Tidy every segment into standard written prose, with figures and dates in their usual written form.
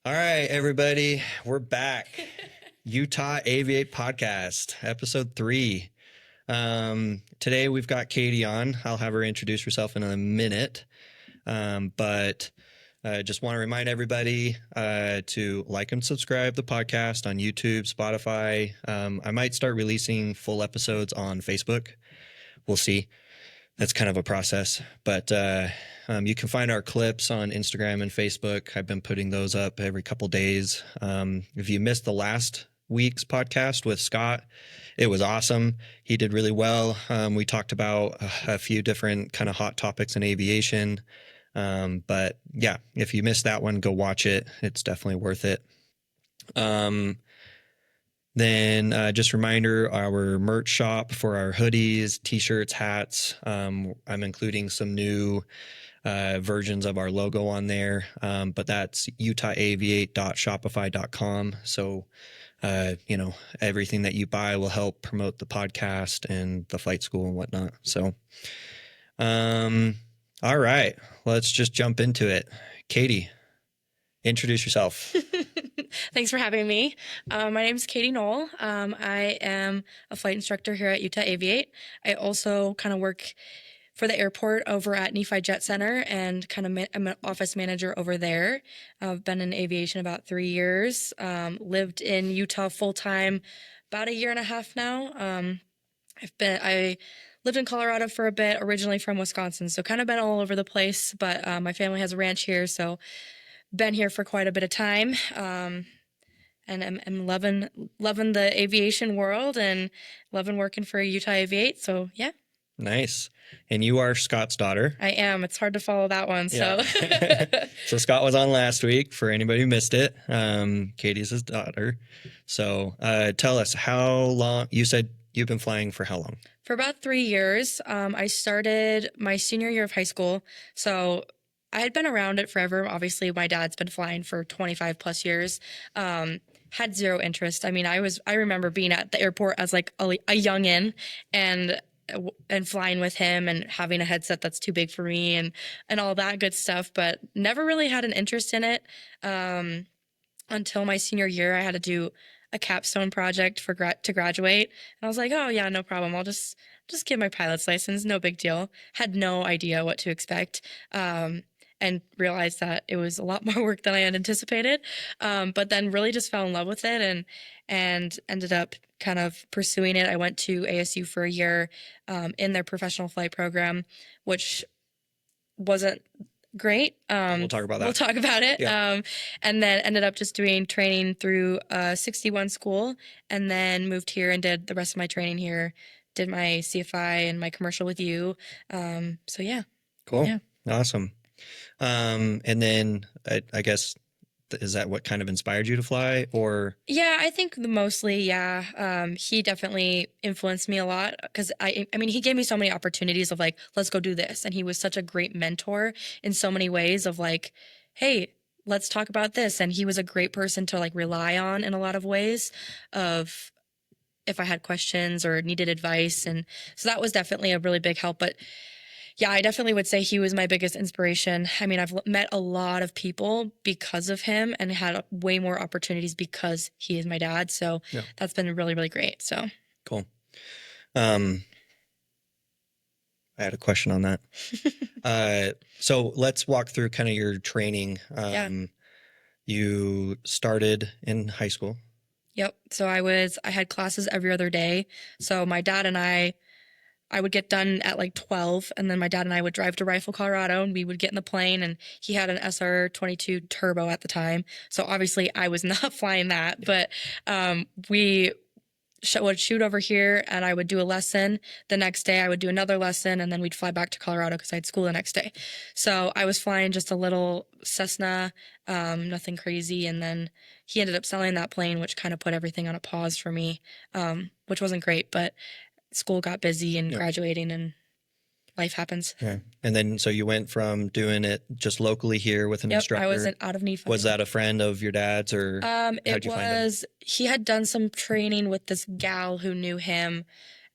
All right, everybody, we're back. Utah Aviate Podcast, episode 3. Today we've got Katie on. I'll have her introduce herself in a minute. But I just want to remind everybody to like and subscribe the podcast on YouTube, Spotify. I might start releasing full episodes on Facebook. We'll see. That's kind of a process, but you can find our clips on Instagram and Facebook. I've been putting those up every couple days. If you missed the last week's podcast with Scott, it was awesome. He did really well. We talked about a few different kind of hot topics in aviation. But yeah, if you missed that one, go watch it. It's definitely worth it. Then just a reminder, our merch shop for our hoodies, t-shirts, hats. I'm including some new versions of our logo on there, but that's utahaviate.shopify.com. So, everything that you buy will help promote the podcast and the flight school and whatnot. So, all right, let's just jump into it. Katie, introduce yourself. Thanks for having me. My name is Katie Knoll. I am a flight instructor here at Utah Aviate. I also kind of work for the airport over at Nephi Jet Center and kind of I'm an office manager over there. I've been in aviation about 3 years. Lived in Utah full time about 1.5 years now. I lived in Colorado for a bit, originally from Wisconsin, so kind of been all over the place. But my family has a ranch here, so been here for quite a bit of time, and I'm loving the aviation world and loving working for Utah Aviate. So yeah. Nice. And you are Scott's daughter. I am. It's hard to follow that one. So So Scott was on last week for anybody who missed it. Katie's his daughter. So tell us, how long, you said you've been flying for how long? For about 3 years. I started my senior year of high school. So I had been around it forever. Obviously, my dad's been flying for 25 plus years. Had zero interest. I mean, I remember being at the airport as like a youngin' and flying with him and having a headset that's too big for me and all that good stuff, but never really had an interest in it until my senior year. I had to do a capstone project to graduate, and I was like, oh yeah, no problem. I'll just get my pilot's license. No big deal. Had no idea what to expect. And realized that it was a lot more work than I had anticipated. But then really just fell in love with it and ended up kind of pursuing it. I went to ASU for a year in their professional flight program, which wasn't great. We'll talk about that. We'll talk about it. Yeah. And then ended up just doing training through 61 school, and then moved here and did the rest of my training here. Did my CFI and my commercial with you. So yeah. Cool. Yeah. Awesome. And then I guess, is that what kind of inspired you to fly, or? Yeah, I think mostly, yeah. He definitely influenced me a lot because I mean, he gave me so many opportunities of like, let's go do this. And he was such a great mentor in so many ways of like, hey, let's talk about this. And he was a great person to like rely on in a lot of ways of if I had questions or needed advice. And so that was definitely a really big help. But yeah, I definitely would say he was my biggest inspiration. I mean, I've met a lot of people because of him and had way more opportunities because he is my dad. So yeah, that's been really, really great. So cool. I had a question on that. So let's walk through kind of your training. You started in high school. Yep. So I had classes every other day. So my dad and I would get done at like 12, and then my dad and I would drive to Rifle, Colorado, and we would get in the plane, and he had an SR-22 turbo at the time. So obviously I was not flying that, but we would shoot over here, and I would do a lesson. The next day I would do another lesson, and then we'd fly back to Colorado because I had school the next day. So I was flying just a little Cessna, nothing crazy, and then he ended up selling that plane, which kind of put everything on a pause for me, which wasn't great, but school got busy and graduating and life happens. Yeah. And then, so you went from doing it just locally here with an instructor. I was out of Nephi. Was that a friend of your dad's, or how'd you find him? He had done some training with this gal who knew him,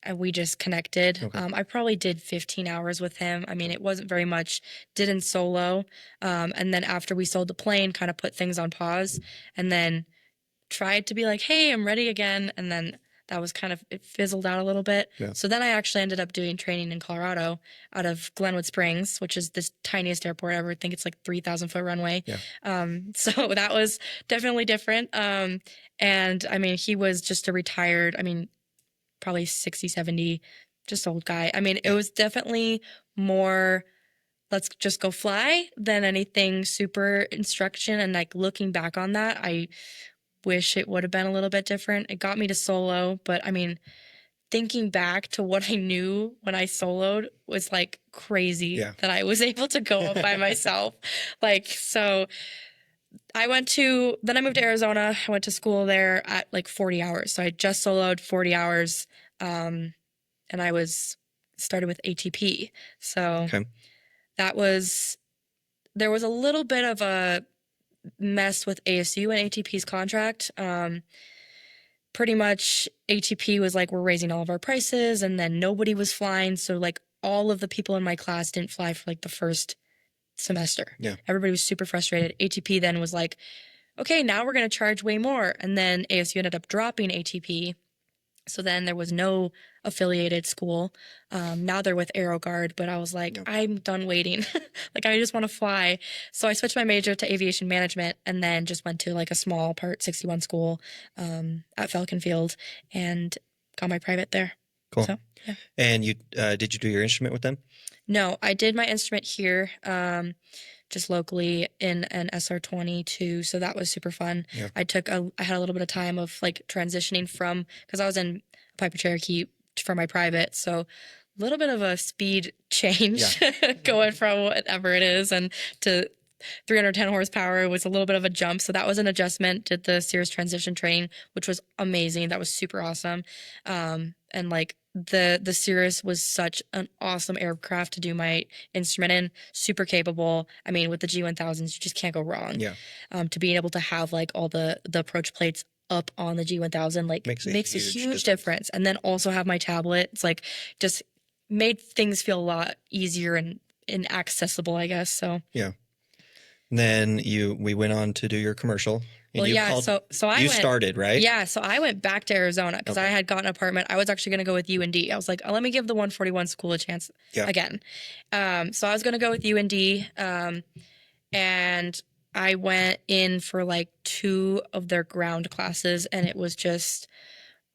and we just connected. Okay. I probably did 15 hours with him. I mean, it wasn't very much. Did in solo, and then after we sold the plane, kind of put things on pause, and then tried to be like, hey, I'm ready again. And then that was kind of, it fizzled out a little bit. Yeah. So then I actually ended up doing training in Colorado out of Glenwood Springs, which is this tiniest airport ever. I think it's like 3,000 foot runway. Yeah. So that was definitely different. And I mean, he was just a retired, I mean, probably 60, 70, just old guy. I mean, it was definitely more, let's just go fly than anything super instruction. And like looking back on that, I wish it would have been a little bit different. It got me to solo, but I mean, thinking back to what I knew when I soloed was like crazy that I was able to go up by myself. Like, so then I moved to Arizona. I went to school there at like 40 hours. So I just soloed 40 hours. And I started with ATP. So there was a little bit of a mess with ASU and ATP's contract. Pretty much ATP was like, we're raising all of our prices, and then nobody was flying. So like all of the people in my class didn't fly for like the first semester. Yeah. Everybody was super frustrated. ATP then was like, okay, now we're going to charge way more. And then ASU ended up dropping ATP. So then there was no affiliated school. Now they're with AeroGuard, but I was like, I'm done waiting. Like, I just want to fly. So I switched my major to aviation management and then just went to like a small Part 61 school at Falcon Field and got my private there. Cool. So, yeah. And you did you do your instrument with them? No, I did my instrument here. Just locally in an SR-22, so that was super fun. Yeah. I had a little bit of time of like transitioning from, because I was in Piper Cherokee for my private, so a little bit of a speed change going from whatever it is and to 310 horsepower was a little bit of a jump, so that was an adjustment. Did the Cirrus transition training, which was amazing. That was super awesome, and like the Cirrus was such an awesome aircraft to do my instrument in. Super capable. I mean, with the G1000s, you just can't go wrong. Yeah. To being able to have like all the approach plates up on the G1000 like makes a huge difference. And then also have my tablet. It's like just made things feel a lot easier and accessible, I guess. So yeah. And then we went on to do your commercial. And so I started, right? Yeah, so I went back to Arizona because I had gotten an apartment. I was actually going to go with UND. I was like, oh, let me give the 141 school a chance again. So I was going to go with UND, and I went in for like 2 of their ground classes, and it was just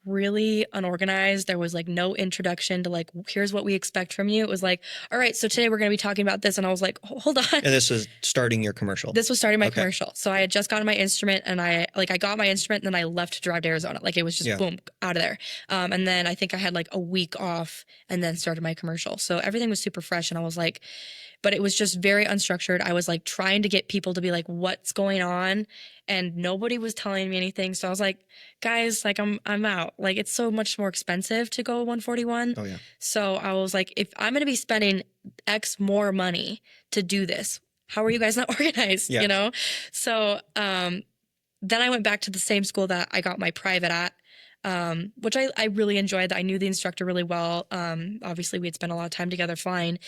really unorganized. There was like no introduction to like, here's what we expect from you. It was like, all right, so today we're going to be talking about this. And I was like, hold on. And this was starting your commercial. This was starting my commercial. So I had just gotten my instrument and I got my instrument and then I left to drive to Arizona. Like it was just boom, out of there. And then I think I had like a week off and then started my commercial. So everything was super fresh. And I was like, but it was just very unstructured. I was like trying to get people to be like, what's going on? And nobody was telling me anything. So I was like, guys, like I'm out. Like it's so much more expensive to go 141. Oh yeah. So I was like, if I'm going to be spending X more money to do this, how are you guys not organized? Yeah. You know? So then I went back to the same school that I got my private at. Which I really enjoyed. I knew the instructor really well. Obviously we had spent a lot of time together flying.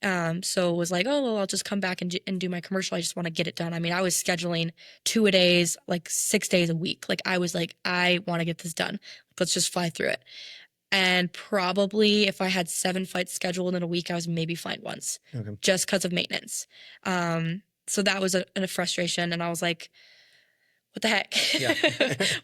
So it was like, oh, well, I'll just come back and do my commercial. I just want to get it done. I mean, I was scheduling 2-a-days, like 6 days a week. Like I was like, I want to get this done. Let's just fly through it. And probably if I had 7 flights scheduled in a week, I was maybe flying once just because of maintenance. So that was a frustration. And I was like, what the heck? Yeah.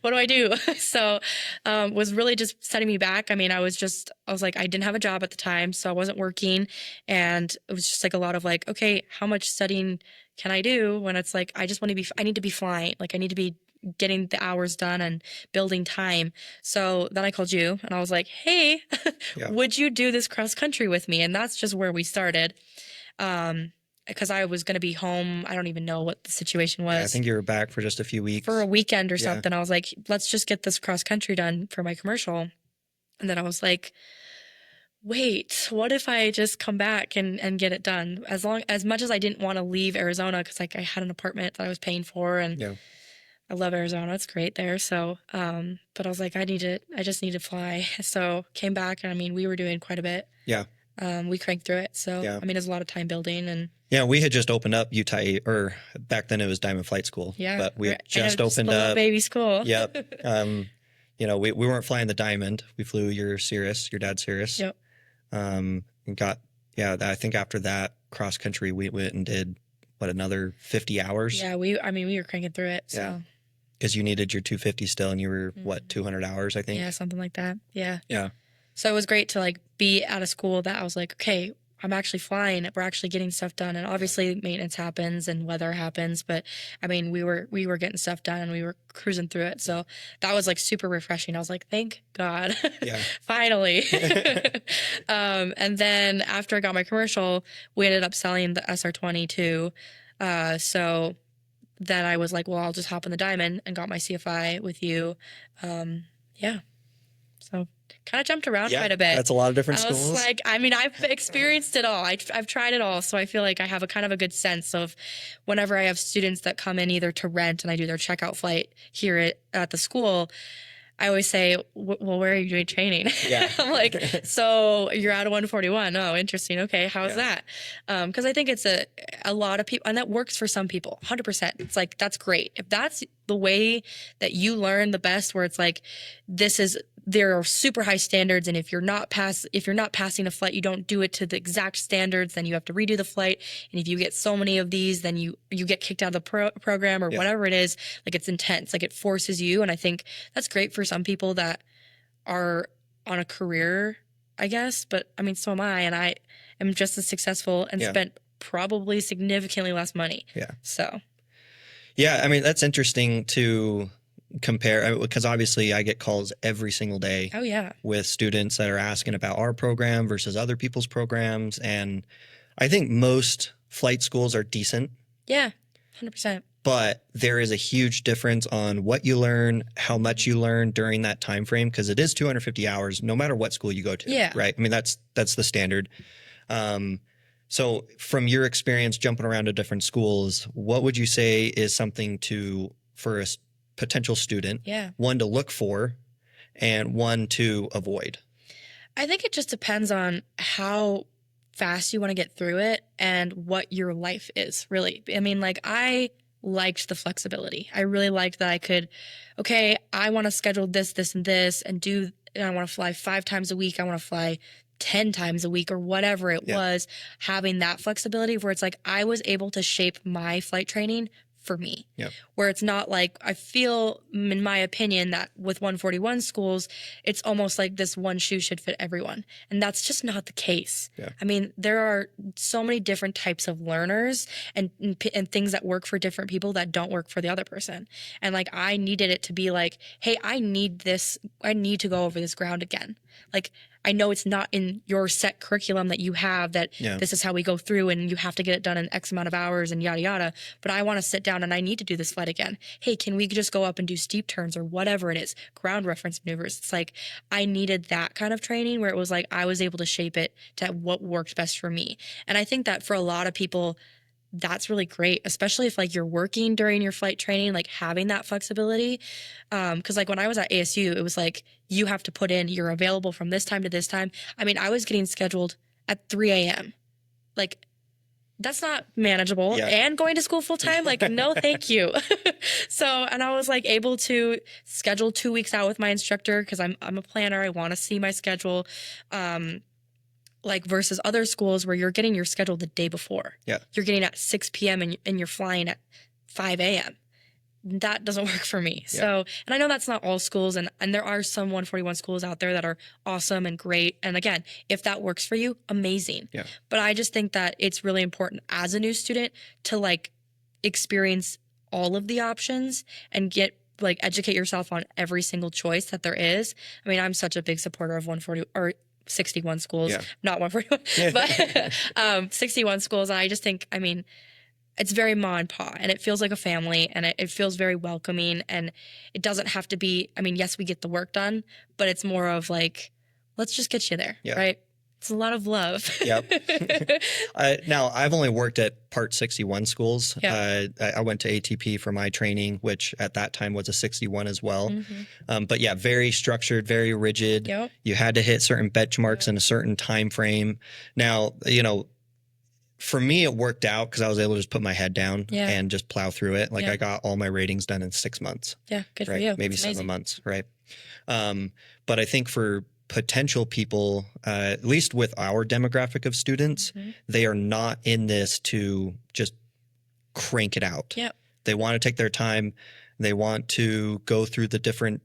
What do I do? So was really just setting me back. I mean, I was like, I didn't have a job at the time, so I wasn't working. And it was just like a lot of like, okay, how much studying can I do when it's like, I need to be flying. Like I need to be getting the hours done and building time. So then I called you and I was like, hey, would you do this cross country with me? And that's just where we started. Because I was going to be home. I don't even know what the situation was. Yeah, I think you were back for just a few weeks. For a weekend or something. I was like, let's just get this cross country done for my commercial. And then I was like, wait, what if I just come back and get it done? As much as I didn't want to leave Arizona because like I had an apartment that I was paying for and I love Arizona. It's great there. So, but I was like, I just need to fly. So came back and I mean, we were doing quite a bit. Yeah. We cranked through it. So, Yeah. I mean, there's a lot of time building and Yeah, we had just opened up Utah, or back then it was Diamond Flight School. yeah, But we had I know, just opened a little up. baby school. Yep. You know, we weren't flying the Diamond. We flew your Cirrus, your dad's Cirrus. Yep. And I think after that cross country, we went and did another 50 hours. Yeah, we were cranking through it. So. Yeah. Because you needed your 250 still, and you were 200 hours, I think. Yeah, something like that. Yeah. Yeah. So it was great to like be at a school that I was like, okay, I'm actually flying. We're actually getting stuff done, and obviously maintenance happens and weather happens. But I mean, we were getting stuff done, and we were cruising through it. So that was like super refreshing. I was like, thank God, Yeah. finally. And then after I got my commercial, we ended up selling the SR20 too. So then I was like, well, I'll just hop in the Diamond and got my CFI with you. Yeah. So kind of jumped around quite a bit. That's a lot of different I schools. was like, I mean, I've experienced it all. I've tried it all. So I feel like I have a kind of a good sense of whenever I have students that come in either to rent and I do their checkout flight here at the school, I always say, well, where are you doing training? Yeah. I'm like, so you're out of 141. Oh, interesting. Okay. How's that? Because I think it's a lot of people, and that works for some people, 100%. It's like, that's great. If that's the way that you learn the best, where it's like, there are super high standards, and if you're not passing a flight, you don't do it to the exact standards, then you have to redo the flight. And if you get so many of these, then you get kicked out of the program or whatever it is. Like, it's intense, like it forces you. And I think that's great for some people that are on a career, I guess. But I mean, so am I, and I am just as successful and spent probably significantly less money. Yeah. So. Yeah, I mean, that's interesting to compare, because obviously I get calls every single day. Oh yeah. With students that are asking about our program versus other people's programs, and I think most flight schools are decent. Yeah, 100%. But there is a huge difference on what you learn, how much you learn during that time frame, because it is 250 hours, no matter what school you go to. Yeah. Right. I mean, that's the standard. So from your experience jumping around to different schools, what would you say is something for a potential student, one to look for and one to avoid? I think it just depends on how fast you want to get through it and what your life is, really. I mean, like, I liked the flexibility. I really liked that I could, okay, I want to schedule this, this, and this, and I want to fly 5 times a week. I want to fly 10 times a week, or whatever it was, having that flexibility where it's like I was able to shape my flight training for me. Where it's not like, I feel, in my opinion, that with 141 schools, it's almost like this one shoe should fit everyone. And that's just not the case. I mean, there are so many different types of learners and things that work for different people that don't work for the other person. And like, I needed it to be like, hey, I need to go over this ground again. Like, I know it's not in your set curriculum that you have that this is how we go through and you have to get it done in X amount of hours and yada, yada. But I want to sit down and I need to do this flight again. Hey, can we just go up and do steep turns or whatever it is, ground reference maneuvers? It's like, I needed that kind of training where it was like, I was able to shape it to what worked best for me. And I think that for a lot of people, that's really great, especially if like you're working during your flight training, like having that flexibility. Cause like when I was at ASU, it was like, you have to put in, you're available from this time to this time. I mean, I was getting scheduled at 3 a.m. Like, that's not manageable. And going to school full time, like, no, thank you. So, and I was like able to schedule 2 weeks out with my instructor, cause I'm a planner. I want to see my schedule. Like versus other schools where you're getting your schedule the day before. You're getting at 6 p.m. and you're flying at 5 a.m. That doesn't work for me. So, and I know that's not all schools, and there are some 141 schools out there that are awesome and great. And again, if that works for you, amazing. But I just think that it's really important as a new student to like experience all of the options and educate yourself on every single choice that there is. I mean, I'm such a big supporter of 140 or 61 schools, not 141, but 61 schools. And I just think, I mean, it's very ma and pa, and it feels like a family, and it feels very welcoming, and it doesn't have to be, I mean, yes, we get the work done, but it's more of like, let's just get you there, right? It's a lot of love. Yep. Now, I've only worked at Part 61 schools. Yeah. I went to ATP for my training, which at that time was a 61 as well. Mm-hmm. But yeah, very structured, very rigid. Yep. You had to hit certain benchmarks in a certain time frame. Now, for me, it worked out because I was able to just put my head down and just plow through it. Like I got all my ratings done in 6 months. Yeah, good right? for you. Maybe 7 months, right? But I think for potential people, at least with our demographic of students, they are not in this to just crank it out. Yep. They want to take their time. They want to go through the different,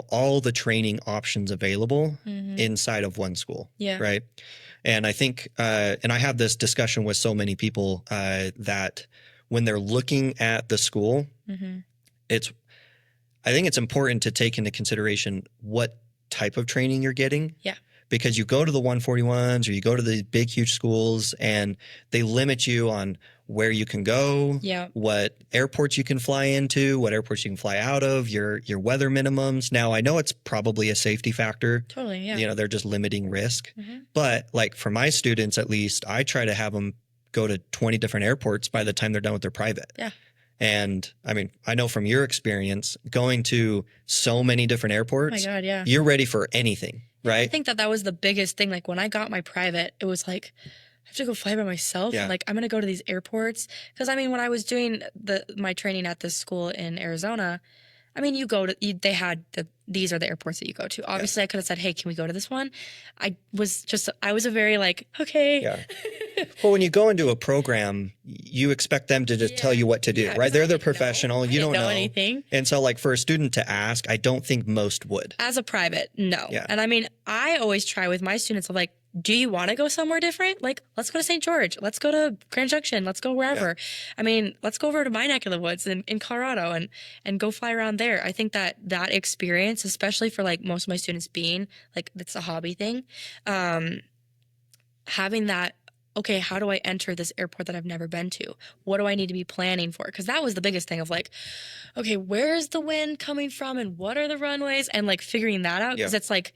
all the training options available inside of one school. Yeah. Right. And I think, and I have this discussion with so many people that when they're looking at the school, I think it's important to take into consideration what type of training you're getting. Yeah. Because you go to the 141s or you go to the big, huge schools and they limit you on where you can go, what airports you can fly into, what airports you can fly out of, your weather minimums. Now, I know it's probably a safety factor. Totally, yeah. They're just limiting risk. But like for my students, at least, I try to have them go to 20 different airports by the time they're done with their private. Yeah. And I mean, I know from your experience going to so many different airports, oh my God, yeah. You're ready for anything, right? I think that was the biggest thing. Like when I got my private, it was like, I have to go fly by myself. Yeah. Like I'm going to go to these airports. Because I mean, when I was doing my training at this school in Arizona, I mean, they had these are the airports that you go to. Obviously, I could have said, hey, can we go to this one? I was a very like, okay. Yeah. Well, when you go into a program, you expect them to just tell you what to do, right? They're the professional. You don't know anything. And so like for a student to ask, I don't think most would. As a private, no. Yeah. And I mean, I always try with my students of like, do you want to go somewhere different? Like, let's go to St. George. Let's go to Grand Junction. Let's go wherever. Yeah. I mean, let's go over to my neck of the woods in Colorado and go fly around there. I think that experience, especially for like most of my students being like, it's a hobby thing, having that, okay, how do I enter this airport that I've never been to? What do I need to be planning for? Because that was the biggest thing of like, okay, where is the wind coming from and what are the runways? And like figuring that out because it's like,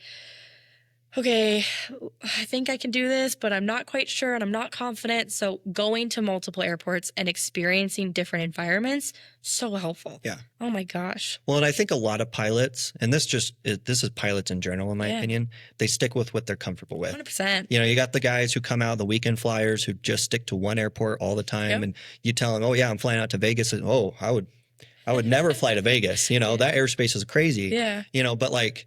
okay, I think I can do this, but I'm not quite sure and I'm not confident. So going to multiple airports and experiencing different environments, so helpful. Yeah. Oh my gosh. Well, and I think a lot of pilots, and this is pilots in general, in my opinion, they stick with what they're comfortable with. 100%. You got the guys who come out, the weekend flyers who just stick to one airport all the time. And you tell them, oh yeah, I'm flying out to Vegas. And, oh, I would never fly to Vegas. That airspace is crazy. Yeah. But like,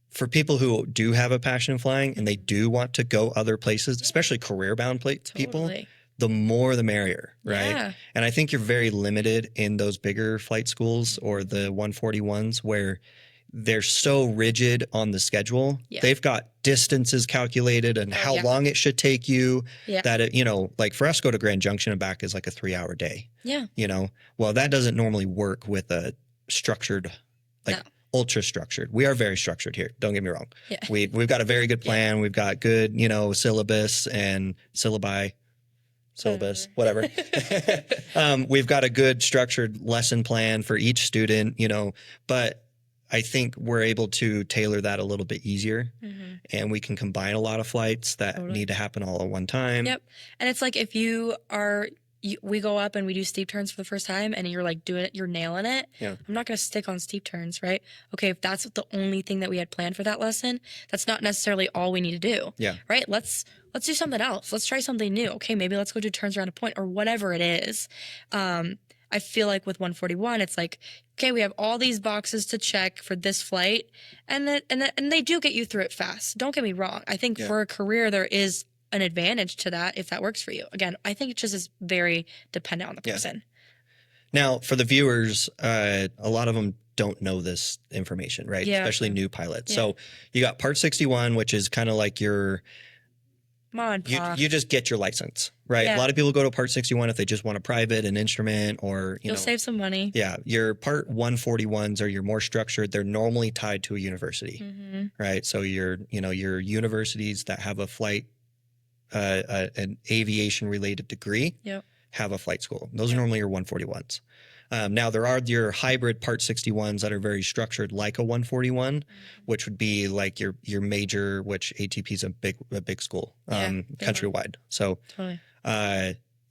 for people who do have a passion in flying and they do want to go other places, especially career-bound people, the more the merrier, right? Yeah. And I think you're very limited in those bigger flight schools or the 141s where they're so rigid on the schedule. Yeah. They've got distances calculated and how long it should take you that, like for us to go to Grand Junction and back is like a 3-hour day. Yeah. Well, that doesn't normally work with a structured, ultra structured. We are very structured here. Don't get me wrong. Yeah. We've got a very good plan. We've got good, syllabus and syllabus, whatever. We've got a good structured lesson plan for each student, but I think we're able to tailor that a little bit easier and we can combine a lot of flights that need to happen all at one time. Yep. And it's like if we go up and we do steep turns for the first time and you're like doing it, you're nailing it. Yeah. I'm not going to stick on steep turns, right? Okay, if that's the only thing that we had planned for that lesson, that's not necessarily all we need to do. Yeah. Right? Let's do something else. Let's try something new. Okay, maybe let's go do turns around a point or whatever it is. I feel like with 141, it's like, okay, we have all these boxes to check for this flight, and they do get you through it fast. Don't get me wrong. I think for a career, there is an advantage to that if that works for you. Again, I think it just is very dependent on the person. Now, for the viewers, a lot of them don't know this information, right? Yeah. Especially new pilots. Yeah. So you got Part 61, which is kind of like your... You just get your license, right? Yeah. A lot of people go to Part 61 if they just want a private, an instrument, or, You'll save some money. Yeah. Your Part 141s are your more structured. They're normally tied to a university, right? So your universities that have a flight an aviation related degree have a flight school. Those are normally your 141s. Now there are your hybrid Part 61s that are very structured like a 141, which would be like your major, which ATP is a big school, countrywide. So, Totally.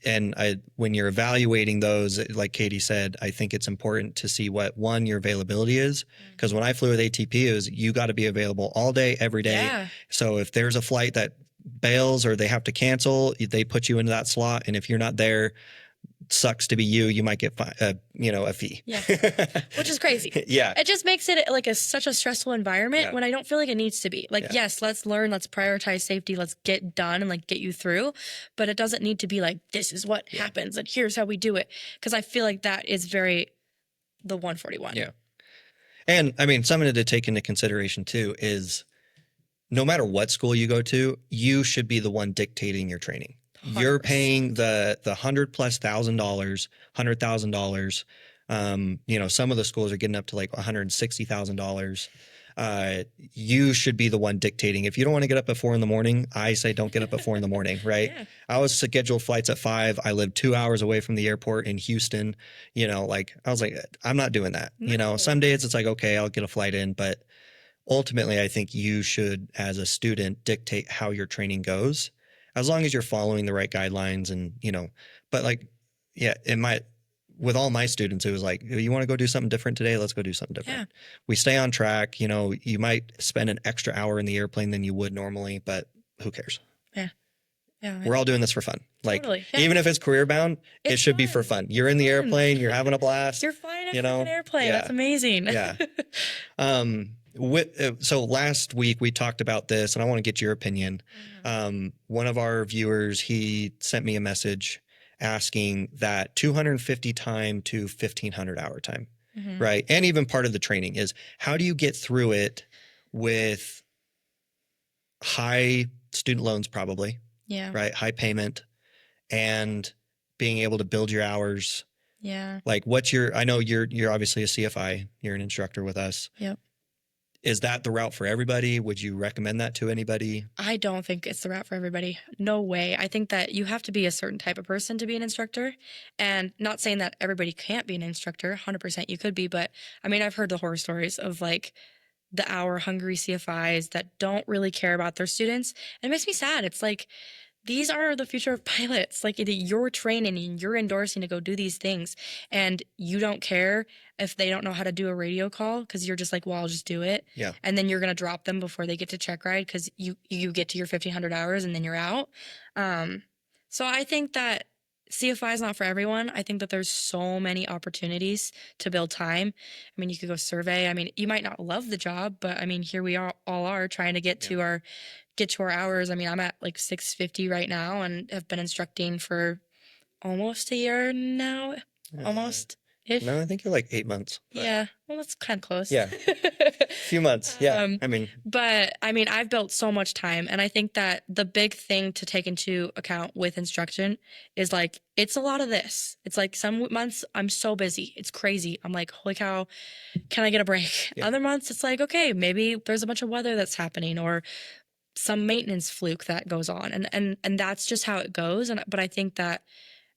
and when you're evaluating those, like Katie said, I think it's important to see what your availability is. Because when I flew with ATP, it was you got to be available all day, every day. Yeah. So if there's a flight that bails or they have to cancel, they put you into that slot. And if you're not there, sucks to be you. You might get a fee. Yeah, which is crazy. Yeah, it just makes it like such a stressful environment when I don't feel like it needs to be. Like, yes, let's learn, let's prioritize safety, let's get done and like get you through. But it doesn't need to be like this is what happens and here's how we do it. Because I feel like that is very the 141. Yeah, and I mean something to take into consideration too is no matter what school you go to, you should be the one dictating your training. 100%. You're paying the $100,000+, $100,000. Some of the schools are getting up to like $160,000. You should be the one dictating. If you don't want to get up at 4 a.m, I say don't get up at 4 a.m, right? Yeah. I was scheduled flights at 5. I lived 2 hours away from the airport in Houston. I was like, I'm not doing that. No. Some days it's like, okay, I'll get a flight in, but ultimately I think you should, as a student, dictate how your training goes. As long as you're following the right guidelines and, but like, yeah, with all my students, it was like, you want to go do something different today? Let's go do something different. Yeah. We stay on track. You might spend an extra hour in the airplane than you would normally, but who cares? Yeah. Yeah. We're all doing this for fun. Like, totally. Even if it's career bound, it should be for fun. You're in the airplane, you're having a blast. You're flying an airplane. Yeah. That's amazing. Yeah. So last week we talked about this, and I want to get your opinion. One of our viewers, he sent me a message asking that 250 time to 1,500 hour time, right? And even part of the training is how do you get through it with high student loans, probably, right? High payment and being able to build your hours. Yeah. Like I know you're obviously a CFI, you're an instructor with us. Yep. Is that the route for everybody? Would you recommend that to anybody? I don't think it's the route for everybody. No way. I think that you have to be a certain type of person to be an instructor. And not saying that everybody can't be an instructor. 100% you could be. But I mean, I've heard the horror stories of like the hour hungry CFIs that don't really care about their students. And it makes me sad. It's like, these are the future of pilots. Like you're training and you're endorsing to go do these things. And you don't care if they don't know how to do a radio call because you're just like, well, I'll just do it. Yeah. And then you're going to drop them before they get to check ride because you get to your 1,500 hours and then you're out. So I think that CFI is not for everyone. I think that there's so many opportunities to build time. I mean, you could go survey. I mean, you might not love the job, but I mean, here we all are trying to get to our hours. I mean, I'm at like 650 right now and have been instructing for almost a year now. Almost. No, I think you're like 8 months. But. Yeah. Well, that's kind of close. Yeah. A few months. Yeah. But I mean, I've built so much time. And I think that the big thing to take into account with instruction is like, it's a lot of this. It's like some months I'm so busy. It's crazy. I'm like, holy cow, can I get a break? Yeah. Other months it's like, okay, maybe there's a bunch of weather that's happening or some maintenance fluke that goes on. And that's just how it goes. But I think that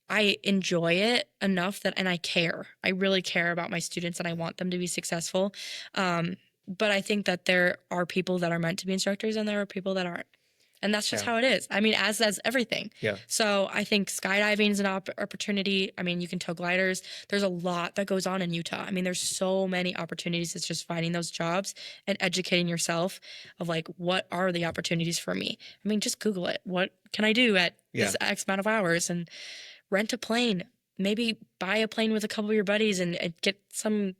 I enjoy it enough and I care. I really care about my students and I want them to be successful. But I think that there are people that are meant to be instructors and there are people that aren't. And that's just how it is. I mean, as everything. Yeah. So I think skydiving is an opportunity. I mean, you can tow gliders. There's a lot that goes on in Utah. I mean, there's so many opportunities. It's just finding those jobs and educating yourself of like, what are the opportunities for me? I mean, just Google it. What can I do at this X amount of hours? And rent a plane. Maybe buy a plane with a couple of your buddies and get some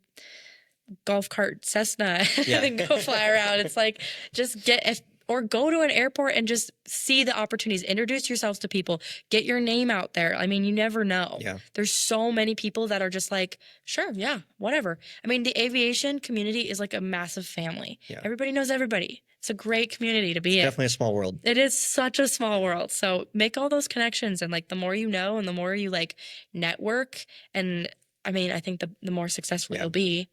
golf cart Cessna and go fly around. It's like, just or go to an airport and just see the opportunities. Introduce yourselves to people. Get your name out there. I mean, you never know. Yeah. There's so many people that are just like, sure, yeah, whatever. I mean, the aviation community is like a massive family. Yeah. Everybody knows everybody. It's a great community to be in. Definitely a small world. It is such a small world. So make all those connections and like the more you know and the more you like network. And I mean, I think the more successful you'll be.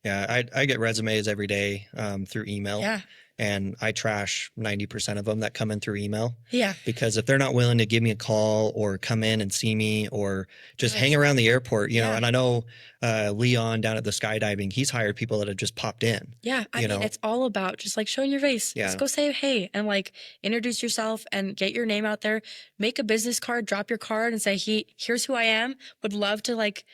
Yeah, I get resumes every day through email, Yeah. and I trash 90% of them that come in through email. Yeah. Because if they're not willing to give me a call or come in and see me or just hang Yes. around the airport, you know, Yeah. and I know Leon down at the skydiving, he's hired people that have just popped in. Yeah. I mean, it's all about just like showing your face. Yeah. Just go say hey and like introduce yourself and get your name out there. Make a business card, drop your card and say, here's who I am. Would love to like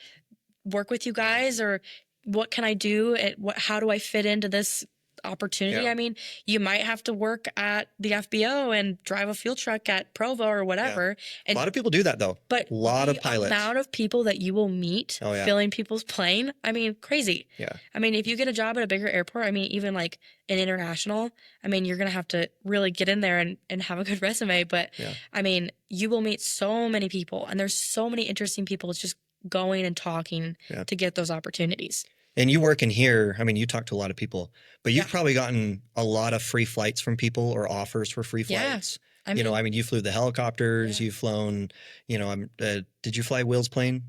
work with you guys, or what can I do? How do I fit into this opportunity? Yeah. I mean, you might have to work at the FBO and drive a fuel truck at Provo or whatever. A lot of people do that though. But a lot of the pilots. amount of people that you will meet Oh, yeah. filling people's plane, I mean, crazy. Yeah. I mean, if you get a job at a bigger airport, I mean, even like an international, I mean, you're going to have to really get in there and have a good resume. But Yeah. I mean, you will meet so many people, and there's so many interesting people. It's just going and talking Yeah. to get those opportunities. And you work in here, I mean, you talk to a lot of people, but you've Yeah. probably gotten a lot of free flights from people or offers for free Yeah. flights. I mean, I mean, you flew the helicopters, Yeah. you've flown, did you fly Will's plane?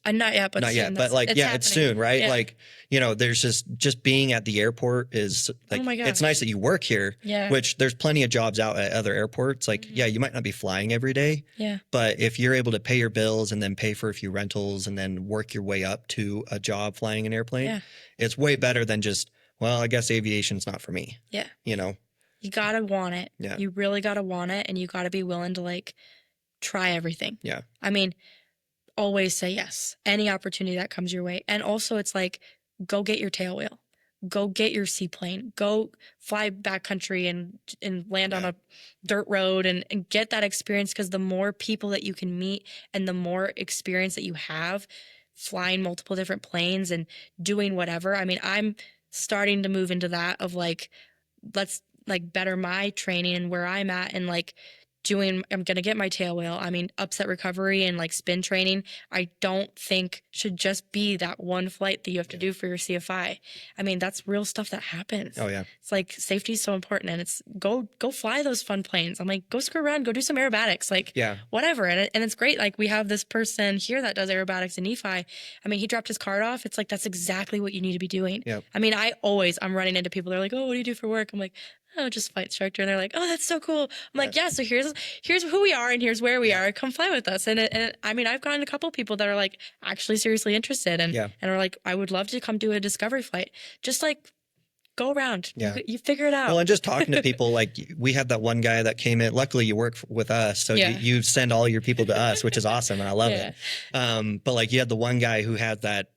not yet, but Not soon. yet, but like, it's yeah, it's happening. soon, right? Yeah. Like, there's just being at the airport is like, Oh my it's gosh. nice that you work here, Yeah. which there's plenty of jobs out at other airports. Like, yeah, you might not be flying every day, Yeah. but if you're able to pay your bills and then pay for a few rentals and then work your way up to a job flying an airplane, Yeah. it's way better than just, well, I guess aviation's not for me. Yeah. You gotta want it. Yeah. You really gotta want it, and you gotta be willing to like try everything. Yeah. I mean, always say yes. Any opportunity that comes your way. And also it's like, go get your tail wheel. Go get your seaplane. Go fly backcountry and land on a dirt road and get that experience, because the more people that you can meet and the more experience that you have flying multiple different planes and doing whatever. I mean, I'm starting to move into that of like, let's like better my training and where I'm at, and like I'm going to get my tail wheel. I mean, upset recovery and like spin training, I don't think should just be that one flight that you have to do for your CFI. I mean, that's real stuff that happens. Oh, yeah. It's like safety is so important, and it's go fly those fun planes. I'm like, go screw around, go do some aerobatics, like whatever. And it's great. Like we have this person here that does aerobatics in Nephi. I mean, he dropped his card off. It's like, that's exactly what you need to be doing. Yep. I mean, I'm running into people. They're like, oh, what do you do for work? I'm like, oh, just flight instructor. And they're like, oh, that's so cool. I'm like, yeah, so here's who we are and here's where we are. Come fly with us. And I mean, I've gotten a couple people that are like actually seriously interested and are like, I would love to come do a discovery flight. Just like go around. Yeah. You figure it out. Well, and just talking to people, like we had that one guy that came in. Luckily, you work with us, so you send all your people to us, which is awesome, and I love it. But like you had the one guy who had that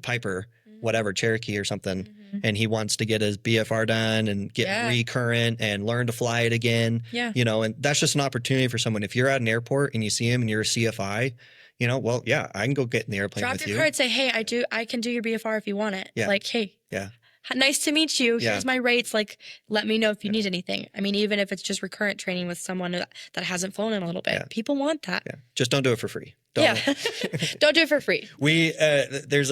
Piper, whatever, Cherokee or something, and he wants to get his BFR done and get recurrent and learn to fly it again. Yeah. And that's just an opportunity for someone. If you're at an airport and you see him and you're a CFI, well, yeah, I can go get in the airplane with you. Drop your card, say, hey, I can do your BFR if you want it. Yeah. Like, hey. Yeah. Nice to meet you. Yeah. Here's my rates. Like, let me know if you need anything. I mean, even if it's just recurrent training with someone that hasn't flown in a little bit, people want that. Yeah. Just don't do it for free. Don't do it for free. We there's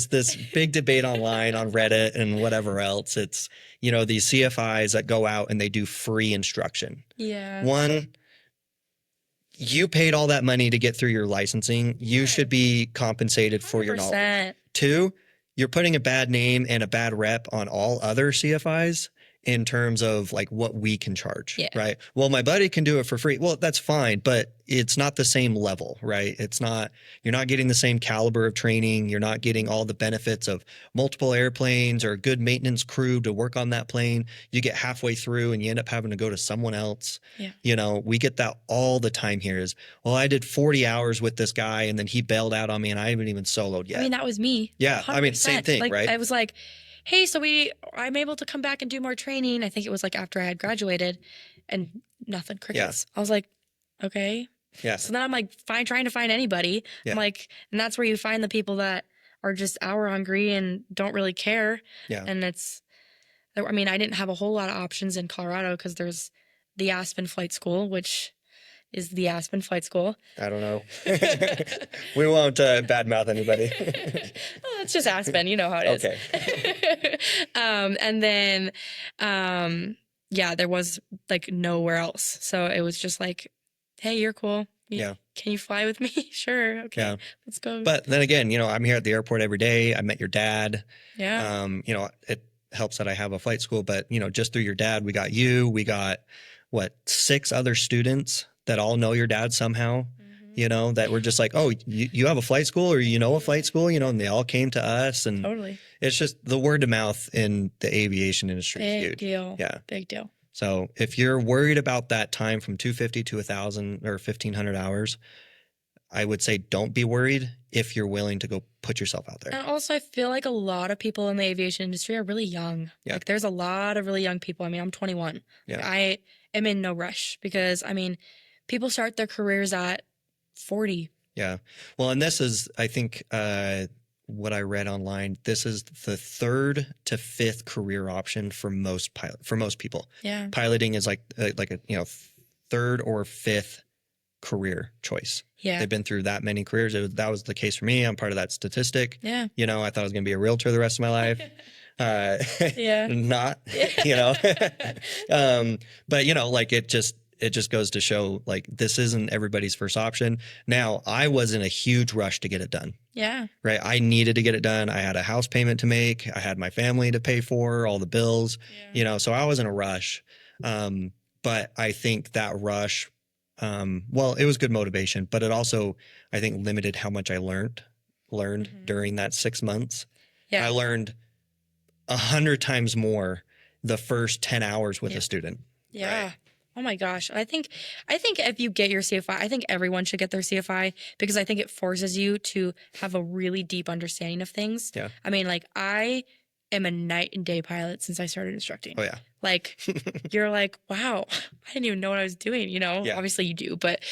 this big debate online on Reddit and whatever else. It's these CFIs that go out and they do free instruction. Yeah. One, you paid all that money to get through your licensing. You should be compensated for your knowledge. Two, you're putting a bad name and a bad rep on all other CFIs in terms of like what we can charge, right? Well, my buddy can do it for free. Well, that's fine, but it's not the same level, right? You're not getting the same caliber of training. You're not getting all the benefits of multiple airplanes or a good maintenance crew to work on that plane. You get halfway through and you end up having to go to someone else. Yeah. We get that all the time here is, well, I did 40 hours with this guy and then he bailed out on me and I haven't even soloed yet. I mean, that was me. Yeah. 100%. I mean, same thing, like, right? I was like, hey, so I'm able to come back and do more training. I think it was like after I had graduated, and nothing, crickets. I was like, okay. Yeah. So then I'm like trying to find anybody. Yeah. I'm like, and that's where you find the people that are just hour hungry and don't really care. Yeah. And I didn't have a whole lot of options in Colorado because there's the Aspen Flight School, which is the Aspen Flight School. I don't know. We won't badmouth anybody. Oh, it's just Aspen. You know how it is. Okay. And then, there was like nowhere else. So it was just like, hey, you're cool. Yeah. Can you fly with me? Sure. Okay. Yeah. Let's go. But then again, I'm here at the airport every day. I met your dad. Yeah. It helps that I have a flight school, but just through your dad, we got you. We got 6 other students that all know your dad somehow. That were just like, oh, you have a flight school, or a flight school, and they all came to us, and Totally. it's just the word of mouth in the aviation industry is huge. Big deal. Yeah, big deal. So if you're worried about that time from 250 to 1,000 or 1,500 hours, I would say don't be worried if you're willing to go put yourself out there. And also, I feel like a lot of people in the aviation industry are really young. Yeah. Like, there's a lot of really young people. I mean, I'm 21. Yeah. I am in no rush because, people start their careers at 40. Yeah. Well, and this is, I think, what I read online, this is the 3rd to 5th career option for most people. Yeah. Piloting is like a 3rd or 5th career choice. Yeah. They've been through that many careers. That was the case for me. I'm part of that statistic. Yeah. I thought I was going to be a realtor the rest of my life. Yeah. Not, but it just goes to show, like, this isn't everybody's first option. Now, I was in a huge rush to get it done. Yeah. Right. I needed to get it done. I had a house payment to make. I had my family to pay for, all the bills, so I was in a rush. But I think that rush, it was good motivation, but it also, I think, limited how much I learned during that 6 months. Yeah. I learned 100 times more the first 10 hours with a student. Yeah. Right? Oh my gosh. I think if you get your CFI, I think everyone should get their CFI, because I think it forces you to have a really deep understanding of things. Yeah. I am a night and day pilot since I started instructing. Oh yeah. Like, you're like, wow, I didn't even know what I was doing, Yeah. Obviously you do, but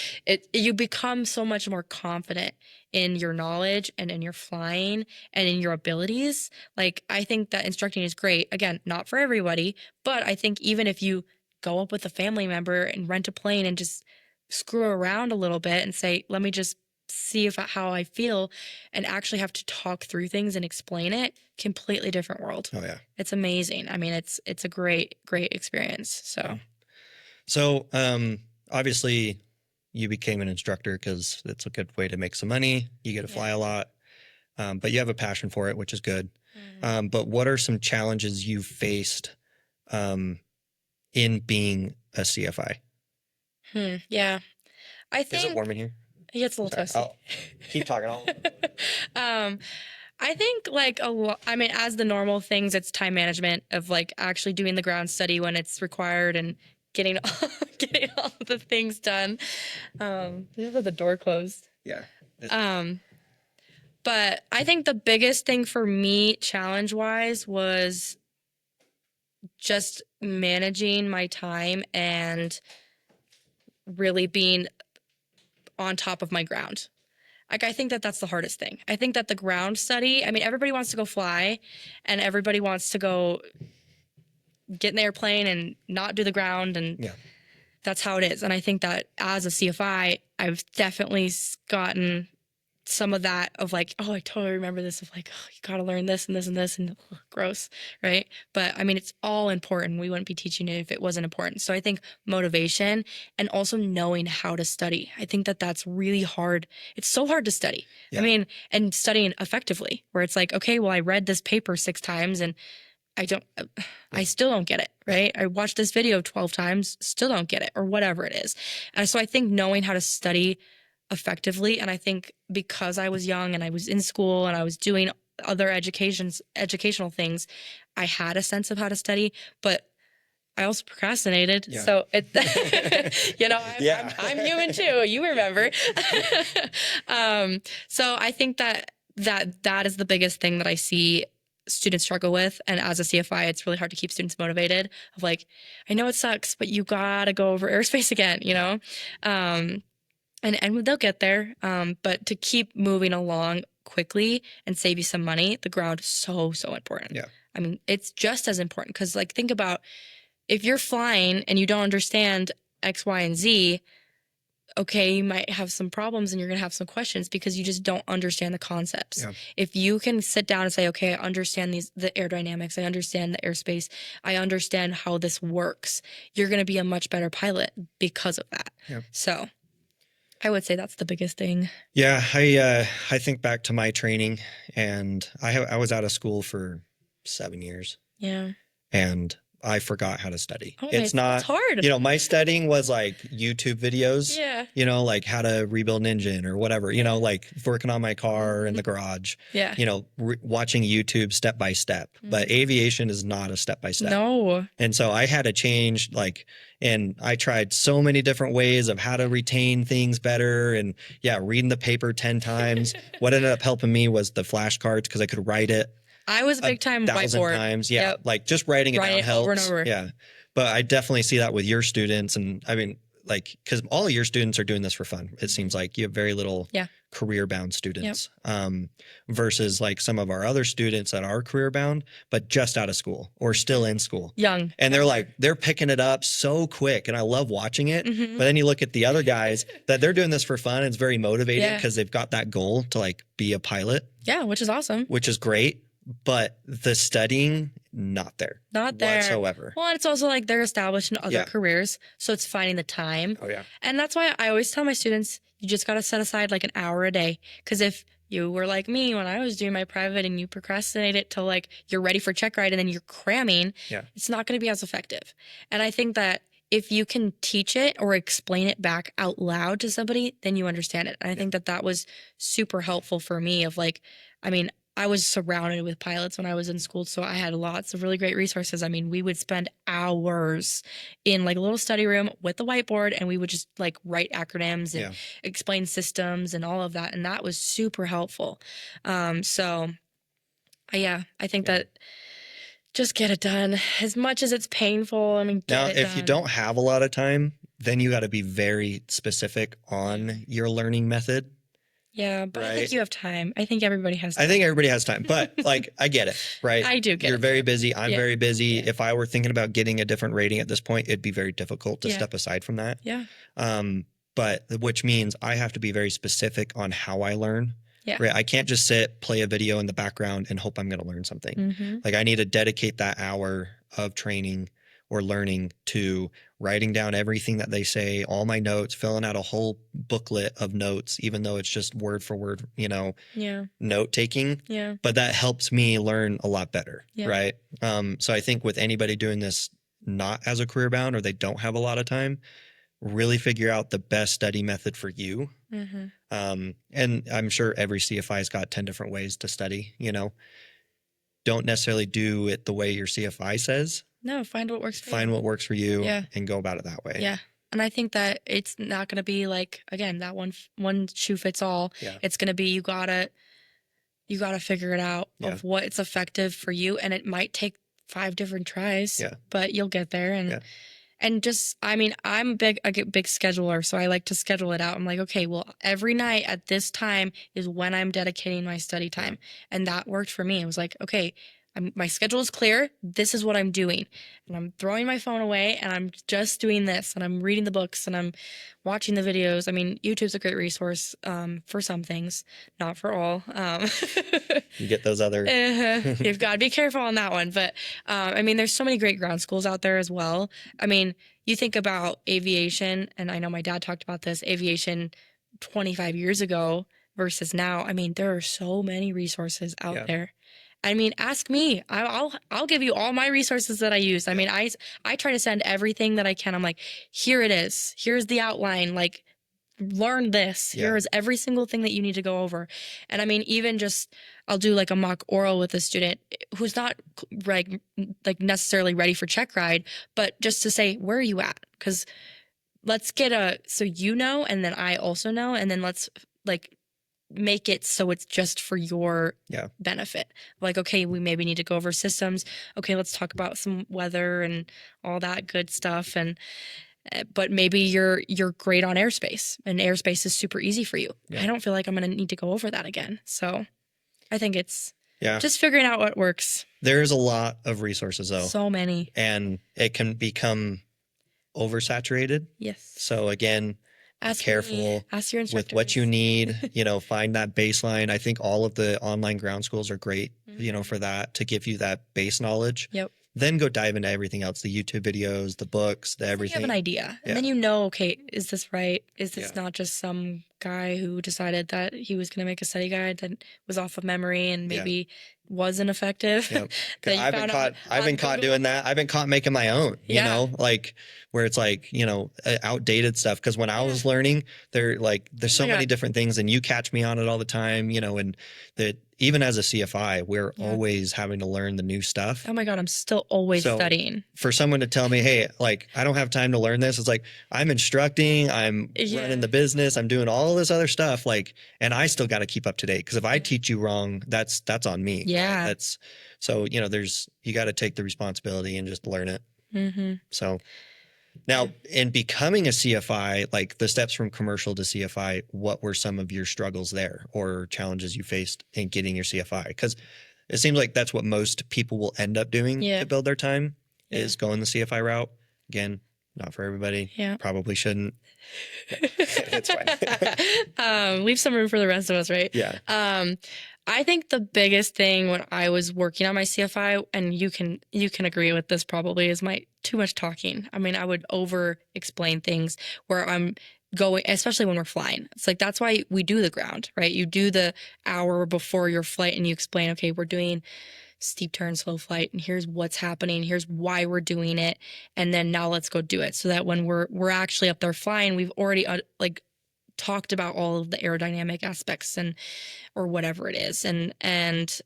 you become so much more confident in your knowledge and in your flying and in your abilities. Like, I think that instructing is great. Again, not for everybody, but I think even if you go up with a family member and rent a plane and just screw around a little bit and say, let me just see how I feel, and actually have to talk through things and explain it, completely different world. Oh yeah. It's amazing. It's a great experience. So obviously you became an instructor because it's a good way to make some money. You get to fly a lot, but you have a passion for it, which is good. Mm-hmm. But what are some challenges you've faced in being a CFI? Yeah. I think... Is it warm in here? It gets a little toasty. I'll keep talking. I think, like, as the normal things, it's time management of, like, actually doing the ground study when it's required and getting all the things done. You have the door closed. Yeah. But I think the biggest thing for me, challenge-wise, was just managing my time and really being on top of my ground. Like, I think that's the hardest thing. I think that the ground study, everybody wants to go fly and everybody wants to go get in the airplane and not do the ground, and that's how it is. And I think that as a CFI, I've definitely gotten some of that of, like, oh, I totally remember this, of like, oh, you got to learn this and this and this, and gross, right? But it's all important. We wouldn't be teaching it if it wasn't important. So I think motivation and also knowing how to study. I think that's really hard. It's so hard to study. Yeah. And studying effectively, where it's like, okay, well, I read this paper 6 times and I still don't get it, right? I watched this video 12 times, still don't get it, or whatever it is. And so I think knowing how to study effectively, and I think because I was young and I was in school and I was doing other educational things, I had a sense of how to study, but I also procrastinated. Yeah. So I'm human too. You remember. So I think that is the biggest thing that I see students struggle with. And as a CFI, it's really hard to keep students motivated of, like, I know it sucks, but you gotta go over airspace again, And they'll get there, but to keep moving along quickly and save you some money, the ground is so important. Yeah. It's just as important, because, like, think about if you're flying and you don't understand X, Y, and Z, okay, you might have some problems and you're going to have some questions because you just don't understand the concepts. Yeah. If you can sit down and say, okay, I understand the aerodynamics, I understand the airspace, I understand how this works, you're going to be a much better pilot because of that. Yeah. So... I would say that's the biggest thing. Yeah, I think back to my training, and I was out of school for 7 years, Yeah. and I forgot how to study. Oh, It's it's not, hard. my studying was like YouTube videos, Yeah. like how to rebuild an engine or whatever, like working on my car in the garage, Yeah. watching YouTube step by step. But aviation is not a step by step. No. And so I had to change, and I tried so many different ways of how to retain things better. And yeah, reading the paper 10 times. What ended up helping me was the flashcards because I could write it I was a big time 1,000 whiteboard. times. Yeah. Yep. Like just writing it Write down it helps. over and over. Yeah. But I definitely see that with your students. And I mean, because all of your students are doing this for fun. It seems like you have very little career bound students versus like some of our other students that are career bound, but just out of school or still in school. Young. And they're picking it up so quick. And I love watching it. But then you look at the other guys that they're doing this for fun. It's very motivating because they've got that goal to like be a pilot. Yeah, which is awesome. Which is great. But the studying, not there. Not there. Whatsoever. Well, and it's also like they're established in other careers. So it's finding the time. Oh, yeah. And that's why I always tell my students, you just got to set aside like an hour a day. Because if you were like me when I was doing my private and you procrastinate it till like you're ready for check ride and then you're cramming, it's not going to be as effective. And I think that if you can teach it or explain it back out loud to somebody, then you understand it. And I think that that was super helpful for me of like, I mean, I was surrounded with pilots when I was in school, so I had lots of really great resources. I mean, we would spend hours in like a little study room with the whiteboard, and we would just like write acronyms and explain systems and all of that, and that was super helpful. I think that just get it done as much as it's painful. I mean, now, get it if done. you don't have a lot of time, then you got to be very specific on your learning method. Yeah, but I think you have time. I think everybody has time. I think everybody has time, but like, I get it, right? I do get it. You're very busy. I'm very busy. If I were thinking about getting a different rating at this point, it'd be very difficult to step aside from that. Yeah. But which means I have to be very specific on how I learn. Yeah. Right. I can't just play a video in the background and hope I'm going to learn something. Like I need to dedicate that hour of training or learning to writing down everything that they say, all my notes, filling out a whole booklet of notes, even though it's just word for word, note taking. Yeah. But that helps me learn a lot better. Yeah. Right. So I think with anybody doing this not as a career bound or they don't have a lot of time, really figure out the best study method for you. And I'm sure every CFI has got 10 different ways to study, Don't necessarily do it the way your CFI says. No, find what works for you. Find what works for you and go about it that way. Yeah. And I think that it's not going to be like, again, that one shoe fits all. Yeah. It's going to be, you gotta figure it out of what's effective for you. And it might take 5 different tries, but you'll get there. And just, I mean, I'm a big scheduler, so I like to schedule it out. I'm like, okay, well, every night at this time is when I'm dedicating my study time. And that worked for me. It was like, okay, my schedule is clear. This is what I'm doing. And I'm throwing my phone away and I'm just doing this and I'm reading the books and I'm watching the videos. I mean, YouTube's a great resource for some things, not for all. You get those other. You've got to be careful on that one. But I mean, there's so many great ground schools out there as well. I mean, you think about aviation, and I know my dad talked about this, aviation 25 years ago versus now. I mean, there are so many resources out there. I mean, ask me. I'll give you all my resources that I use. I mean, I try to send everything that I can. I'm like, here it is. Here's the outline. Like, learn this. Here's every single thing that you need to go over. And I mean, even just, I'll do like a mock oral with a student who's not like necessarily ready for check ride, but just to say, where are you at? Because let's get so and then I also know, and then let's like make it so it's just for your benefit. Like, okay, we maybe need to go over systems. Okay, let's talk about some weather and all that good stuff. And but maybe you're great on airspace, and airspace is super easy for you. I don't feel like I'm going to need to go over that again. So I think it's just figuring out what works. There's a lot of resources though. So many. And it can become oversaturated. Yes. So again, Ask careful Ask your instructors. with what you need, find that baseline. I think all of the online ground schools are great, for that, to give you that base knowledge. Yep. then go dive into everything else, the YouTube videos, the books, the You everything. have an idea, and Yeah. then you know, okay, is this right? Is this Yeah. not just some guy who decided that he was going to make a study guide that was off of memory and maybe wasn't effective? Yep. That you I've been found caught. out I've on been caught Google? doing that. I've been caught making my own. You Yeah. know, like where it's like outdated stuff. Because when I was learning, there's Oh so my many God. different things, and you catch me on it all the time. And that even as a CFI, we're always having to learn the new stuff. Oh my God, I'm still always So studying. for someone to tell me, hey, like I don't have time to learn this, it's like I'm instructing, I'm running the business, I'm doing all this other stuff, and I still got to keep up to date. Because if I teach you wrong, that's on me. Yeah. That's so you got to take the responsibility and just learn it. Mm-hmm. So now in becoming a CFI, like the steps from commercial to CFI, what were some of your struggles there or challenges you faced in getting your CFI? Because it seems like that's what most people will end up doing to build their time is going the CFI route. Again, not for everybody. Yeah. Probably shouldn't. It's fine. Leave some room for the rest of us, right? Yeah. I think the biggest thing when I was working on my CFI, and you can agree with this probably, is my too much talking. I mean, I would over explain things where I'm going, especially when we're flying. It's like that's why we do the ground, right? You do the hour before your flight and you explain, okay, we're doing steep turn, slow flight, and here's what's happening, here's why we're doing it, and then now let's go do it. So that when we're actually up there flying, we've already talked about all of the aerodynamic aspects or whatever it is. And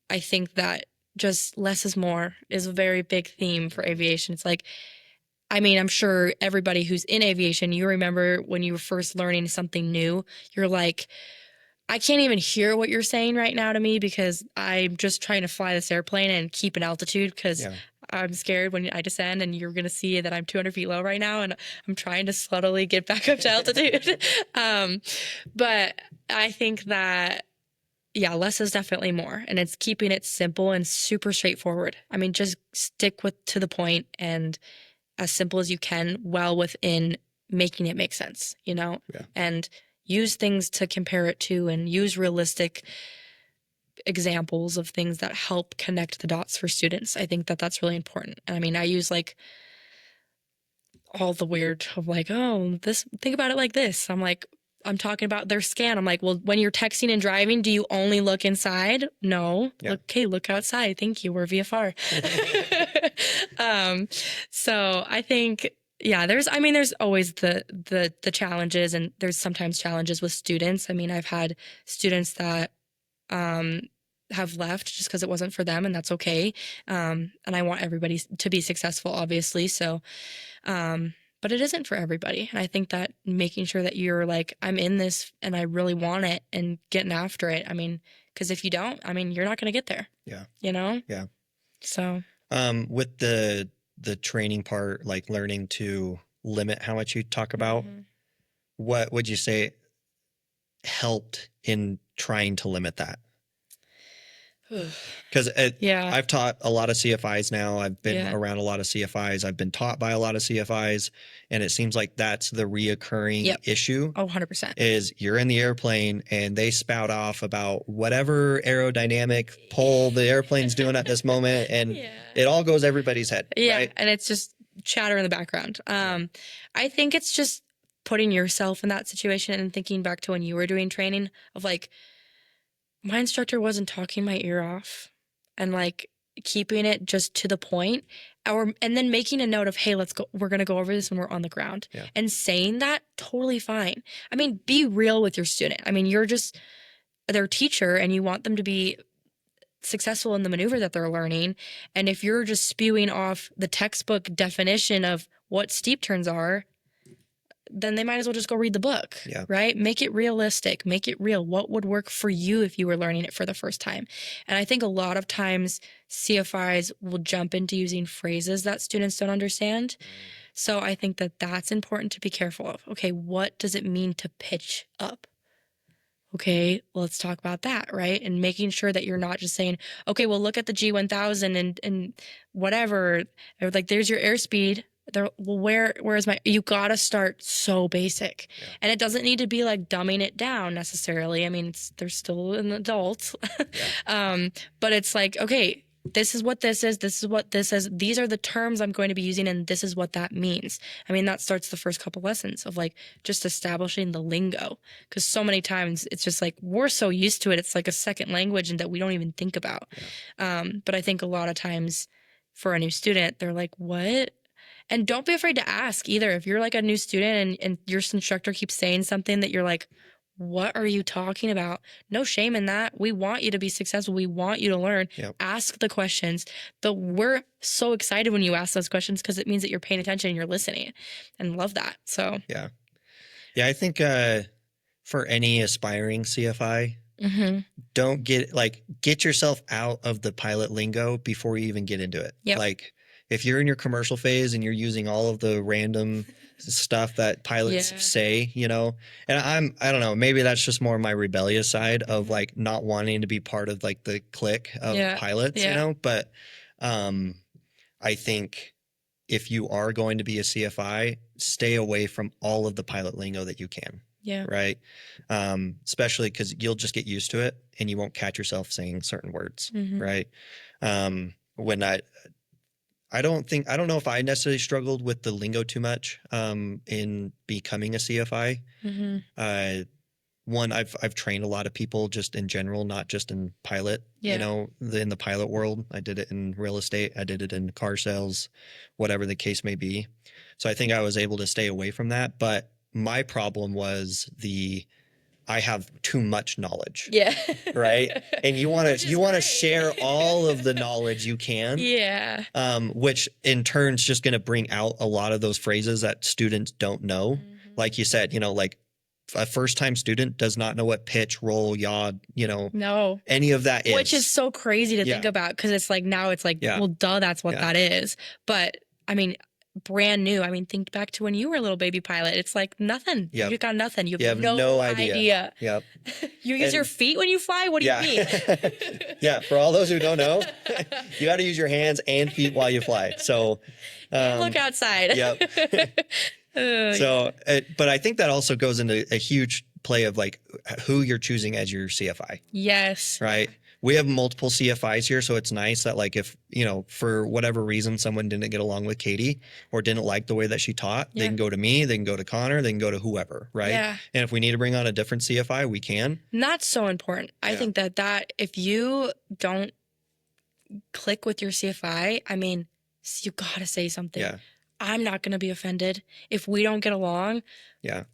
I think that just less is more is a very big theme for aviation. It's like, I mean, I'm sure everybody who's in aviation, you remember when you were first learning something new, you're like, I can't even hear what you're saying right now to me because I'm just trying to fly this airplane and keep an altitude because I'm scared when I descend and you're going to see that I'm 200 feet low right now and I'm trying to slowly get back up to altitude. But I think that, less is definitely more, and it's keeping it simple and super straightforward. I mean, just stick to the point and as simple as you can, well within making it make sense, and use things to compare it to and use realistic examples of things that help connect the dots for students. I think that that's really important. And I mean, I use all the weird of think about it like this. I'm talking about their scan. I'm like, well, when you're texting and driving, do you only look inside? No. Yeah. Look outside. Thank you. We're VFR. So I think, there's always the challenges, and there's sometimes challenges with students. I mean, I've had students that have left just because it wasn't for them, and that's okay. And I want everybody to be successful, obviously. So, but it isn't for everybody. And I think that making sure that you're like, I'm in this and I really want it and getting after it. I mean, because if you don't, you're not going to get there. Yeah. Yeah. So, with the training part, like learning to limit how much you talk about, what would you say helped in trying to limit that? Because I've taught a lot of CFIs now. I've been around a lot of CFIs. I've been taught by a lot of CFIs. And it seems like that's the reoccurring issue. Oh, 100%. Is you're in the airplane and they spout off about whatever aerodynamic pull the airplane's doing at this moment. And it all goes everybody's head. Yeah. Right? And it's just chatter in the background. I think it's just putting yourself in that situation and thinking back to when you were doing training of my instructor wasn't talking my ear off and keeping it just to the point, and then making a note of, hey, we're going to go over this when we're on the ground, and saying that totally fine. I mean, be real with your student. I mean, you're just their teacher and you want them to be successful in the maneuver that they're learning. And if you're just spewing off the textbook definition of what steep turns are, then they might as well just go read the book, right? Make it realistic, make it real. What would work for you if you were learning it for the first time? And I think a lot of times CFIs will jump into using phrases that students don't understand. So I think that that's important to be careful of. Okay, what does it mean to pitch up? Okay, well, let's talk about that, right? And making sure that you're not just saying, okay, well, look at the G1000 and whatever. Or there's your airspeed. Well, where is you gotta start so basic. And it doesn't need to be dumbing it down necessarily. I mean, they're still an adult. But it's okay, this is what this is. This is what this is. These are the terms I'm going to be using, and this is what that means. I mean, that starts the first couple lessons of like just establishing the lingo. Because so many times it's just like we're so used to it. It's like a second language and that we don't even think about. But I think a lot of times for a new student, they're like, what? And don't be afraid to ask either. If you're like a new student and your instructor keeps saying something that you're like, what are you talking about? No shame in that. We want you to be successful. We want you to learn. Yep. Ask the questions. We're so excited when you ask those questions because it means that you're paying attention and you're listening, and love that. So yeah. I think for any aspiring CFI, don't get yourself out of the pilot lingo before you even get into it. Yep. Like if you're in your commercial phase and you're using all of the random stuff that pilots say, you know, and I don't know, maybe that's just more my rebellious side of like not wanting to be part of like the clique of pilots, you know, but I think if you are going to be a CFI, stay away from all of the pilot lingo that you can. Yeah. Right. Especially because you'll just get used to it and you won't catch yourself saying certain words. Right. When I don't know if I necessarily struggled with the lingo too much in becoming a CFI. One, I've trained a lot of people just in general, not just in pilot, you know, in the pilot world. I did it in real estate. I did it in car sales, whatever the case may be. So I think I was able to stay away from that. But my problem was I have too much knowledge. Yeah. Right. And you want to share all of the knowledge you can. Yeah. Which in turn is just going to bring out a lot of those phrases that students don't know. Like you said, you know, like a first time student does not know what pitch, roll, yaw, you know, any of that is. Which is so crazy to think about because it's like now it's like, well, duh, that's what that is. But I mean, brand new. I mean, think back to when you were a little baby pilot. It's like nothing. You got nothing. You have no idea. Yep. You use your feet when you fly? What do you mean? Yeah. For all those who don't know, you got to use your hands and feet while you fly. So look outside. Yep. So, but I think that also goes into a huge play of like who you're choosing as your CFI. Yes. Right. We have multiple CFIs here, so it's nice that like if, you know, for whatever reason someone didn't get along with Katie or didn't like the way that she taught, they can go to me, they can go to Connor, they can go to whoever, right? Yeah. And if we need to bring on a different CFI, we can. And that's so important. I think that if you don't click with your CFI, I mean, you got to say something. Yeah. I'm not going to be offended if we don't get along. Yeah.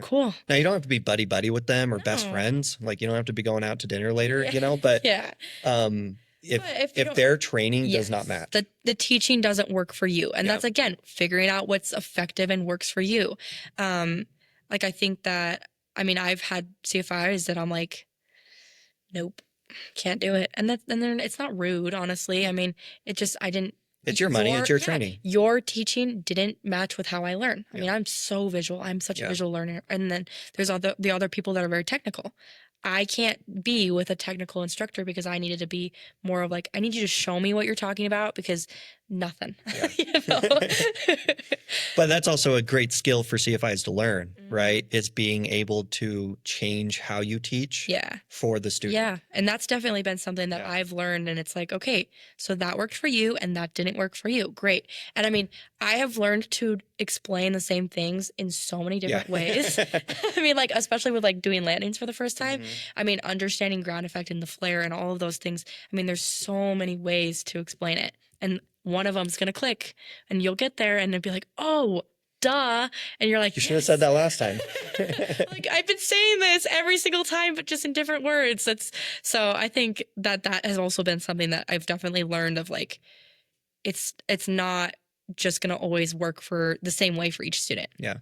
Cool. Now you don't have to be buddy with them or best friends. Like you don't have to be going out to dinner later, you know, but if their training does not match. The teaching doesn't work for you. And that's again, figuring out what's effective and works for you. Like I think that, I mean, I've had CFIs that I'm like, nope, can't do it. And then it's not rude, honestly. I mean, it's your money. It's your training. Your teaching didn't match with how I learn. I mean, I'm so visual. I'm such a visual learner. And then there's the other people that are very technical. I can't be with a technical instructor because I needed to be more of like, I need you to show me what you're talking about because nothing. Yeah. You know? But that's also a great skill for CFIs to learn, right? Is being able to change how you teach for the student. Yeah. And that's definitely been something that I've learned. And it's like, okay, so that worked for you and that didn't work for you. Great. And I mean, I have learned to explain the same things in so many different ways. I mean, like, especially with like doing landings for the first time. I mean, understanding ground effect and the flare and all of those things. I mean, there's so many ways to explain it. And one of them's going to click and you'll get there and it'll be like, oh, duh. And you're like, you should have said that last time. Like, I've been saying this every single time, but just in different words. So I think that has also been something that I've definitely learned of like, it's not just going to always work for the same way for each student. Yeah.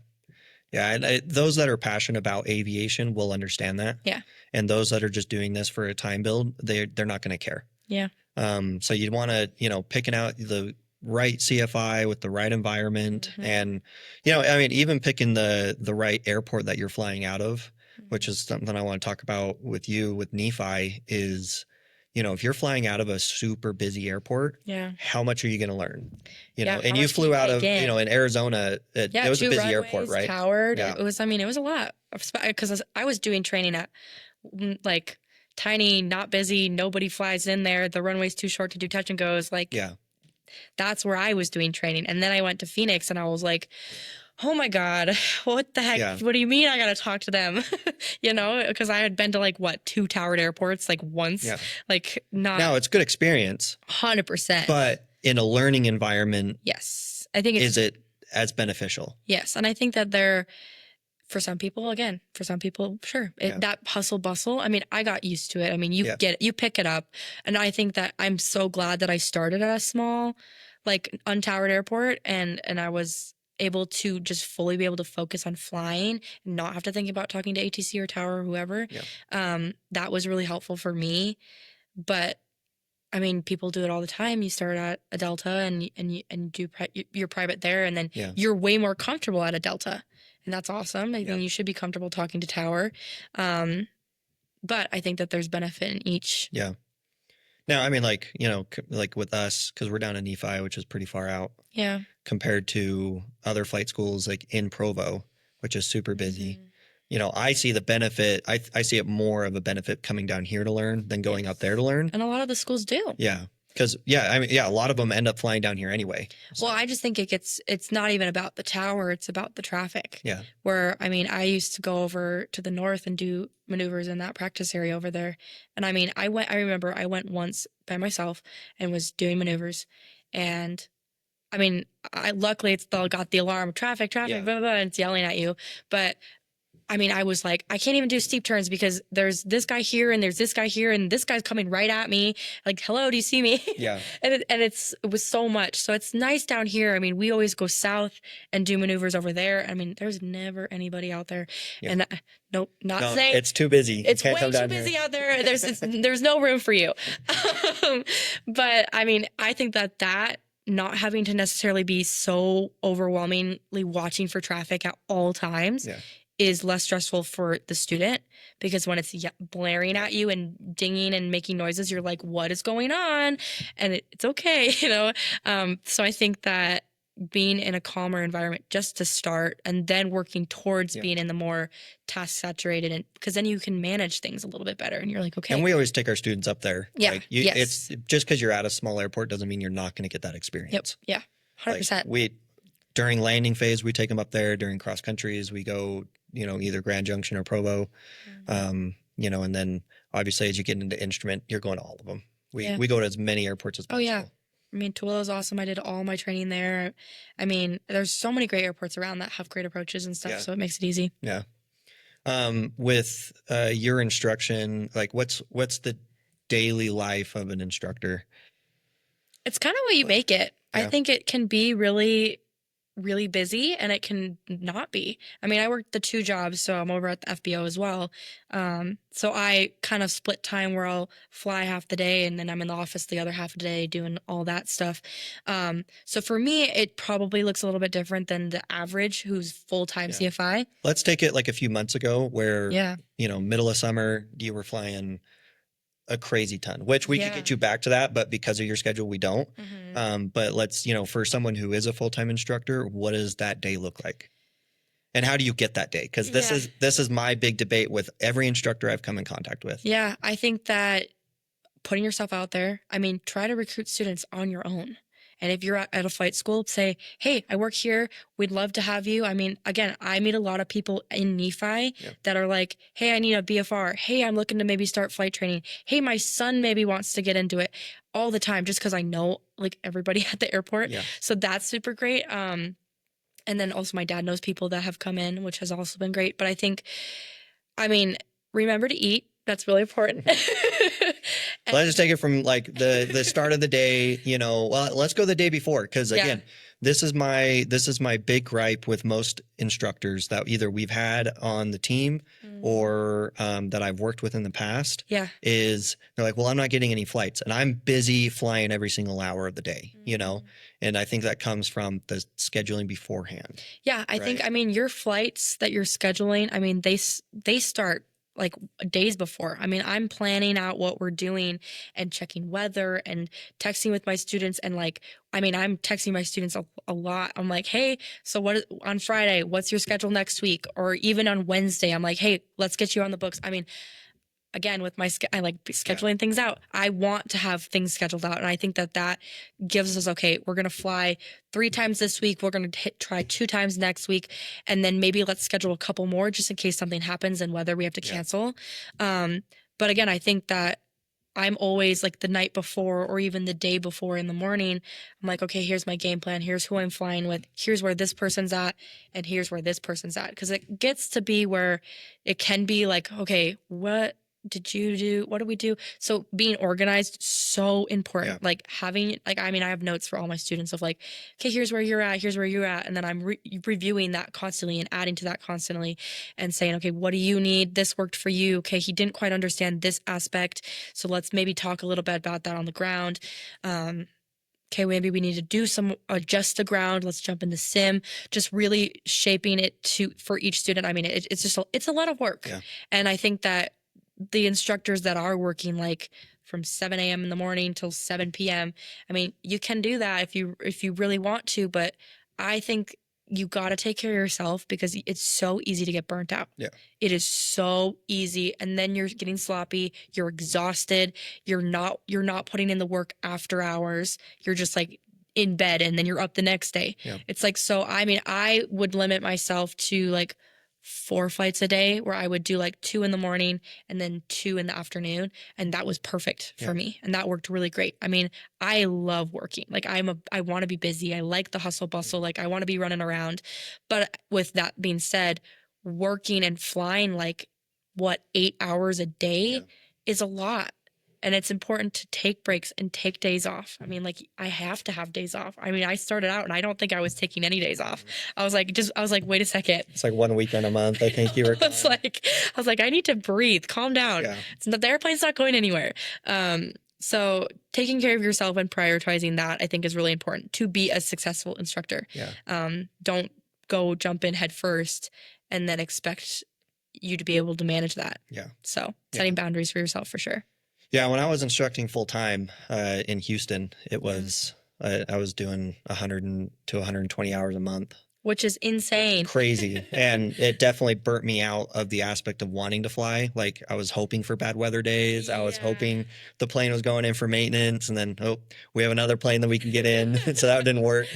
Yeah. And those that are passionate about aviation will understand that. Yeah. And those that are just doing this for a time build, they're not going to care. Yeah. So you'd want to, you know, picking out the right CFI with the right environment and, you know, I mean, even picking the right airport that you're flying out of, which is something I want to talk about with you with Nephi is, you know, if you're flying out of a super busy airport, how much are you going to learn? You know, and you flew out of, you know, in Arizona, it was a busy airport, right? Howard. Yeah. It was a lot because I was doing training at like tiny, not busy, nobody flies in there. The runway's too short to do touch and goes. Like, Yeah. that's where I was doing training. And then I went to Phoenix and I was like, oh my God, what the heck? Yeah. What do you mean I got to talk to them? You know, because I had been to like, what, 2 towered airports, like once, Yeah. like not Now it's good experience, 100%. but in a learning environment, Yes. I think it's, is it as beneficial? yes. And I think that they're, for some people, again, for some people, sure. That hustle bustle. I mean, I got used to it. I mean, you you pick it up. And I think that I'm so glad that I started at a small, like untowered airport and I was able to just fully be able to focus on flying and not have to think about talking to ATC or tower or whoever. That was really helpful for me. But I mean, people do it all the time. You start at a Delta and do you're private there, and then you're way more comfortable at a Delta, and that's awesome. I think you should be comfortable talking to tower, but I think that there's benefit in each. Yeah. Now, I mean, like, you know, like with us, because we're down in Nephi, which is pretty far out. Yeah. Compared to other flight schools like in Provo, which is super busy. You know, I see the benefit. I see it more of a benefit coming down here to learn than going up there to learn. And a lot of the schools do. Yeah. Because, I mean, a lot of them end up flying down here anyway. So. Well, I just think it's not even about the tower. It's about the traffic. Yeah. Where, I mean, I used to go over to the north and do maneuvers in that practice area over there. And I mean, I remember I went once by myself and was doing maneuvers. And I mean, luckily it's still got the alarm, traffic, blah, blah, blah, and it's yelling at you. But I mean, I was like, I can't even do steep turns because there's this guy here and there's this guy here and this guy's coming right at me. Like, hello, do you see me? Yeah. and it was so much. So it's nice down here. I mean, we always go south and do maneuvers over there. I mean, there's never anybody out there. Yeah. And nope, not saying it's too busy. It's way too busy out there. There's no room for you. But I mean, I think that not having to necessarily be so overwhelmingly watching for traffic at all times is less stressful for the student, because when it's blaring at you and dinging and making noises, you're like, what is going on? And it's okay, you know? So I think that being in a calmer environment just to start, and then working towards being in the more task saturated, and because then you can manage things a little bit better, and you're like, okay. And we always take our students up there. Yeah. Like it's just because you're at a small airport doesn't mean you're not going to get that experience. Yep. Yeah. 100%. Like during landing phase, we take them up there. During cross countries, we go, you know, either Grand Junction or Provo. You know, and then obviously as you get into instrument, you're going to all of them. We go to as many airports as possible. Oh yeah. I mean, Tooele is awesome. I did all my training there. I mean, there's so many great airports around that have great approaches and stuff, so it makes it easy. Yeah. With your instruction, like what's the daily life of an instructor? It's kind of what you make it. I think it can be really, really busy, and it can not be. I mean, I work the 2 jobs, so I'm over at the FBO as well. So I kind of split time where I'll fly half the day and then I'm in the office the other half of the day doing all that stuff. So for me, it probably looks a little bit different than the average who's full-time CFI. Let's take it like a few months ago where, you know, middle of summer, you were flying a crazy ton, which we could get you back to that, but because of your schedule, we don't. But let's, you know, for someone who is a full-time instructor, what does that day look like? And how do you get that day? Because this is my big debate with every instructor I've come in contact with. Yeah, I think that putting yourself out there, I mean, try to recruit students on your own. And if you're at a flight school, say, hey, I work here. We'd love to have you. I mean, again, I meet a lot of people in Nephi that are like, hey, I need a BFR. Hey, I'm looking to maybe start flight training. Hey, my son maybe wants to get into it, all the time, just because I know like everybody at the airport. So that's super great. And then also my dad knows people that have come in, which has also been great. But I think, I mean, remember to eat. That's really important. Let's just take it from like the start of the day, you know, well, let's go the day before. Cause again, this is my big gripe with most instructors that either we've had on the team or that I've worked with in the past is they're like, well, I'm not getting any flights and I'm busy flying every single hour of the day, you know? And I think that comes from the scheduling beforehand. Yeah. I think, I mean, your flights that you're scheduling, I mean, they start like days before. I mean, I'm planning out what we're doing and checking weather and texting with my students. And like, I mean, I'm texting my students a lot. I'm like, hey, so on Friday, what's your schedule next week? Or even on Wednesday, I'm like, hey, let's get you on the books. I mean, again, with my I like scheduling things out. I want to have things scheduled out, and I think that gives us, okay, we're gonna fly 3 times this week. We're gonna try 2 times next week, and then maybe let's schedule a couple more just in case something happens and whether we have to cancel. But again, I think that I'm always like the night before or even the day before in the morning, I'm like, okay, here's my game plan. Here's who I'm flying with. Here's where this person's at. And here's where this person's at. Because it gets to be where it can be like, okay, what did you do? What do we do? So being organized, so important. Like having, like, I mean, I have notes for all my students of like, okay, here's where you're at. Here's where you're at. And then I'm reviewing that constantly and adding to that constantly and saying, okay, what do you need? This worked for you. Okay, he didn't quite understand this aspect. So let's maybe talk a little bit about that on the ground. Okay, maybe we need to do some adjust the ground. Let's jump in the sim. Just really shaping it for each student. I mean, it's just it's a lot of work, and I think that the instructors that are working like from 7 a.m. in the morning till 7 p.m. I mean, you can do that if you really want to, but I think you got to take care of yourself because it's so easy to get burnt out. Yeah. It is so easy, and then you're getting sloppy, you're exhausted, you're not putting in the work after hours. You're just like in bed and then you're up the next day. Yeah. It's like, so I mean, I would limit myself to like 4 flights a day where I would do like 2 in the morning and then 2 in the afternoon. And that was perfect for me. And that worked really great. I mean, I love working. Like I want to be busy. I like the hustle bustle. Like I want to be running around. But with that being said, working and flying like 8 hours a day is a lot. And it's important to take breaks and take days off. I mean, like I have to have days off. I mean, I started out and I don't think I was taking any days off. I was like, wait a second. It's like 1 weekend a month. I think you were. I was like, I need to breathe, calm down. Yeah. The airplane's not going anywhere. So taking care of yourself and prioritizing that, I think, is really important to be a successful instructor. Yeah. Don't go jump in head first and then expect you to be able to manage that. Yeah. So setting boundaries for yourself for sure. Yeah, when I was instructing full time in Houston, it was I was doing 100 to 120 hours a month, which is insane, crazy, and it definitely burnt me out of the aspect of wanting to fly. Like I was hoping for bad weather days. I was hoping the plane was going in for maintenance, and then we have another plane that we can get in, so that didn't work.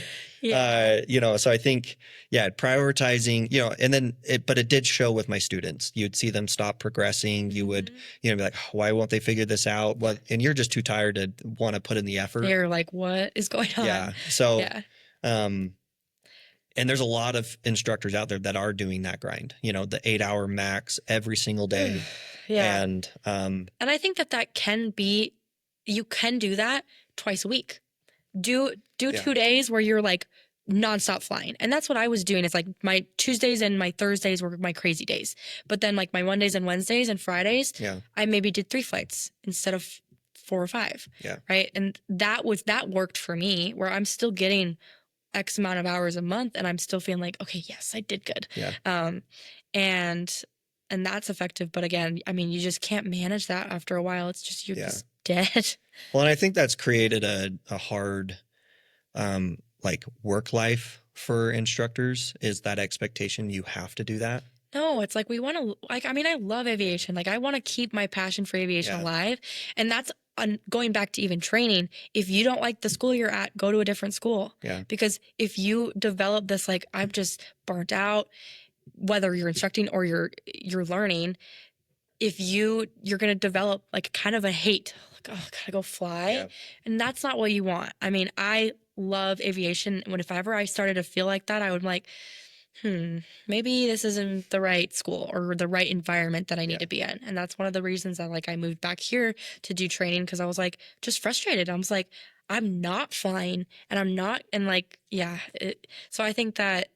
Yeah. So I think, prioritizing, and then but it did show with my students. You'd see them stop progressing. You would, be like, why won't they figure this out? Well, and you're just too tired to want to put in the effort. They're like, what is going on? Yeah. So, and there's a lot of instructors out there that are doing that grind, the 8-hour max every single day. Yeah. And I think that can be, you can do that twice a week. Do 2 days where you're like nonstop flying. And that's what I was doing. It's like my Tuesdays and my Thursdays were my crazy days. But then like my Mondays and Wednesdays and Fridays, I maybe did 3 flights instead of 4 or 5. Yeah. Right. And that worked for me, where I'm still getting X amount of hours a month and I'm still feeling like, okay, yes, I did good. Yeah. And that's effective. But again, I mean, you just can't manage that after a while. It's just, you're just dead. Well, and I think that's created a hard, work life for instructors, is that expectation you have to do that. No, it's like we want to, like, I mean, I love aviation. Like I want to keep my passion for aviation alive. And that's going back to even training. If you don't like the school you're at, go to a different school. Yeah. Because if you develop this, like, I'm just burnt out, whether you're instructing or you're learning, if you're going to develop like kind of a hate, like, oh, gotta go fly. Yeah. And that's not what you want. I mean, I love aviation. If ever I started to feel like that, I would be like, maybe this isn't the right school or the right environment that I need to be in. And that's one of the reasons that like I moved back here to do training, because I was like just frustrated. I was like, I'm not flying and I'm not, and like, so I think that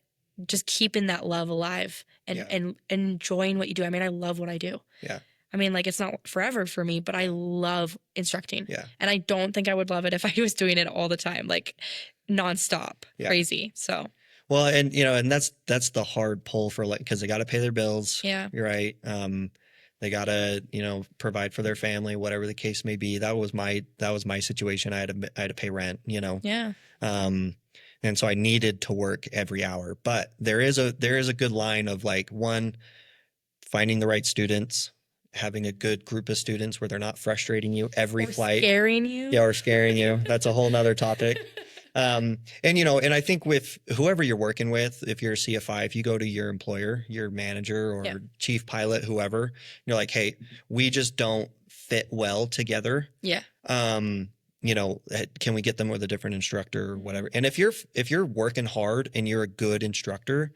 just keeping that love alive and enjoying what you do. I mean, I love what I do. Yeah. I mean, like, it's not forever for me, but I love instructing. Yeah. And I don't think I would love it if I was doing it all the time, like nonstop, crazy. So. Well, and and that's the hard pull for, like, because they got to pay their bills. Yeah. You're right. They got to, provide for their family, whatever the case may be. That was my situation. I had to pay rent, Yeah. And so I needed to work every hour, but there is a good line of like, one, finding the right students, having a good group of students where they're not frustrating you every flight. Scaring you. Yeah, or scaring you. That's a whole nother topic. And I think with whoever you're working with, if you're a CFI, if you go to your employer, your manager or chief pilot, whoever, you're like, hey, we just don't fit well together. Yeah. Can we get them with a different instructor or whatever? And if you're working hard and you're a good instructor,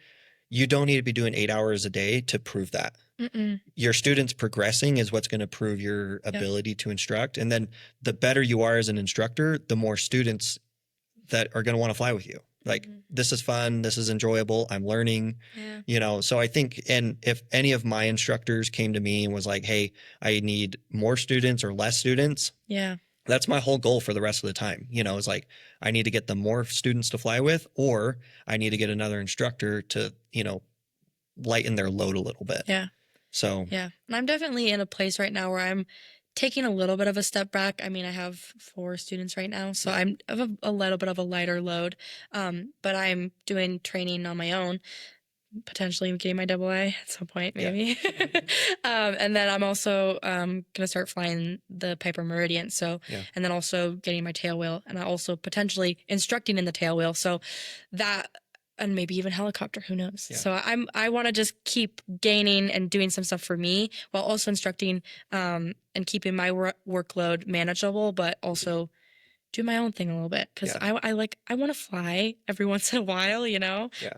you don't need to be doing 8 hours a day to prove that. Mm-mm. Your students progressing is what's going to prove your ability to instruct. And then the better you are as an instructor, the more students that are going to want to fly with you. Like, this is fun. This is enjoyable. I'm learning, so I think, and if any of my instructors came to me and was like, hey, I need more students or less students. Yeah. That's my whole goal for the rest of the time. It's like, I need to get them more students to fly with, or I need to get another instructor to, lighten their load a little bit. Yeah. So, yeah. And I'm definitely in a place right now where I'm taking a little bit of a step back. I mean, I have 4 students right now, so I'm a little bit of a lighter load. But I'm doing training on my own, potentially getting my AA at some point, maybe. And then I'm also going to start flying the Piper Meridian. So, and then also getting my tail wheel, and I also potentially instructing in the tail wheel. So that, and maybe even helicopter, who knows? Yeah. So I want to just keep gaining and doing some stuff for me while also instructing, and keeping my workload manageable, but also do my own thing a little bit, because I want to fly every once in a while,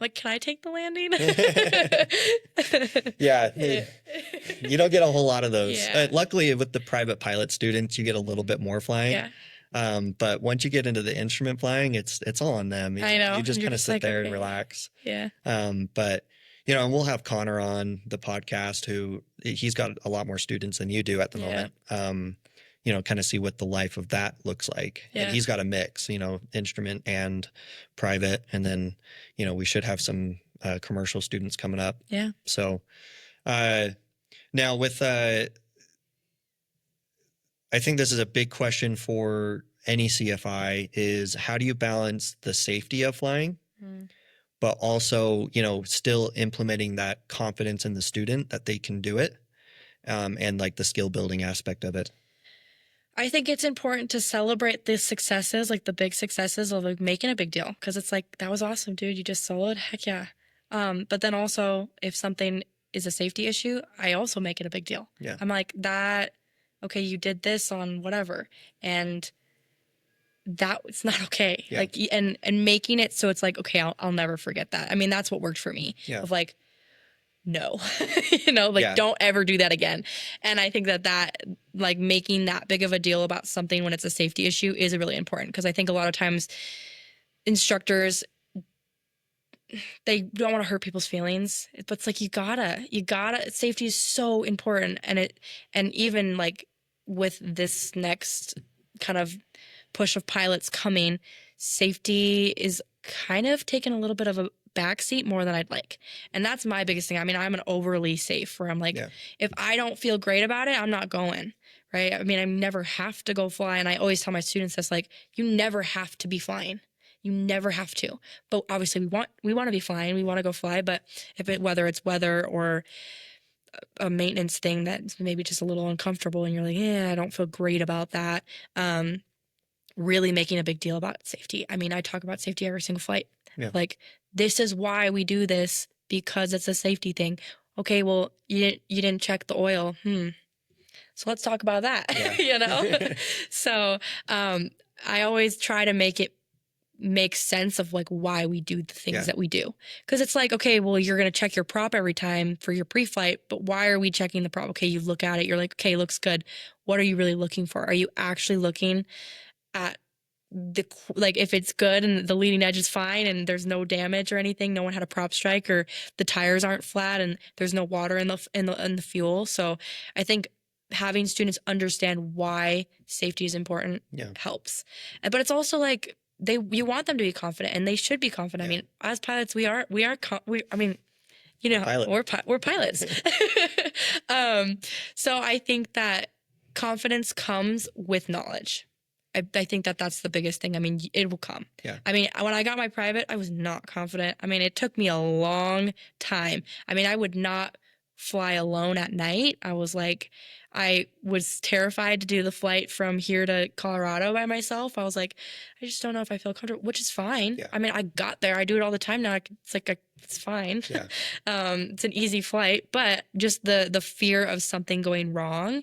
like, can I take the landing? You don't get a whole lot of those. Luckily with the private pilot students, you get a little bit more flying. But once you get into the instrument flying, it's all on them. I know. You just kind of sit there and relax. But and we'll have Connor on the podcast, who he's got a lot more students than you do at the moment. Kind of see what the life of that looks like. And he's got a mix, instrument and private. And then, we should have some commercial students coming up. Yeah. So now with, I think this is a big question for any CFI, is how do you balance the safety of flying, but also, still implementing that confidence in the student that they can do it, and like the skill building aspect of it? I think it's important to celebrate the successes, like the big successes of like making a big deal. Because it's like, that was awesome, dude. You just soloed. Heck yeah. But then also, if something is a safety issue, I also make it a big deal. Yeah. I'm like, okay, you did this on whatever, and that it's not okay. Yeah. Like, and making it so it's like, okay, I'll never forget that. I mean, that's what worked for me. Yeah. Of like, no, don't ever do that again. And I think that like making that big of a deal about something when it's a safety issue is really important, because I think a lot of times instructors, they don't want to hurt people's feelings, but it's like, you gotta, safety is so important. And even like with this next kind of push of pilots coming, safety is kind of taking a little bit of a backseat more than I'd like. And that's my biggest thing. I mean, I'm an overly safe, where I'm like, if I don't feel great about it, I'm not going, right? I mean, I never have to go fly. And I always tell my students that's like, you never have to be flying. You never have to. But obviously we want to be flying. We want to go fly. But whether it's weather or a maintenance thing that's maybe just a little uncomfortable and you're like, I don't feel great about that. Really making a big deal about safety. I mean, I talk about safety every single flight. Yeah. Like, this is why we do this, because it's a safety thing. Okay, well, you didn't check the oil. So let's talk about that. Yeah. So I always try to make it make sense of like why we do the things that we do. Because it's like, okay, well, you're going to check your prop every time for your pre-flight, but why are we checking the prop? Okay, you look at it, you're like, okay, looks good. What are you really looking for? Are you actually looking at like, if it's good and the leading edge is fine and there's no damage or anything, no one had a prop strike, or the tires aren't flat and there's no water in the fuel. So I think having students understand why safety is important helps. But it's also like, you want them to be confident, and they should be confident. I mean, as pilots, we're pilots. So I think that confidence comes with knowledge. I think that's the biggest thing. I mean, it will come. Yeah. I mean, when I got my private, I was not confident. I mean, it took me a long time. I mean, I would not fly alone at night. I was terrified to do the flight from here to Colorado by myself. I was like, I just don't know if I feel comfortable, which is fine. Yeah. I mean, I got there. I do it all the time now. It's fine. Yeah. It's an easy flight, but just the fear of something going wrong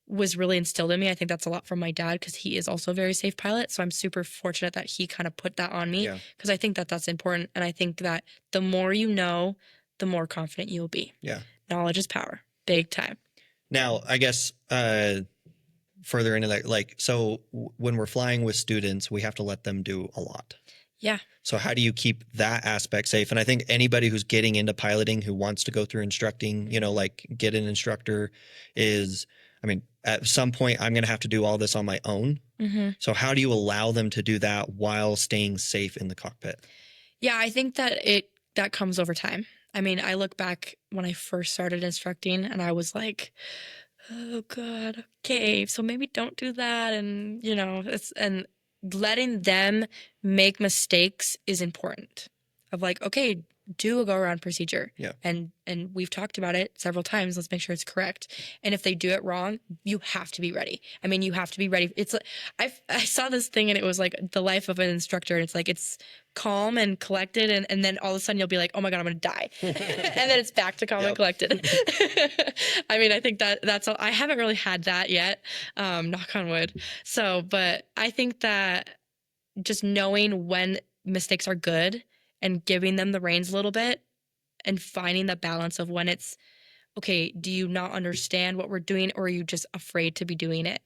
was really instilled in me. I think that's a lot from my dad because he is also a very safe pilot. So I'm super fortunate that he kind of put that on me because I think that that's important. And I think that the more you know, the more confident you'll be. Yeah. Knowledge is power, big time. Now, I guess further into that, like, so when we're flying with students, we have to let them do a lot. Yeah. So how do you keep that aspect safe? And I think anybody who's getting into piloting who wants to go through instructing, like get an instructor is, I mean, at some point I'm going to have to do all this on my own. Mm-hmm. So how do you allow them to do that while staying safe in the cockpit? Yeah, I think that that comes over time. I mean, I look back when I first started instructing and I was like, oh God, okay, so maybe don't do that. And, and letting them make mistakes is important. Of like, okay, do a go around procedure. Yeah. And we've talked about it several times. Let's make sure it's correct. And if they do it wrong, you have to be ready. I mean, you have to be ready. It's I saw this thing and it was like the life of an instructor. And it's like it's calm and collected, and then all of a sudden you'll be like, oh my God, I'm gonna die. And then it's back to calm and collected. I mean, I think that's all. I haven't really had that yet. Knock on wood. So, but I think that just knowing when mistakes are good and giving them the reins a little bit and finding the balance of when it's okay, do you not understand what we're doing or are you just afraid to be doing it?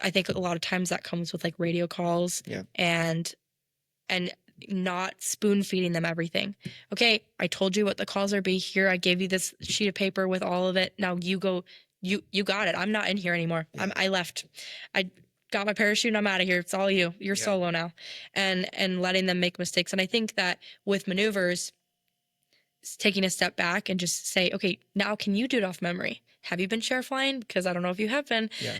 I think a lot of times that comes with like radio calls and not spoon feeding them everything. Okay, I told you what the calls are. Be here. I gave you this sheet of paper with all of it. Now you go. You got it. I'm not in here anymore. Yeah. I left. I got my parachute and I'm out of here. It's all you. You're solo now. And letting them make mistakes. And I think that with maneuvers, taking a step back and just say, okay, now can you do it off memory? Have you been share flying? Because I don't know if you have been. Yeah.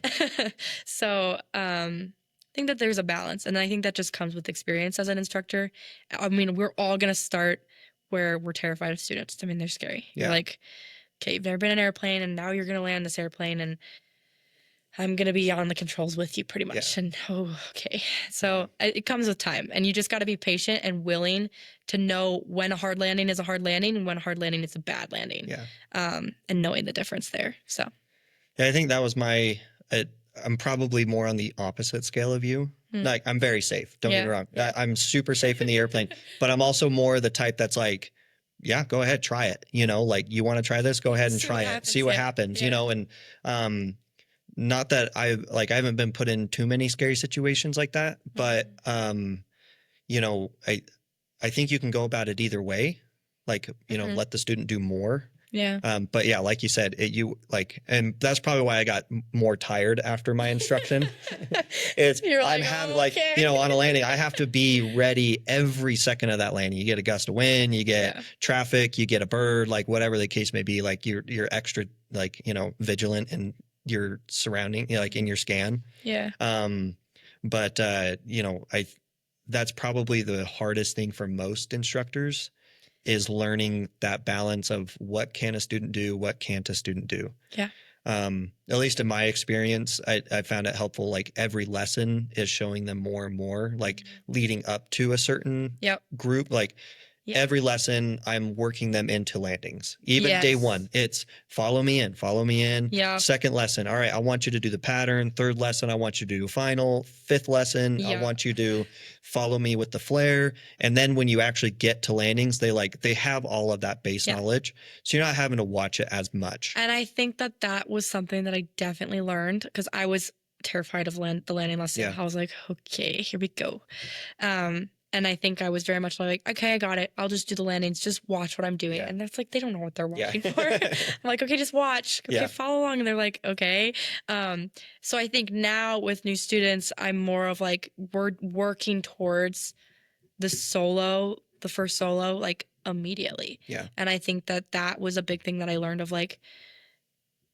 So I think that there's a balance. And I think that just comes with experience as an instructor. I mean, we're all going to start where we're terrified of students. I mean, they're scary. Yeah. You're like, okay, you've never been in an airplane and now you're going to land this airplane and I'm going to be on the controls with you pretty much. And okay. So it comes with time and you just got to be patient and willing to know when a hard landing is a hard landing and when a hard landing is a bad landing. Yeah. And knowing the difference there. So yeah, I think that was I'm probably more on the opposite scale of you. Like I'm very safe. Don't get me wrong. I'm super safe in the airplane, but I'm also more the type that's like, yeah, go ahead, try it. Like you want to try this, go ahead and try it. See what happens, and not that I haven't been put in too many scary situations like that, but I think you can go about it either way. Like, let the student do more. Yeah. But yeah, like you said, and that's probably why I got more tired after my instruction. I'm having on a landing, I have to be ready every second of that landing. You get a gust of wind, you get traffic, you get a bird, like whatever the case may be, like you're extra, vigilant in your surrounding, like in your scan. Yeah. But that's probably the hardest thing for most instructors is learning that balance of what can a student do, what can't a student do. Yeah. At least in my experience, I found it helpful. Like every lesson is showing them more and more, like leading up to a certain group. Like every lesson, I'm working them into landings. Even day one, it's follow me in. Yeah. Second lesson, all right, I want you to do the pattern. Third lesson, I want you to do final. Fifth lesson, I want you to follow me with the flare. And then when you actually get to landings, they have all of that base knowledge. So you're not having to watch it as much. And I think that was something that I definitely learned because I was terrified of the landing lesson. Yeah. I was like, okay, here we go. And I think I was very much like, okay, I got it. I'll just do the landings. Just watch what I'm doing. And that's like, they don't know what they're watching for. I'm like, okay, just watch. Okay, follow along. And they're like, okay. So I think now with new students, I'm more of like, we're working towards the first solo, like immediately. Yeah. And I think that was a big thing that I learned of like,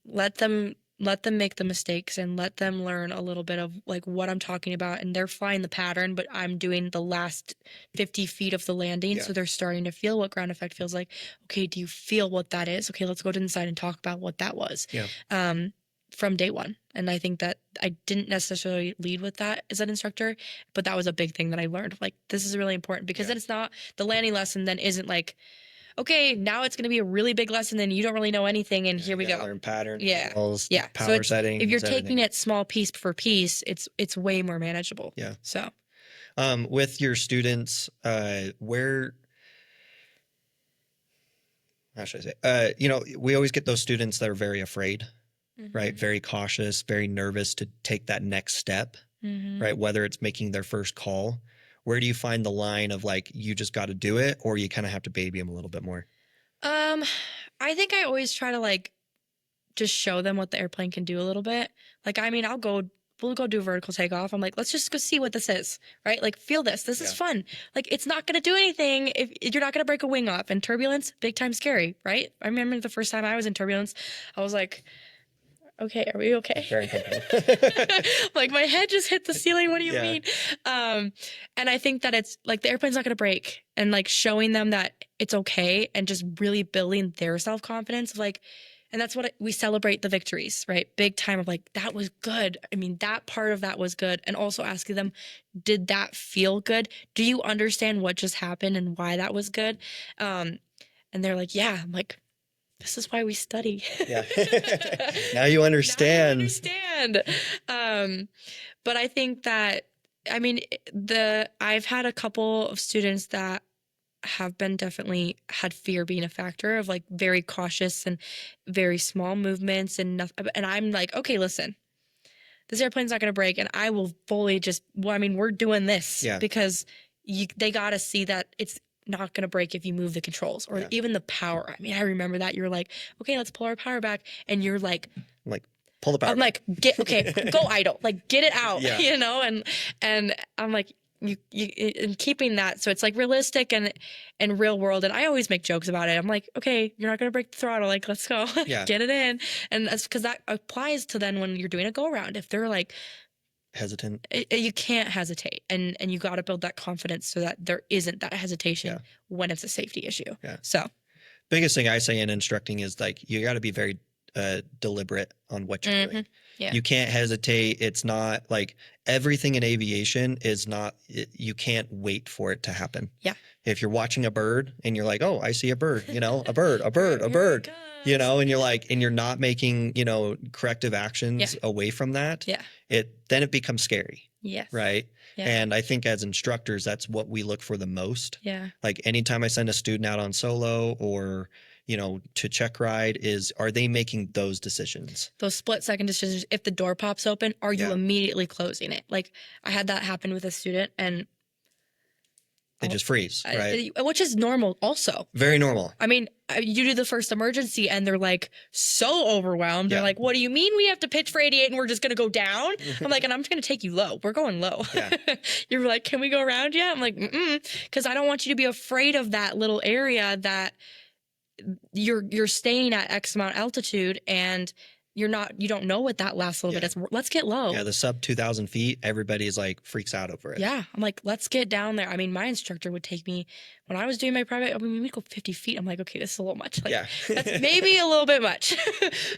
let them let them make the mistakes and let them learn a little bit of like what I'm talking about. And they're flying the pattern, but I'm doing the last 50 feet of the landing. Yeah. So they're starting to feel what ground effect feels like. Okay, do you feel what that is? Okay, let's go to the side and talk about what that was. Yeah. From day one. And I think that I didn't necessarily lead with that as an instructor, but that was a big thing that I learned. Like, this is really important because then it's not the landing lesson then isn't like, okay, now it's going to be a really big lesson and you don't really know anything and here we go. Learn patterns, Yeah. angles, Yeah. power So settings. if you're everything. taking it small piece for piece, it's way more manageable. Yeah. So with your students, how should I say? We always get those students that are very afraid, right? Very cautious, very nervous to take that next step, right? Whether it's making their first call. Where do you find the line of like, you just got to do it, or you kind of have to baby them a little bit more? I think I always try to like just show them what the airplane can do a little bit. Like, I mean, we'll go do a vertical takeoff. I'm like, let's just go see what this is, right? Like, feel this. This is fun. Like, it's not going to do anything if you're not going to break a wing off. And turbulence, big time scary, right? I remember the first time I was in turbulence, I was like, okay, are we okay? Very uncomfortable. Like, my head just hit the ceiling. What do you mean? And I think that it's like the airplane's not going to break, and like showing them that it's okay and just really building their self-confidence of like, and that's what we celebrate the victories, right? Big time of like, that was good. I mean, that part of that was good. And also asking them, did that feel good? Do you understand what just happened and why that was good? And they're like, yeah. I'm like, this is why we study. Yeah. Now you understand. Now you understand. But I think that, I mean, I've had a couple of students that have been definitely had fear being a factor of like very cautious and very small movements and nothing. And I'm like, okay, listen, this airplane's not going to break. And I will fully we're doing this because they got to see that it's not going to break if you move the controls or even the power. I mean, I remember that you're like, okay, let's pull our power back. And you're like pull the power. I'm like, go idle, like get it out, and I'm like, you and keeping that. So it's like realistic and real world. And I always make jokes about it. I'm like, okay, you're not going to break the throttle. Like, let's go, get it in. And that's because that applies to then when you're doing a go around, if they're like hesitant, you can't hesitate. And you got to build that confidence so that there isn't that hesitation when it's a safety issue. Yeah. So biggest thing I say in instructing is like, you got to be very deliberate on what you're doing. Yeah. You can't hesitate. It's not like everything in aviation is not, you can't wait for it to happen. Yeah. If you're watching a bird and you're like, oh, I see a bird, a bird, and you're like, and you're not making, corrective actions away from that. Yeah. Then it becomes scary. Yes. Right. Yeah. And I think as instructors, that's what we look for the most. Yeah. Like anytime I send a student out on solo or to check ride are they making those decisions? Those split-second decisions. If the door pops open, are you immediately closing it? Like, I had that happen with a student and they just freeze, right? Which is normal also. Very normal. I mean, you do the first emergency and they're like so overwhelmed. They're like, what do you mean we have to pitch for 88 and we're just going to go down? I'm like, and I'm just going to take you low. We're going low. Yeah. You're like, can we go around yet? I'm like, because I don't want you to be afraid of that little area that you're staying at X amount altitude and you don't know what that last little bit is. Let's get low. Yeah, the sub 2,000 feet, everybody's like freaks out over it. Yeah, I'm like, let's get down there. I mean, my instructor would take me when I was doing my private. I mean, we'd go 50 feet. I'm like, okay, this is a little much. Like, that's maybe a little bit much,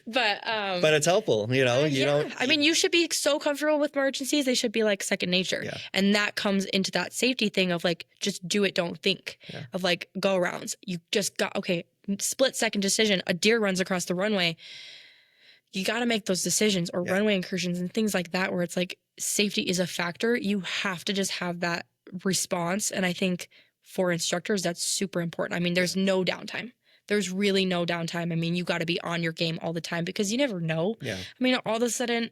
but it's helpful. You don't. I mean, you should be so comfortable with emergencies. They should be like second nature, and that comes into that safety thing of like, just do it, don't think. Of like go arounds. You just got split second decision. A deer runs across the runway. You got to make those decisions or runway incursions and things like that where it's like safety is a factor. You have to just have that response. And I think for instructors, that's super important. I mean, there's no downtime. There's really no downtime. I mean, you got to be on your game all the time because you never know. Yeah. I mean, all of a sudden,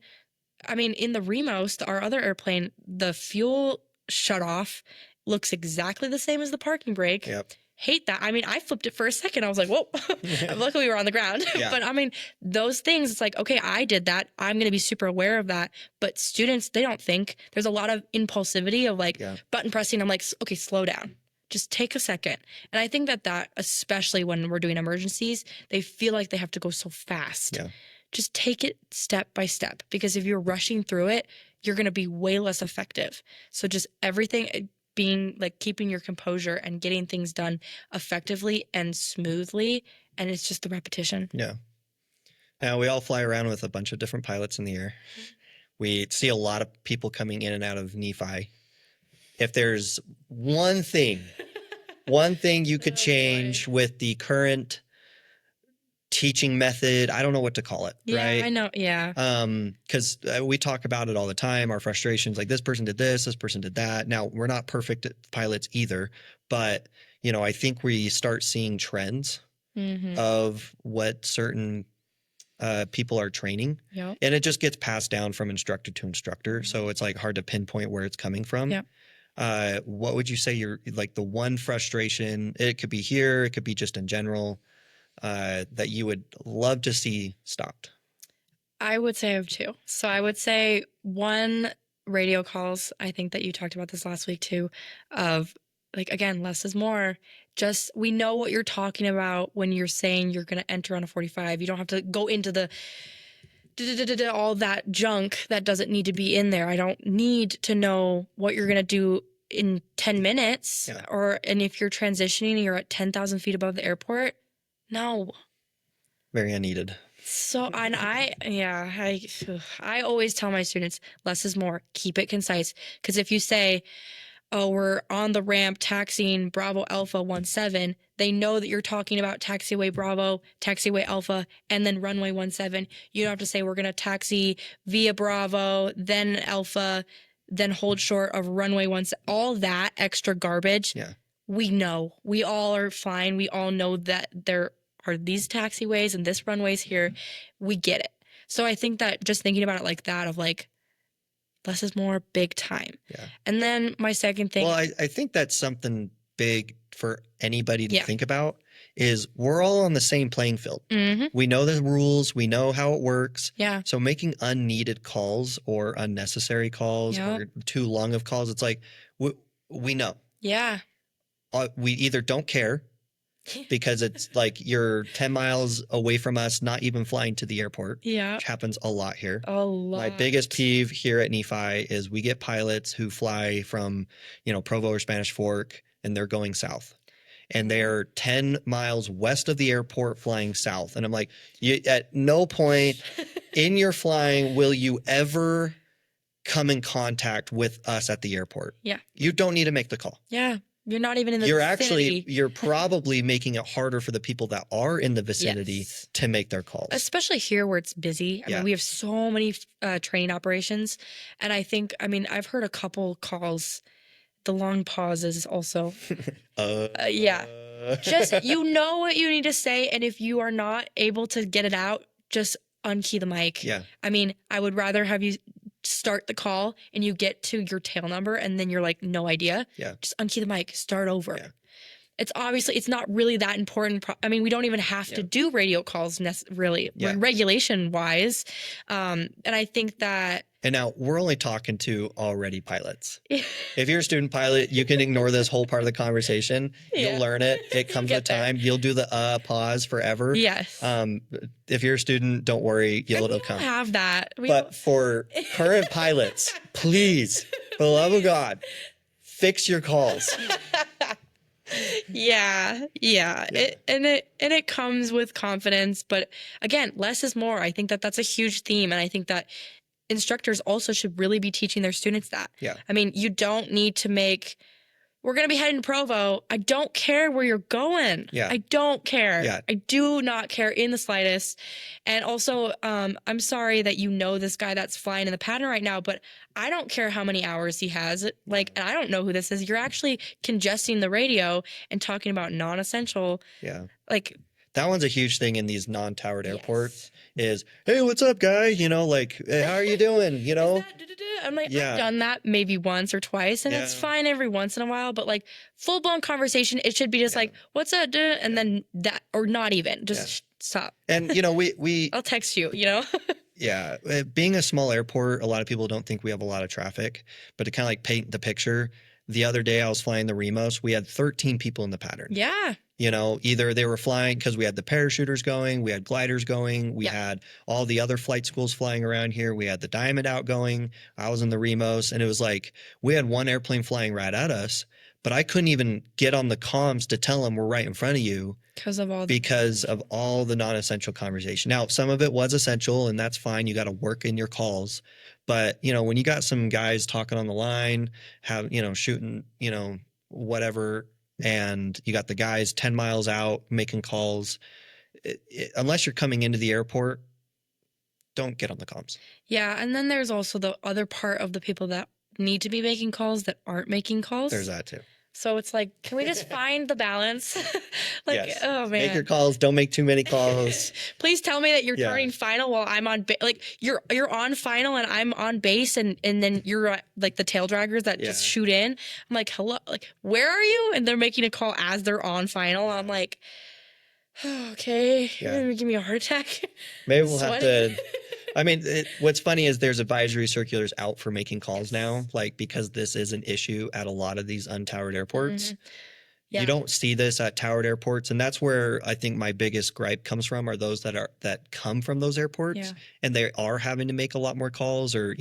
in the Remos, our other airplane, the fuel shut off looks exactly the same as the parking brake. Yep. Hate that. I mean, I flipped it for a second. I was like, whoa. Luckily, we were on the ground. Yeah. But those things, it's like, okay, I did that. I'm going to be super aware of that. But students, they don't think. There's a lot of impulsivity of button pressing. I'm like, okay, slow down. Just take a second. And I think that especially when we're doing emergencies, they feel like they have to go so fast just take it step by step, because if you're rushing through it, you're going to be way less effective. So just everything being like keeping your composure and getting things done effectively and smoothly. And it's just the repetition. Yeah. Now, we all fly around with a bunch of different pilots in the air. We see a lot of people coming in and out of Nephi. If there's one thing you could change with the current teaching method, I don't know what to call it, right? Yeah, I know. Yeah. Because we talk about it all the time, our frustrations, like this person did this person did that. Now, we're not perfect pilots either, but, I think we start seeing trends of what certain people are training. Yep. And it just gets passed down from instructor to instructor. So it's like hard to pinpoint where it's coming from. Yep. What would you say you're like the one frustration? It could be here, it could be just in general, that you would love to see stopped? I would say I have two. So I would say one, radio calls. I think that you talked about this last week too, of like, again, less is more. Just, we know what you're talking about when you're saying you're going to enter on a 45. You don't have to go into the all that junk that doesn't need to be in there. I don't need to know what you're going to do in 10 minutes. Yeah. And if you're transitioning and you're at 10,000 feet above the airport, no. Very unneeded. So, and I always tell my students, less is more. Keep it concise. Because if you say, oh, we're on the ramp taxiing Bravo Alpha 17, they know that you're talking about taxiway Bravo, taxiway Alpha, and then runway 17. You don't have to say we're going to taxi via Bravo, then Alpha, then hold short of runway 17. All that extra garbage. Yeah. We know. We all are fine. We all know that there are these taxiways and this runway's here. We get it. So I think that just thinking about it like that, of like, less is more, big time. Yeah. And then my second thing. Well, I think that's something big for anybody to think about, is we're all on the same playing field. Mm-hmm. We know the rules. We know how it works. Yeah. So making unneeded calls or unnecessary calls or too long of calls, it's like, we know. Yeah. We either don't care because it's like you're 10 miles away from us, not even flying to the airport. Yeah. Which happens a lot here. A lot. My biggest peeve here at Nephi is we get pilots who fly from, Provo or Spanish Fork, and they're going south. And they're 10 miles west of the airport flying south. And I'm like, at no point in your flying will you ever come in contact with us at the airport. Yeah. You don't need to make the call. Yeah. You're not even in the vicinity. You're probably making it harder for the people that are in the vicinity to make their calls. Especially here where it's busy. I mean, we have so many training operations. And I've heard a couple calls. The long pauses also. Yeah. Just, you know what you need to say. And if you are not able to get it out, just unkey the mic. Yeah. I would rather have you start the call and you get to your tail number and then you're like, no idea. Yeah. Just unkey the mic, start over. Yeah. It's not really that important. We don't even have to do radio calls really, regulation wise. And I think that. And now we're only talking to already pilots. If you're a student pilot, you can ignore this whole part of the conversation. You'll learn it. It comes with time. You'll do the pause forever. Yes. If you're a student, don't worry. It'll come. We don't have that. But for current pilots, please, for the love of God, fix your calls. Yeah. It comes with confidence, but again, less is more. I think that that's a huge theme, and I think that instructors also should really be teaching their students that. Yeah. You don't need to make, we're going to be heading to Provo. I don't care where you're going. Yeah. I don't care. Yeah. I do not care in the slightest. And also, I'm sorry that this guy that's flying in the pattern right now, but I don't care how many hours he has. And I don't know who this is. You're actually congesting the radio and talking about non-essential. Yeah. That one's a huge thing in these non-towered airports is, hey, what's up, guy? Hey, how are you doing? I'm like, I've done that maybe once or twice, and it's fine every once in a while, but full-blown conversation, it should be just what's up, dude? And then that, or not even, just stop. And, I'll text you, Yeah. Being a small airport, a lot of people don't think we have a lot of traffic, but to kind of paint the picture, the other day I was flying the Remos, we had 13 people in the pattern. Yeah. Either they were flying because we had the parachuters going, we had gliders going, we had all the other flight schools flying around here, we had the Diamond outgoing, I was in the Remos, and it was like we had one airplane flying right at us, but I couldn't even get on the comms to tell them we're right in front of you because of all the non-essential conversation. Now, some of it was essential, and that's fine. You got to work in your calls. But, when you got some guys talking on the line, shooting, whatever, and you got the guys 10 miles out making calls, unless you're coming into the airport, don't get on the comms. Yeah. And then there's also the other part of the people that need to be making calls that aren't making calls. There's that too. So it's like, can we just find the balance? Yes. Oh man, make your calls. Don't make too many calls. Please tell me that you're turning final while I'm on you're on final and I'm on base, and then you're like the tail draggers that just shoot in. I'm like, hello, like where are you? And they're making a call as they're on final. I'm like, oh, okay, you're gonna give me a heart attack. Maybe we'll have to. I mean, what's funny is there's advisory circulars out for making calls now, because this is an issue at a lot of these untowered airports. Mm-hmm. Yeah. You don't see this at towered airports, and that's where I think my biggest gripe comes from are those that come from those airports, and they are having to make a lot more calls or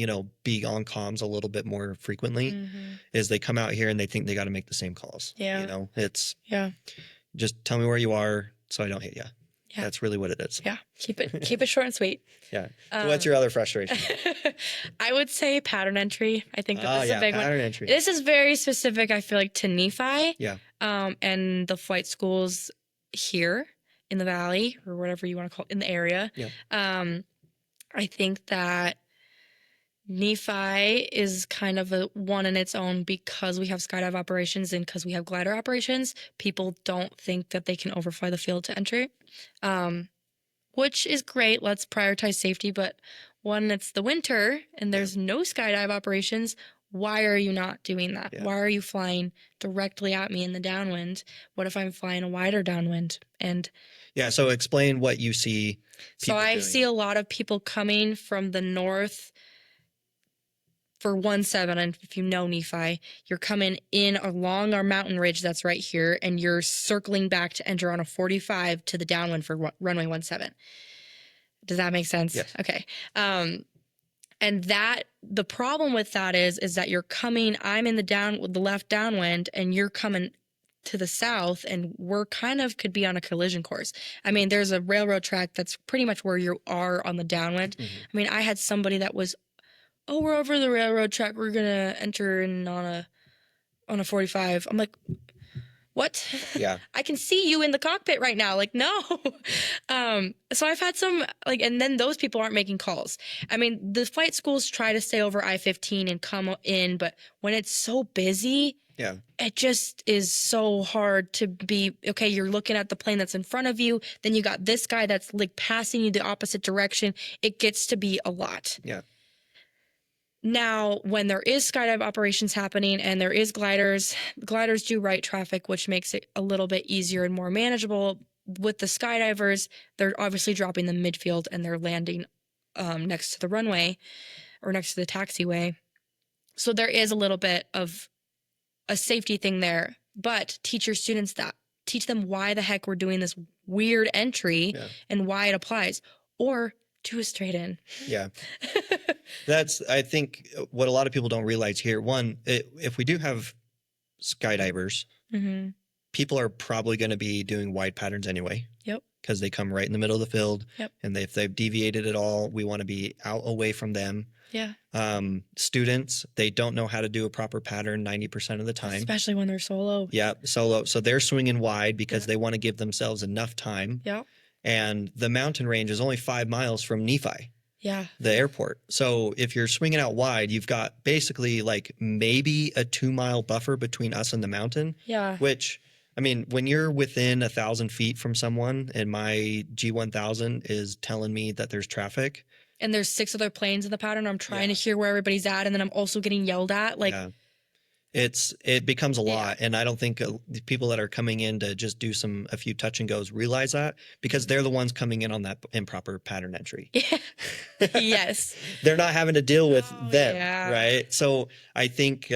be on comms a little bit more frequently. Mm-hmm. Is they come out here and they think they got to make the same calls. Yeah, it's just tell me where you are so I don't hit you. Yeah. That's really what it is. Yeah. Keep it short and sweet. Yeah. So what's your other frustration? I would say pattern entry. I think this is a big pattern one. Entry. This is very specific, I feel like, to Nephi. Yeah. And the flight schools here in the valley, or whatever you want to call it, in the area. Yeah. I think that Nephi is kind of a one in its own because we have skydive operations and because we have glider operations. People don't think that they can overfly the field to entry, which is great. Let's prioritize safety. But when it's the winter and there's no skydive operations, why are you not doing that? Yeah. Why are you flying directly at me in the downwind? What if I'm flying a wider downwind? So explain what you see. So I see a lot of people coming from the north for 1-7, and if you know Nephi, you're coming in along our mountain ridge that's right here, and you're circling back to enter on a 45 to the downwind for runway 17. Does that make sense? Yes. Okay. And that the problem with that is that you're coming. I'm in the left downwind, and you're coming to the south, and we're kind of could be on a collision course. I mean, there's a railroad track that's pretty much where you are on the downwind. Mm-hmm. I mean, I had somebody that was, we're over the railroad track. We're gonna enter in on a 45. I'm like, what? Yeah. I can see you in the cockpit right now. Like, no. So I've had some and then those people aren't making calls. I mean, the flight schools try to stay over I-15 and come in, but when it's so busy, it just is so hard to be, okay, you're looking at the plane that's in front of you. Then you got this guy that's passing you the opposite direction. It gets to be a lot. Yeah. Now, when there is skydive operations happening and there is gliders do right traffic, which makes it a little bit easier and more manageable. With the skydivers, they're obviously dropping the midfield and they're landing next to the runway or next to the taxiway. So there is a little bit of a safety thing there. But teach your students that. Teach them why the heck we're doing this weird entry and why it applies. Or do a straight in. Yeah. That's, I think, what a lot of people don't realize here. One, if we do have skydivers, mm-hmm. people are probably going to be doing wide patterns anyway. Yep. Because they come right in the middle of the field. Yep. And if they've deviated at all, we want to be out away from them. Yeah. Students, they don't know how to do a proper pattern 90% of the time. Especially when they're solo. Yeah, solo. So they're swinging wide because they want to give themselves enough time. Yeah. And the mountain range is only 5 miles from Nephi. Yeah. The airport. So if you're swinging out wide, you've got basically maybe a 2-mile buffer between us and the mountain. Yeah. Which, I mean, when you're within 1,000 feet from someone and my G1000 is telling me that there's traffic. And there's 6 other planes in the pattern. I'm trying to hear where everybody's at. And then I'm also getting yelled at. It becomes a lot. And I don't think the people that are coming in to just do a few touch and goes realize that, because they're the ones coming in on that improper pattern entry. Yeah. Yes. They're not having to deal with them. Right. So I think,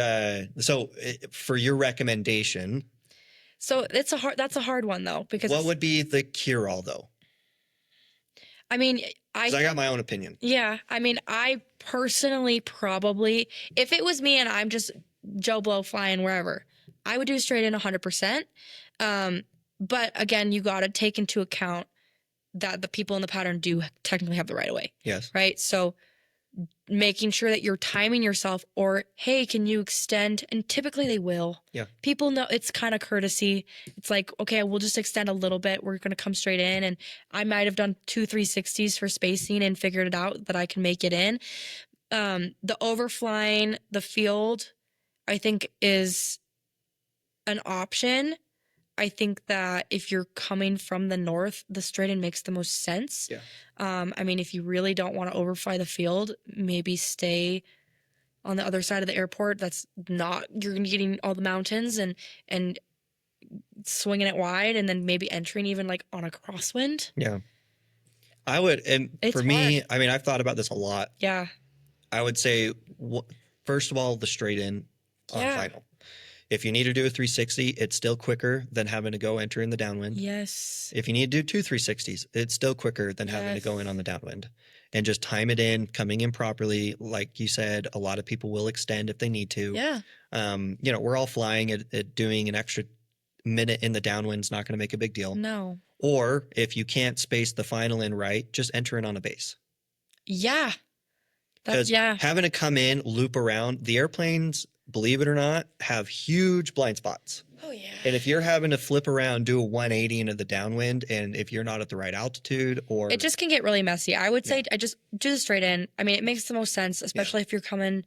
for your recommendation, So that's a hard one though, because What would be the cure-all though? I mean, Because I got my own opinion. yeah, I mean, I personally probably, if it was me and I'm just Joe Blow flying wherever, I would do straight in 100%. But again, you got to take into account that the people in the pattern do technically have the right of way. Yes. Right. So making sure that you're timing yourself, or, hey, can you extend? And typically they will. Yeah. People know it's kind of courtesy. It's like, okay, we'll just extend a little bit. We're going to come straight in. And I might have done 2 360s for spacing and figured it out that I can make it in. The overflying the field, I think, is an option. I think that if you're coming from the north, the straight in makes the most sense. Yeah. I mean, if you really don't want to overfly the field, maybe stay on the other side of the airport. That's not, you're getting all the mountains and swinging it wide, and then maybe entering even like on a crosswind. Yeah. I would, and It's for me, hard. I mean, I've thought about this a lot. Yeah. I would say, first of all, the straight in on Yeah. final. If you need to do a 360, it's still quicker than having to go enter in the downwind. Yes. If you need to do 2 360s, it's still quicker than having to go in on the downwind. And just time it in, coming in properly. Like you said, a lot of people will extend if they need to. Yeah. You know, we're all flying at doing an extra minute in the downwind's not going to make a big deal. No. Or if you can't space the final in right, just enter in on a base. Yeah. Because having to come in, loop around, the airplanes, believe it or not, have huge blind spots. Oh, yeah. And if you're having to flip around, do a 180 into the downwind, and if you're not at the right altitude, or it just can get really messy. I would say I just do the straight in. I mean, it makes the most sense, especially if you're coming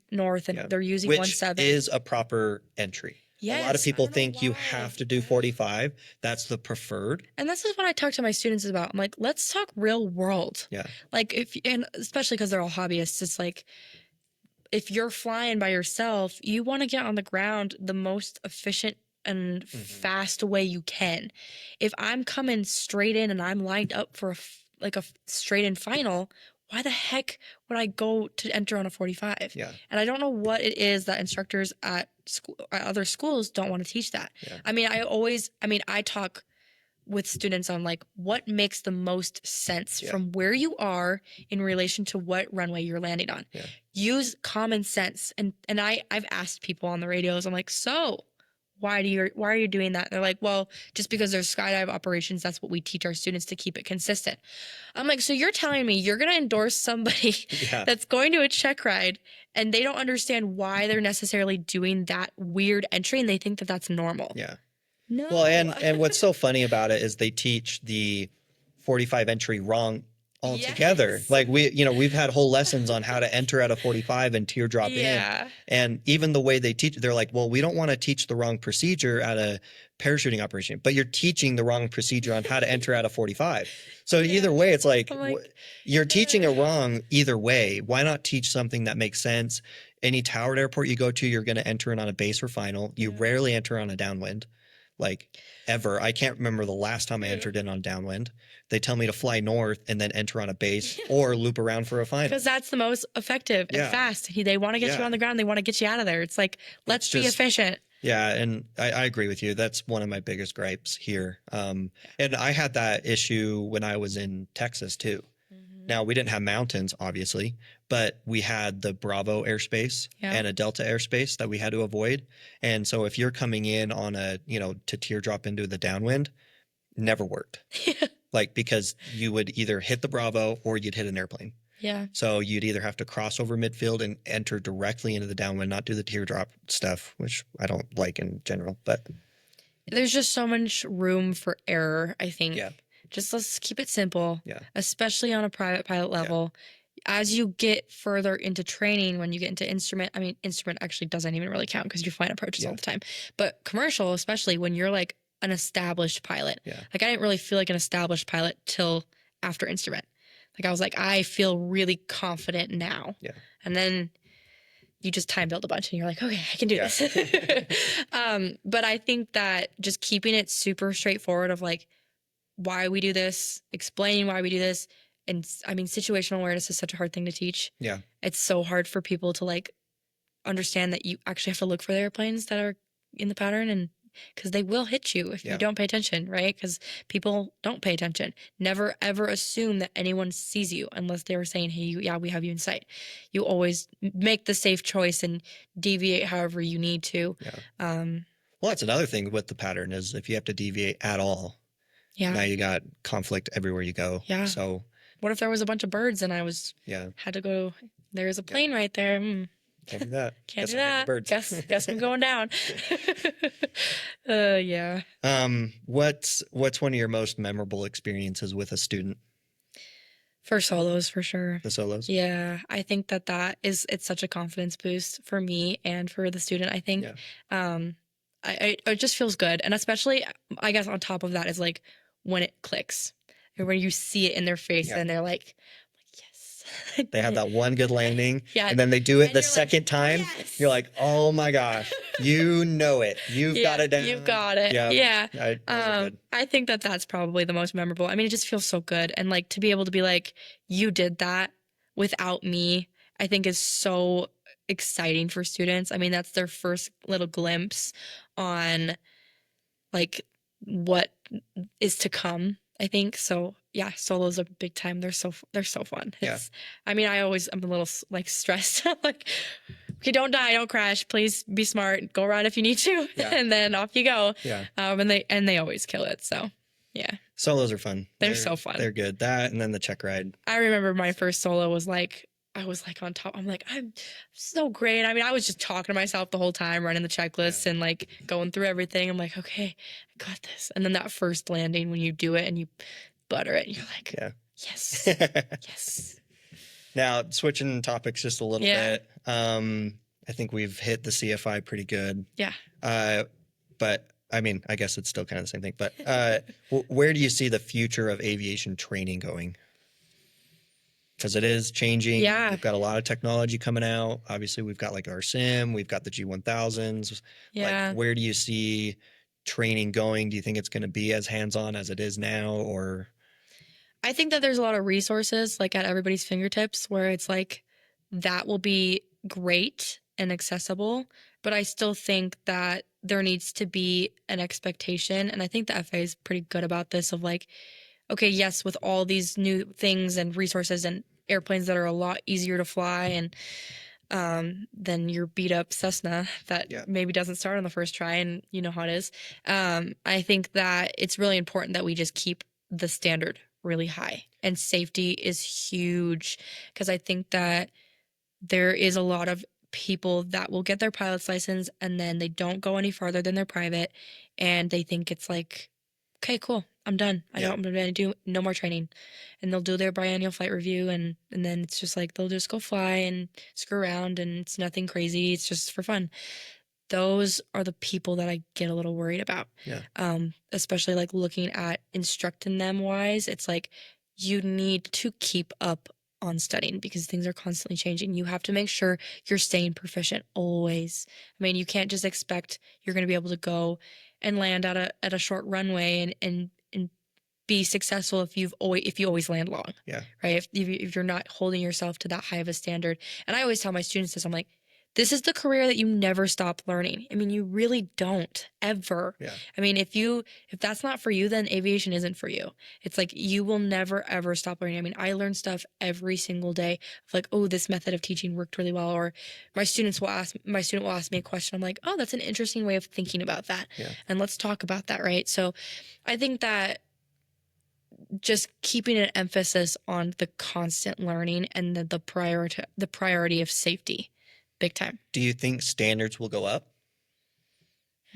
north and they're using which 1.7. is a proper entry. Yes, a lot of people I don't know think you why. have to do 45. That's the preferred. And this is what I talk to my students about. I'm like, let's talk real world. Yeah. Like and especially because they're all hobbyists, it's like, if you're flying by yourself, you want to get on the ground the most efficient and fast way you can. If I'm coming straight in and I'm lined up for a straight in final, why the heck would I go to enter on a 45? Yeah. And I don't know what it is that instructors at other schools don't want to teach that. Yeah. I mean, I talk with students on like what makes the most sense from where you are in relation to what runway you're landing on. Yeah. Use common sense. And I've asked people on the radios, I'm like, so why are you doing that? They're like, well, just because there's skydive operations, that's what we teach our students to keep it consistent. I'm like, so you're telling me you're going to endorse somebody that's going to a check ride and they don't understand why they're necessarily doing that weird entry and they think that that's normal. Yeah. No. Well, and what's so funny about it is they teach the 45 entry wrong altogether. Yes. Like we've had whole lessons on how to enter at a 45 and teardrop in. And even the way they teach, they're like, well, we don't want to teach the wrong procedure at a parachuting operation, but you're teaching the wrong procedure on how to enter at a 45. So either way, it's like you're teaching it wrong either way. Why not teach something that makes sense? Any towered airport you go to, you're going to enter in on a base or final. You rarely enter on a downwind. Like ever. I can't remember the last time I entered in on downwind. They tell me to fly north and then enter on a base or loop around for a final. Because that's the most effective and fast. They want to get you on the ground. They want to get you out of there. It's like, let's be efficient. Yeah, and I agree with you. That's one of my biggest gripes here. And I had that issue when I was in Texas too. Now, we didn't have mountains, obviously, but we had the Bravo airspace and a Delta airspace that we had to avoid. And so if you're coming in on to teardrop into the downwind, never worked. Like, because you would either hit the Bravo or you'd hit an airplane. Yeah. So you'd either have to cross over midfield and enter directly into the downwind, not do the teardrop stuff, which I don't like in general. But there's just so much room for error, I think. Yeah. Just let's keep it simple, Yeah. especially on a private pilot level. Yeah. As you get further into training, when you get into instrument, I mean, instrument actually doesn't even really count because you're flying approaches all the time. But commercial, especially when you're like an established pilot. Yeah. Like I didn't really feel like an established pilot till after instrument. Like I was like, I feel really confident now. Yeah. And then you just time build a bunch and you're like, okay, I can do this. But I think that just keeping it super straightforward of like, why we do this, explaining why we do this. And I mean, situational awareness is such a hard thing to teach. Yeah. It's so hard for people to like understand that you actually have to look for the airplanes that are in the pattern. And because they will hit you if Yeah. you don't pay attention, right? Because people don't pay attention. Never ever assume that anyone sees you unless they were saying, hey, yeah, we have you in sight. You always make the safe choice and deviate however you need to. Yeah. Um, Well, that's another thing with the pattern is if you have to deviate at all, yeah. now you got conflict everywhere you go. Yeah. So What if there was a bunch of birds and I had to go, there's a plane right there. Can't do that. Can't Guess do I'm hitting the that. birds. Guess I'm going down. Yeah. What's one of your most memorable experiences with a student? For solos, for sure. The solos? Yeah, I think it's such a confidence boost for me and for the student, I think. Yeah. It just feels good. And especially, I guess on top of that is like when it clicks, or when you see it in their face and they're like, yes. They have that one good landing. Yeah. And then they do it And the you're like, second time. yes. You're like, oh my gosh, you know it. You've got it down. You've got it. Yeah. Those are good. I think that's probably the most memorable. I mean, it just feels so good. And like to be able to be like, you did that without me, I think is so exciting for students. I mean, that's their first little glimpse on like what is to come, I think. So yeah, solos are big time. They're so fun. I mean, I'm a little like stressed. Like, okay, don't die, don't crash. Please be smart. Go around if you need to, and then off you go. Yeah. And they always kill it. So yeah, solos are fun. They're so fun. They're good. That and then the check ride. I remember my first solo was like, I was like on top. I'm like, I'm so great. I mean, I was just talking to myself the whole time, running the checklists and like going through everything. I'm like, okay, I got this. And then that first landing, when you do it and you butter it, you're like, yes, yes. Now, switching topics just a little bit. I think we've hit the CFI pretty good. Yeah. But I mean, I guess it's still kind of the same thing. But where do you see the future of aviation training going? Because it is changing. Yeah. We've got a lot of technology coming out. Obviously, we've got like our sim, we've got the G1000s. Yeah. Like, where do you see training going? Do you think it's going to be as hands-on as it is now, or? I think that there's a lot of resources like at everybody's fingertips where it's like that will be great and accessible, but I still think that there needs to be an expectation. And I think the FAA is pretty good about this of like, okay, yes, with all these new things and resources and airplanes that are a lot easier to fly and than your beat up Cessna that maybe doesn't start on the first try, and you know how it is. I think that it's really important that we just keep the standard really high, and safety is huge, because I think that there is a lot of people that will get their pilot's license and then they don't go any farther than their private, and they think it's like, okay, cool, I'm done. I'm going to do no more training. And they'll do their biannual flight review, and then it's just like they'll just go fly and screw around, and it's nothing crazy. It's just for fun. Those are the people that I get a little worried about. Yeah. Especially like looking at instructing them wise. It's like you need to keep up on studying because things are constantly changing. You have to make sure you're staying proficient always. I mean, you can't just expect you're going to be able to go and land at a short runway and be successful if you always land long. Yeah. Right. If you're not holding yourself to that high of a standard. And I always tell my students this, I'm like, this is the career that you never stop learning. I mean, you really don't ever. Yeah. I mean, if that's not for you, then aviation isn't for you. It's like you will never ever stop learning. I mean, I learn stuff every single day of like, oh, this method of teaching worked really well, or my student will ask me a question. I'm like, oh, that's an interesting way of thinking about that. Yeah. And let's talk about that, right? So I think that just keeping an emphasis on the constant learning and the priority of safety. Big time. Do you think standards will go up?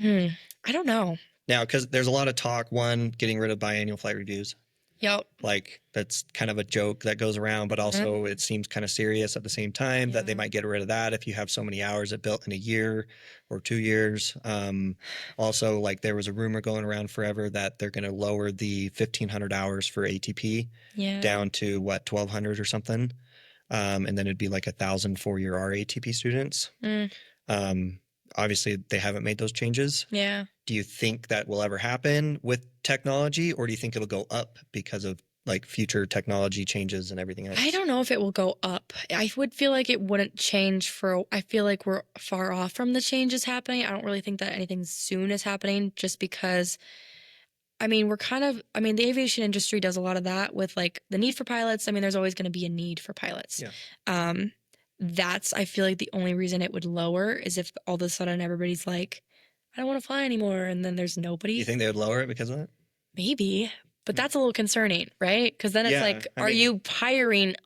I don't know. Now, because there's a lot of talk, one, getting rid of biannual flight reviews. Yep. Like, that's kind of a joke that goes around, but also it seems kind of serious at the same time that they might get rid of that if you have so many hours it built in a year or 2 years. Also, like, there was a rumor going around forever that they're going to lower the 1,500 hours for ATP down to, 1,200 or something. And then it'd be like 1,000 4-year RATP students. Obviously, they haven't made those changes. Yeah. Do you think that will ever happen with technology, or do you think it'll go up because of like future technology changes and everything else? I don't know if it will go up. I would feel like it wouldn't change I feel like we're far off from the changes happening. I don't really think that anything soon is happening just because, I mean, the aviation industry does a lot of that with like the need for pilots. I mean, there's always going to be a need for pilots. Yeah. I feel like the only reason it would lower is if all of a sudden everybody's like, I don't want to fly anymore. And then there's nobody. You think they would lower it because of that? Maybe, but that's a little concerning, right? Because then it's like, are you hiring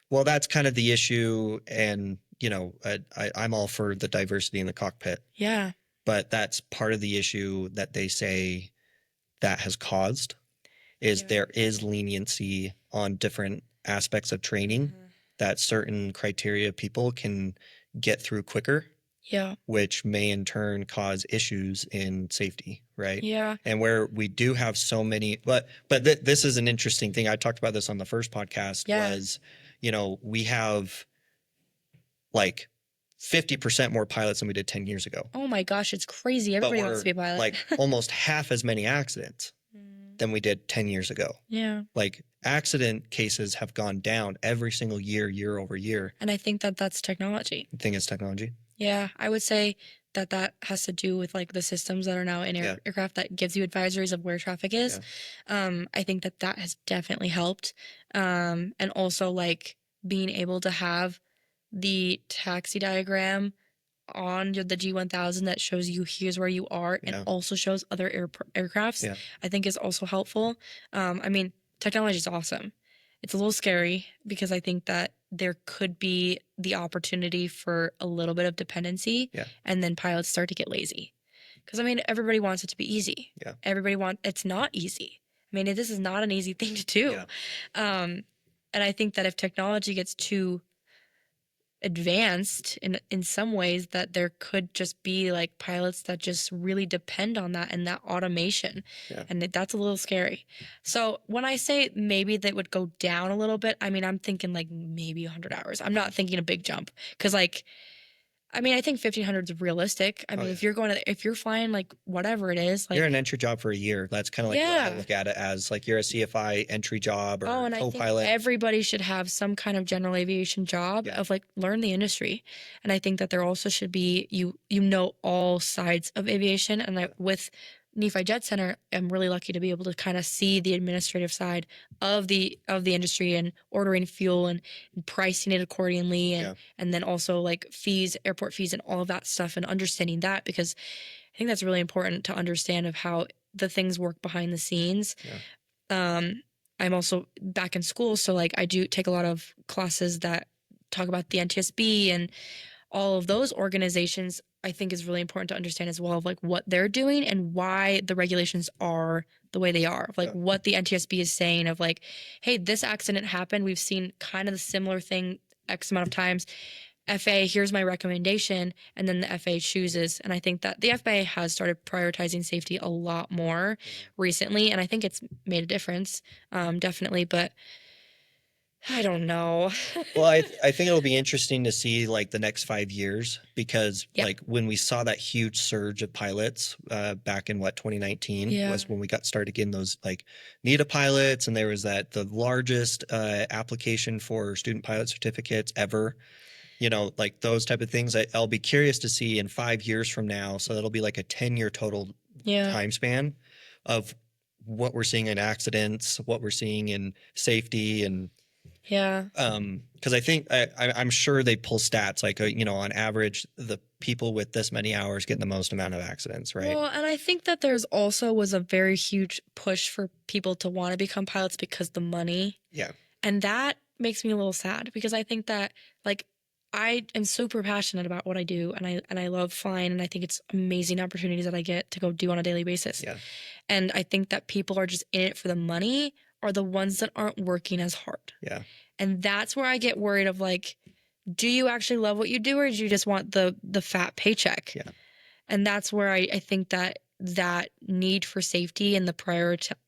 Well, that's kind of the issue. And, you know, I'm all for the diversity in the cockpit. Yeah. But that's part of the issue that they say that has caused is there is leniency on different aspects of training that certain criteria people can get through quicker. Yeah. Which may in turn cause issues in safety, right? Yeah. And where we do have so many, this is an interesting thing. I talked about this on the first podcast was, you know, we have like 50% more pilots than we did 10 years ago. Oh my gosh, it's crazy. Everybody wants to be a pilot. Like almost half as many accidents than we did 10 years ago. Yeah. Like accident cases have gone down every single year, year over year. And I think that that's technology. You think it's technology? Yeah, I would say that has to do with like the systems that are now in aircraft that gives you advisories of where traffic is. I think that has definitely helped. And also like being able to have the taxi diagram on the G1000 that shows you here's where you are and also shows other aircrafts, I think is also helpful. I mean, technology is awesome. It's a little scary because I think that there could be the opportunity for a little bit of dependency and then pilots start to get lazy. Because I mean, everybody wants it to be easy. It's not easy. I mean, this is not an easy thing to do. And I think that if technology gets too advanced in some ways, that there could just be like pilots that just really depend on that and that automation, and that's a little scary. So when I say maybe that would go down a little bit, I mean I'm thinking like maybe 100 hours. I'm not thinking a big jump because like I mean I think 1,500 is realistic. I mean if you're flying like whatever it is, like you're an entry job for a year. That's kind of like what I look at it as, like you're a CFI entry job or and co-pilot. I think everybody should have some kind of general aviation job of like learn the industry. And I think that there also should be you know all sides of aviation. And with Nephi Jet Center, I'm really lucky to be able to kind of see the administrative side of the industry and ordering fuel and pricing it accordingly, and then also like fees, airport fees, and all of that stuff, and understanding that because I think that's really important to understand of how the things work behind the scenes. I'm also back in school, so like I do take a lot of classes that talk about the NTSB and all of those organizations. I think is really important to understand as well of like what they're doing and why the regulations are the way they are. Like what the NTSB is saying of like, hey, this accident happened. We've seen kind of the similar thing X amount of times. FAA, here's my recommendation, and then the FAA chooses. And I think that the FAA has started prioritizing safety a lot more recently, and I think it's made a difference, definitely. But I don't know. Well, I think it'll be interesting to see like the next 5 years because like when we saw that huge surge of pilots back in 2019 was when we got started getting those like NETA pilots, and there was the largest application for student pilot certificates ever. You know, like those type of things. I'll be curious to see in 5 years from now. So that'll be like a 10-year total time span of what we're seeing in accidents, what we're seeing in safety, and because I think I'm sure they pull stats like you know, on average the people with this many hours get the most amount of accidents, right? Well, and I think that there's also was a very huge push for people to want to become pilots because the money. And that makes me a little sad because I think that like I am super passionate about what I do, and I love flying, and I think it's amazing opportunities that I get to go do on a daily basis. And I think that people are just in it for the money are the ones that aren't working as hard. And that's where I get worried of like, do you actually love what you do, or do you just want the fat paycheck? And that's where I think that need for safety and the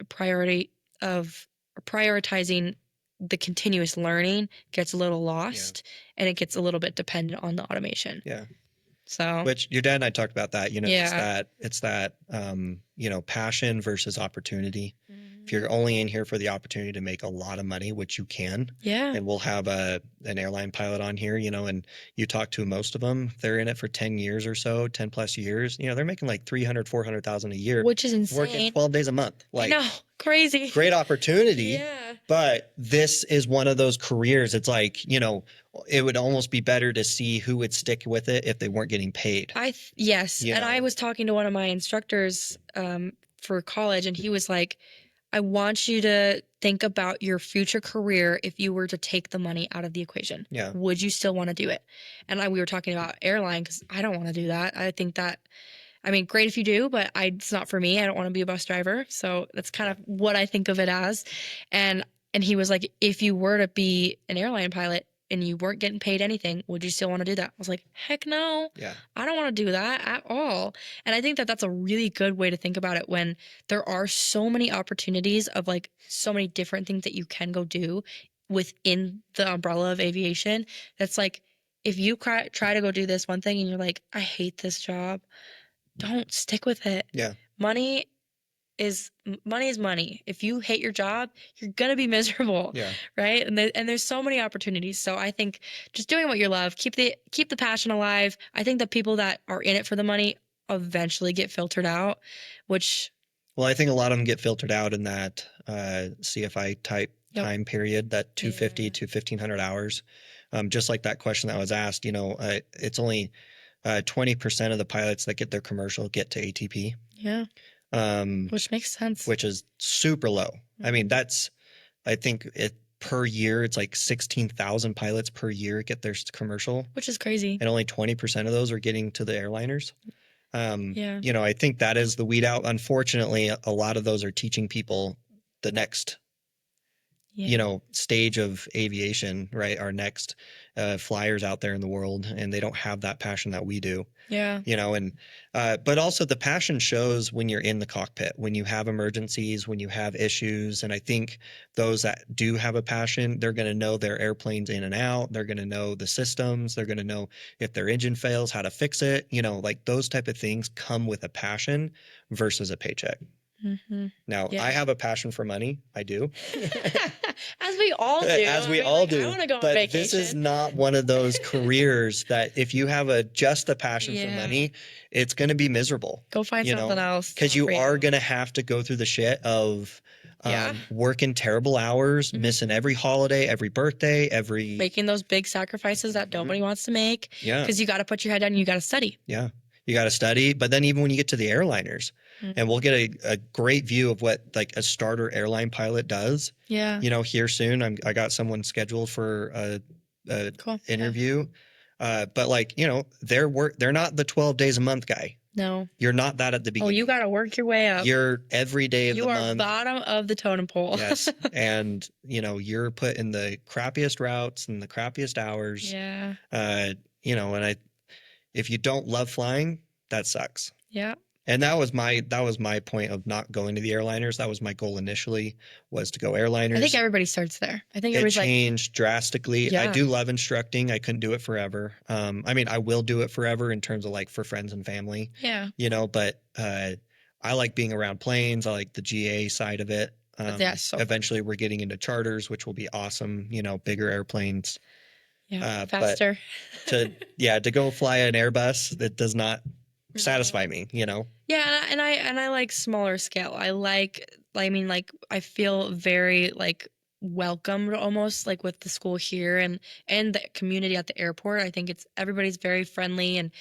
priority of prioritizing the continuous learning gets a little lost, and it gets a little bit dependent on the automation. So, which your dad and I talked about that, you know, it's that, you know, passion versus opportunity. if you're only in here for the opportunity to make a lot of money, which you can, Yeah. and we'll have an airline pilot on here, and you talk to most of them, they're in it for 10 years or so, 10 plus years, they're making like 300, 400,000 a year, Which is working insane. 12 days a month. I Like, know. Crazy. great opportunity. Yeah. But this is one of those careers. It's like, it would almost be better to see who would stick with it if they weren't getting paid. Yes. And I was talking to one of my instructors for college, and he was like, I want you to think about your future career if you were to take the money out of the equation. Yeah. Would you still want to do it? And we were talking about airline because I don't want to do that. I think that, I mean, great if you do, but it's not for me. I don't want to be a bus driver. So that's kind of what I think of it as. And he was like, if you were to be an airline pilot and you weren't getting paid anything, would you still want to do that? I was like, heck no. Yeah. I don't want to do that at all. And I think that that's a really good way to think about it when there are so many opportunities of like so many different things that you can go do within the umbrella of aviation. That's like, if you try to go do this one thing and you're like, I hate this job, don't stick with it. Yeah. Money is money. If you hate your job, you're gonna be miserable. Yeah. Right. And there's so many opportunities. So I think just doing what you love, keep the passion alive. I think the people that are in it for the money eventually get filtered out, which. Well, I think a lot of them get filtered out in that CFI type time period, that 250 to 1,500 hours. Just like that question that was asked, it's only 20% of the pilots that get their commercial get to ATP. Yeah. Which makes sense. Which is super low. I mean, I think per year, it's like 16,000 pilots per year get their commercial. Which is crazy. And only 20% of those are getting to the airliners. Yeah. I think that is the weed out. Unfortunately, a lot of those are teaching people the next, stage of aviation, right? Our next flyers out there in the world, and they don't have that passion that we do. Yeah. But also the passion shows when you're in the cockpit, when you have emergencies, when you have issues. And I think those that do have a passion, they're going to know their airplanes in and out. They're going to know the systems. They're going to know if their engine fails, how to fix it. Like those type of things come with a passion versus a paycheck. Mm-hmm. Now, I have a passion for money. I do. As we all do. I want to go but on vacation. This is not one of those careers that if you have just a passion for money, it's going to be miserable. Go find something else. Because you are going to have to go through the shit of working terrible hours, missing every holiday, every birthday, making those big sacrifices that nobody wants to make. Yeah. Because you got to put your head down and you got to study. Yeah. You got to study. But then even when you get to the airliners, and we'll get a great view of what like a starter airline pilot does. Yeah. Here soon. I got someone scheduled for a interview. But like, they're not the 12 days a month guy. No. You're not that at the beginning. Oh, you got to work your way up. You're every day of the month. You are bottom of the totem pole. Yes. And, you're put in the crappiest routes and the crappiest hours. Yeah. And if you don't love flying, that sucks. Yeah. And that was my point of not going to the airliners. That was my goal initially, was to go airliners. I think everybody starts there. I think it changed drastically. Yeah. I do love instructing. I couldn't do it forever. I will do it forever in terms of like for friends and family. Yeah. But I like being around planes. I like the GA side of it. Eventually we're getting into charters, which will be awesome. Bigger airplanes. Yeah. Faster. But to go fly an Airbus, that does not satisfy me. Yeah, and I like smaller scale. I feel very like welcomed almost like with the school here and the community at the airport. I think everybody's very friendly and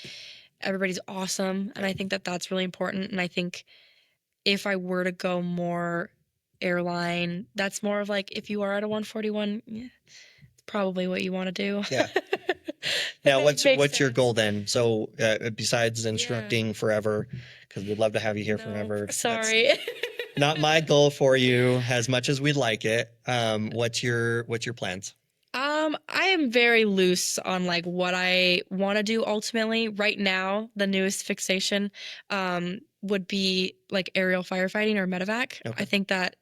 everybody's awesome, and I think that that's really important. And I think if I were to go more airline, that's more of like if you are at a 141, it's probably what you want to do. Yeah. Now, what's your goal then? So besides instructing forever, because we'd love to have you here forever. Sorry. That's not my goal for you as much as we'd like it. What's your plans? I am very loose on like what I want to do ultimately. Right now, the newest fixation would be like aerial firefighting or medevac. Okay. I think that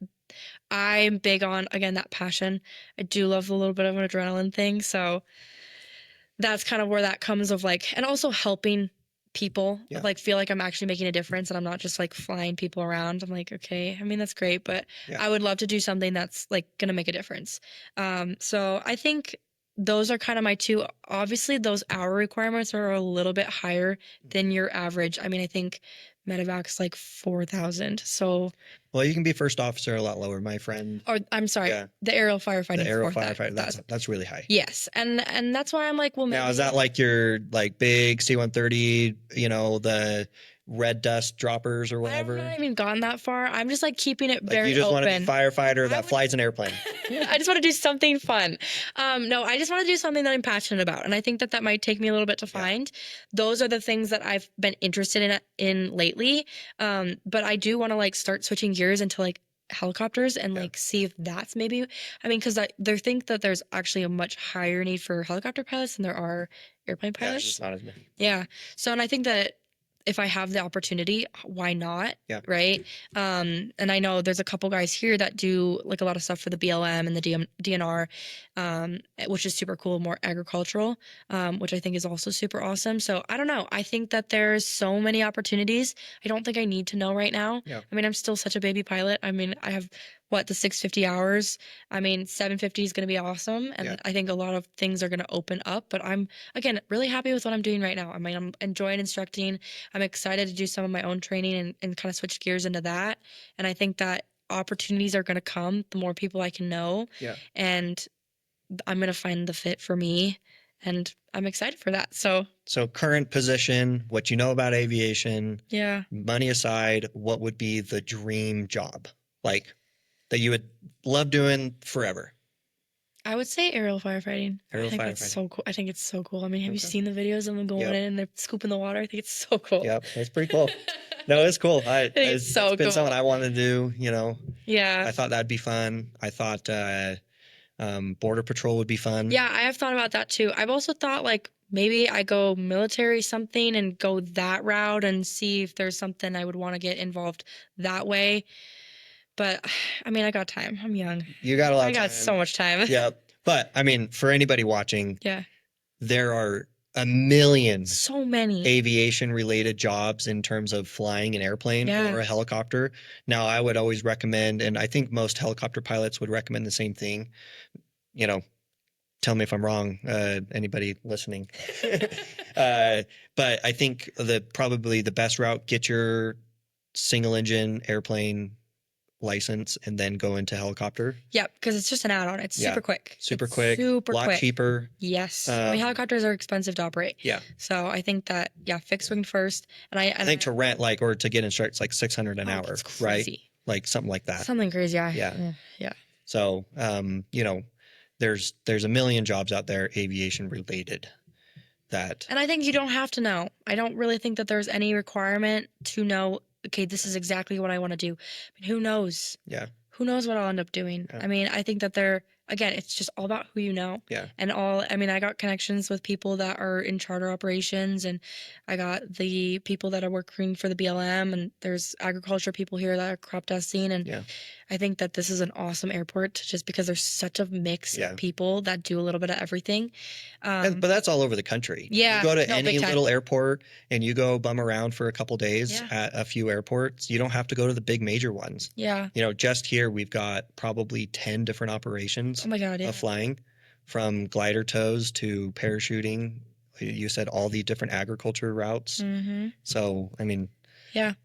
I'm big on, again, that passion. I do love a little bit of an adrenaline thing. So that's kind of where that comes of like, and also helping people, Yeah. like feel like I'm actually making a difference and I'm not just like flying people around. I'm like, okay, I mean, that's great, but Yeah. I would love to do something that's like going to make a difference. So I think those are kind of my two. Obviously, those hour requirements are a little bit higher than your average. I mean, I think medevac's like 4,000. So, Well, you can be first officer a lot lower, my friend. or I'm sorry, Yeah. the aerial The firefighting aero 4,000. firefighter, that's really high. Yes, and that's why I'm like, well, Now, is maybe- that like your like big C-130, you know, the red dust droppers or I've whatever? not even gone that far. I'm just like keeping it Like very you just want to be open. firefighter I that would- flies an airplane. I just want to do something fun. No, I just want to do something that I'm passionate about, and I think that that might take me a little bit to find. Those are the things that I've been interested in lately. But I do want to like start switching gears into like helicopters and like see if that's maybe. I mean, because they think that there's actually a much higher need for helicopter pilots than there are airplane Yeah, pilots. it's just not as many. Yeah. So, and I think that if I have the opportunity, why not? Yeah. Right. And I know there's a couple guys here that do like a lot of stuff for the BLM and the DNR, which is super cool, more agricultural, which I think is also super awesome. So I don't know. I think that there's so many opportunities. I don't think I need to know right now. Yeah. I mean, I'm still such a baby pilot. I mean, I have the 650 hours. I mean, 750 is going to be awesome. And I think a lot of things are going to open up, but I'm, again, really happy with what I'm doing right now. I mean, I'm enjoying instructing. I'm excited to do some of my own training and kind of switch gears into that. And I think that opportunities are going to come the more people I can know. Yeah. And I'm going to find the fit for me. And I'm excited for that. So current position, what you know about aviation, yeah, money aside, what would be the dream job? Like that you would love doing forever? I would say aerial firefighting. Aerial I think firefighting. it's so cool. I think it's so cool. I mean, have you Okay. seen the videos of them going Yep. in and they're scooping the water? I think it's so cool. Yep, that's pretty cool. No, it's cool. It's so been cool. something I wanted to do, you know. Yeah. I thought that'd be fun. I thought Border Patrol would be fun. Yeah, I have thought about that too. I've also thought like maybe I go military something and go that route and see if there's something I would want to get involved that way. But I mean, I got time. I'm young. You got a lot I of got time. so much time. Yeah. But I mean, for anybody watching, Yeah. there are a million So many aviation related jobs in terms of flying an airplane or a helicopter. Now, I would always recommend, and I think most helicopter pilots would recommend the same thing, you know, tell me if I'm wrong, anybody listening. But I think probably the best route, get your single engine airplane license and then go into helicopter. Yeah, because it's just an add-on. It's super quick. Super It's quick. Super lot quick. cheaper. Yes. I mean, helicopters are expensive to operate. Yeah. So I think that, fixed wing first. And I think to rent or to get instructed, it's like $600 an hour, that's crazy. right? Like something like that. Something crazy. Yeah. Yeah. So, you know, there's a million jobs out there, aviation related, that. And I think you don't have to know. I don't really think that there's any requirement to know, okay, this is exactly what I want to do. I mean, who knows? Yeah. Who knows what I'll end up doing? Yeah. I mean, I think that again, it's just all about who you know. Yeah. And I got connections with people that are in charter operations, and I got the people that are working for the BLM, and there's agriculture people here that are crop dusting. And I think that this is an awesome airport just because there's such a mix of people that do a little bit of everything. But that's all over the country. Yeah. You go to any big time. little airport and you go bum around for a couple days at a few airports. You don't have to go to the big major ones. Yeah. You know, just here we've got probably 10 different operations Oh my God, of flying, from glider tows to parachuting. You said all the different agriculture routes. Mm-hmm. So, I mean,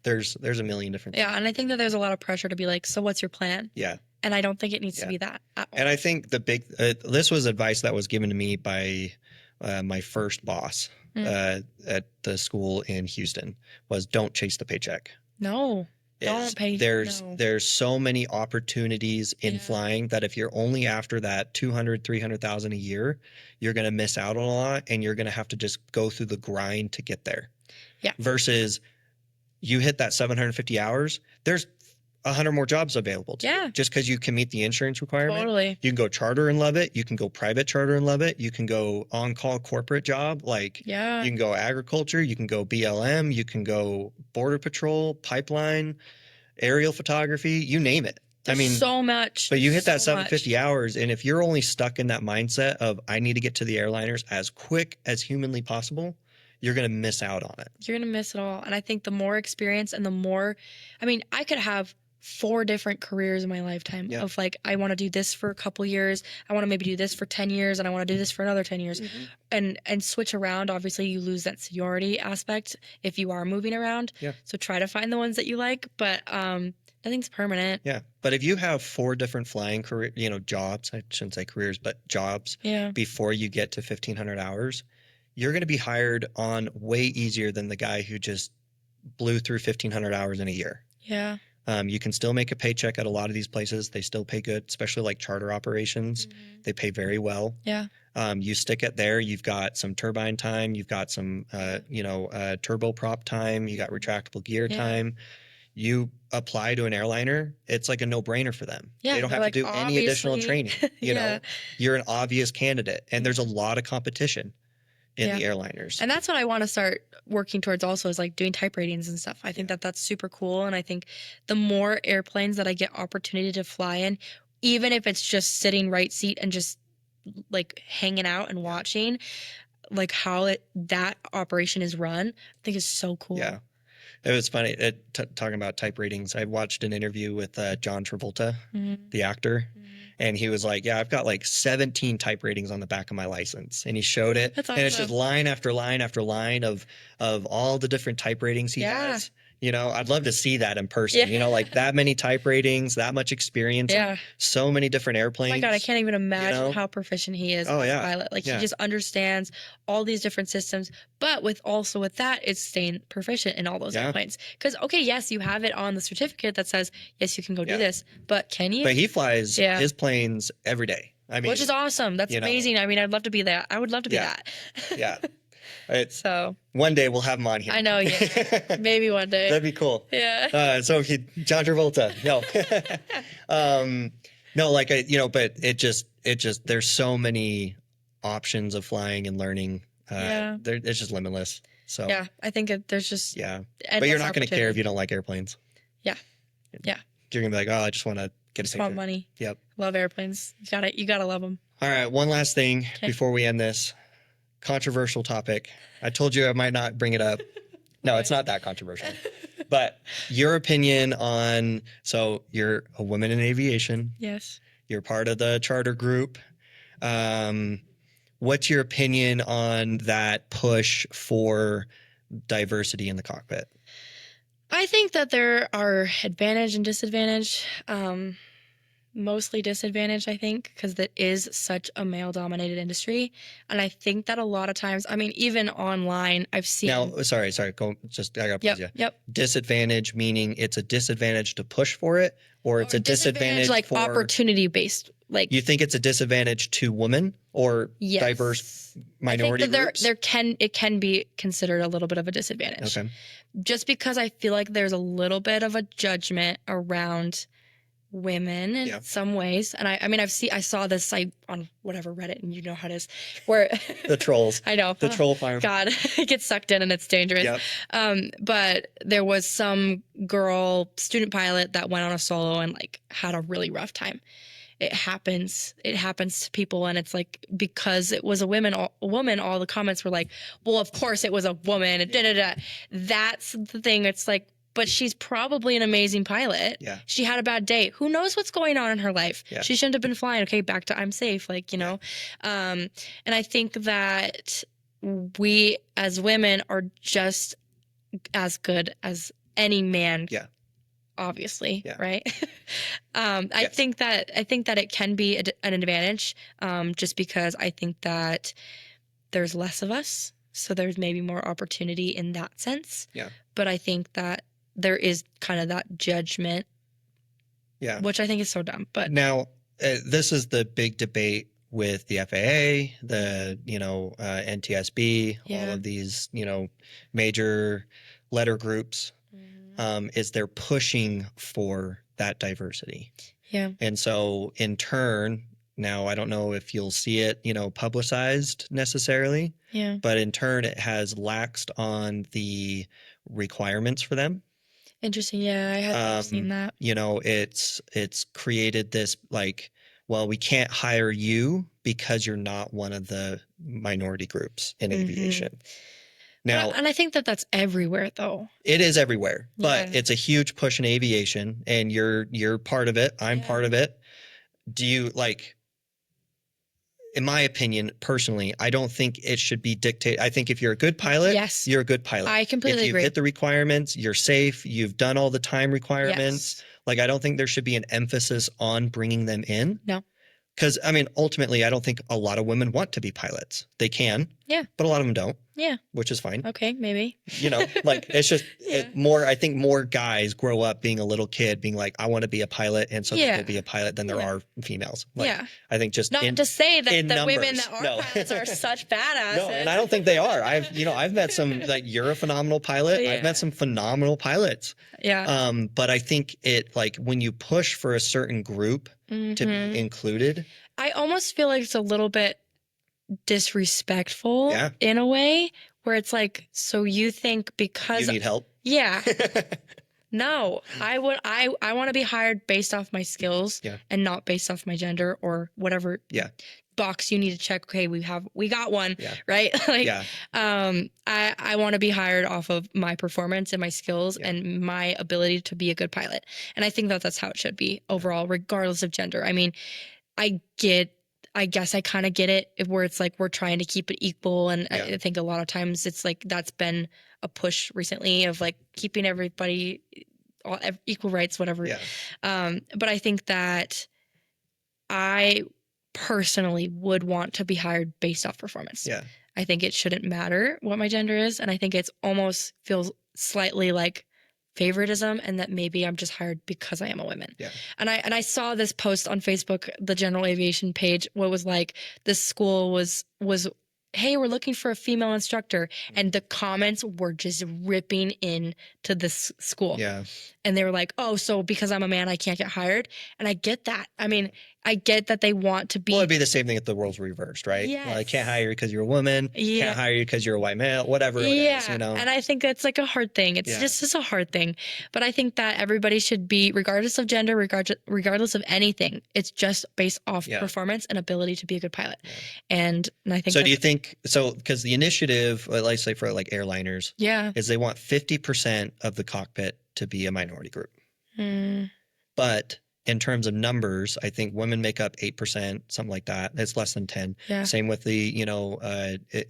there's a million different things. Yeah, and I think that there's a lot of pressure to be like, so what's your plan? Yeah. And I don't think it needs to be that at all. And I think this was advice that was given to me by my first boss at the school in Houston, was don't chase the paycheck. No. Don't pay. There's so many opportunities in flying that if you're only after that 300,000 a year, you're going to miss out on a lot, and you're going to have to just go through the grind to get there. Yeah. Versus you hit that 750 hours, there's 100 more jobs available to you. Just because you can meet the insurance requirement. Totally. You can go charter and love it. You can go private charter and love it. You can go on-call corporate job. You can go agriculture. You can go BLM. You can go border patrol, pipeline, aerial photography, you name it. There's so much. But you hit that 750 hours, and if you're only stuck in that mindset of I need to get to the airliners as quick as humanly possible, you're going to miss out on it. You're going to miss it all. And I think the more experience and the more, I mean, I could have 4 different careers in my lifetime of like, I want to do this for a couple years. I want to maybe do this for 10 years and I want to do this for another 10 years and switch around. Obviously you lose that seniority aspect if you are moving around. Yeah. So try to find the ones that you like, but, nothing's permanent. Yeah. But if you have 4 different flying career, jobs, I shouldn't say careers, but jobs before you get to 1,500 hours, you're going to be hired on way easier than the guy who just blew through 1,500 hours in a year. Yeah. You can still make a paycheck at a lot of these places. They still pay good, especially like charter operations. They pay very well. Yeah. You stick it there. You've got some turbine time. You've got some, turboprop time. You got retractable gear time. You apply to an airliner, it's like a no-brainer for them. Yeah, they don't have to do any additional training. You know, you're an obvious candidate, and there's a lot of competition in the airliners. And that's what I want to start working towards also, is like doing type ratings and stuff. I think that that's super cool. And I think the more airplanes that I get opportunity to fly in, even if it's just sitting right seat and just like hanging out and watching like how that operation is run, I think is so cool. Yeah. It was funny talking about type ratings. I watched an interview with John Travolta, the actor, and he was like, yeah, I've got like 17 type ratings on the back of my license. And he showed it. That's awesome. And it's just line after line after line of all the different type ratings he has. You know, I'd love to see that in person. You know, like that many type ratings, that much experience, so many different airplanes. Oh my God, I can't even imagine how proficient he is as a pilot. Like he just understands all these different systems, but with that, it's staying proficient in all those airplanes. Because, okay, yes, you have it on the certificate that says, yes, you can go do this, but can you? But he flies his planes every day. I mean, which is awesome. That's amazing. I mean, I'd love to be that. I would love to be that. Yeah. So one day we'll have him on here. I know, maybe one day. That'd be cool. Yeah. So if John Travolta, no, like but it just there's so many options of flying and learning. It's just limitless. So yeah, I think there's just but you're not going to care if you don't like airplanes. Yeah. You're gonna be like, oh, I just want to get a picture. Want money. Yep. Love airplanes. You gotta love them. All right, one last thing before we end this. Controversial topic. I told you I might not bring it up. No, it's not that controversial. But your opinion on, so you're a woman in aviation. Yes. You're part of the charter group. What's your opinion on that push for diversity in the cockpit? I think that there are advantage and disadvantage. Mostly disadvantaged, I think, because that is such a male-dominated industry. And I think that a lot of times, I mean, even online, I've seen... Now, sorry, I gotta pause you. Yep. Disadvantage, meaning it's a disadvantage to push for it, or it's a disadvantage like for... opportunity-based. Like, you think it's a disadvantage to women or diverse minority groups? It can be considered a little bit of a disadvantage. Okay. Just because I feel like there's a little bit of a judgment around women in some ways. And I saw this on whatever Reddit, and you know how it is, where the trolls. I know. The troll farm. God, it gets sucked in and it's dangerous. Yep. But there was some girl student pilot that went on a solo and like had a really rough time. It happens to people, and it's like, because it was a woman, all the comments were like, well, of course it was a woman. That's the thing. It's like, but she's probably an amazing pilot. Yeah. She had a bad day. Who knows what's going on in her life? Yeah. She shouldn't have been flying. Okay, back to I'm safe. Like, and I think that we as women are just as good as any man. Yeah. Obviously. Yeah. Right. I think that it can be an advantage, just because I think that there's less of us. So there's maybe more opportunity in that sense. Yeah. But I think that there is kind of that judgment, which I think is so dumb. But now, this is the big debate with the FAA, the NTSB, all of these major letter groups. Is they're pushing for that diversity. Yeah, and so in turn, now I don't know if you'll see it publicized necessarily. Yeah, but in turn, it has laxed on the requirements for them. Interesting. Yeah, I haven't seen that. It's created this like, well, we can't hire you because you're not one of the minority groups in aviation. Now, And I think that that's everywhere, though. it is everywhere, but Yeah. it's a huge push in aviation, and you're part of it. I'm Yeah. part of it. Do you like? In my opinion, personally, I don't think it should be dictated. I think if you're a good pilot, Yes. you're a good pilot. I completely If you've agree. hit the requirements, you're safe. You've done all the time requirements. Yes. Like, I don't think there should be an emphasis on bringing them in. No. Because, I mean, ultimately, I don't think a lot of women want to be pilots. They can. Yeah. But a lot of them don't. Yeah. Which is fine. Okay, maybe. You know, like, it's just Yeah. I think more guys grow up being a little kid, being like, I want to be a pilot. And so they Yeah. will be a pilot than there Yeah. are females. Like, Yeah. I think just Not to say that the numbers. women that are No. pilots are such badasses. No, and I don't think they are. I've met some, like, you're a phenomenal pilot. I've Yeah. met some phenomenal pilots. Yeah. But I think it, like, when you push for a certain group to be included, I almost feel like it's a little bit disrespectful Yeah. in a way where it's like, so you think you because need help. yeah. No, I want to be hired based off my skills Yeah. and not based off my gender or whatever Yeah. box you need to check. Okay, we got one, Yeah. right? Like, Yeah. I want to be hired off of my performance and my skills Yeah. and my ability to be a good pilot. And I think that that's how it should be overall, regardless of gender. I mean, I guess I kind of get it where it's like we're trying to keep it equal. And Yeah. I think a lot of times it's like that's been a push recently of like keeping everybody equal rights, whatever. Yeah. But I think that I personally would want to be hired based off performance. Yeah. I think it shouldn't matter what my gender is. And I think it's almost feels slightly like favoritism and that maybe I'm just hired because I am a woman. Yeah. And I saw this post on Facebook, the general aviation page, what was like this school was hey, we're looking for a female instructor. And the comments were just ripping in to this school. Yeah. And they were like, oh, so because I'm a man, I can't get hired. And I get that. I mean, I get that they want to be. Well, it'd be the same thing if the roles reversed, right? Yes. Well, I can't hire you because you're a woman. Yeah. Can't hire you because you're a white male. Whatever it is, you know. And I think that's like a hard thing. It's just a hard thing. But I think that everybody should be, regardless of gender, regardless of anything, it's just based off performance and ability to be a good pilot. Yeah. And I think. So do you think so? Because the initiative, let's say for like airliners, is they want 50% of the cockpit to be a minority group. But in terms of numbers, I think women make up 8%, something like that. It's less than 10. Yeah. Same with the,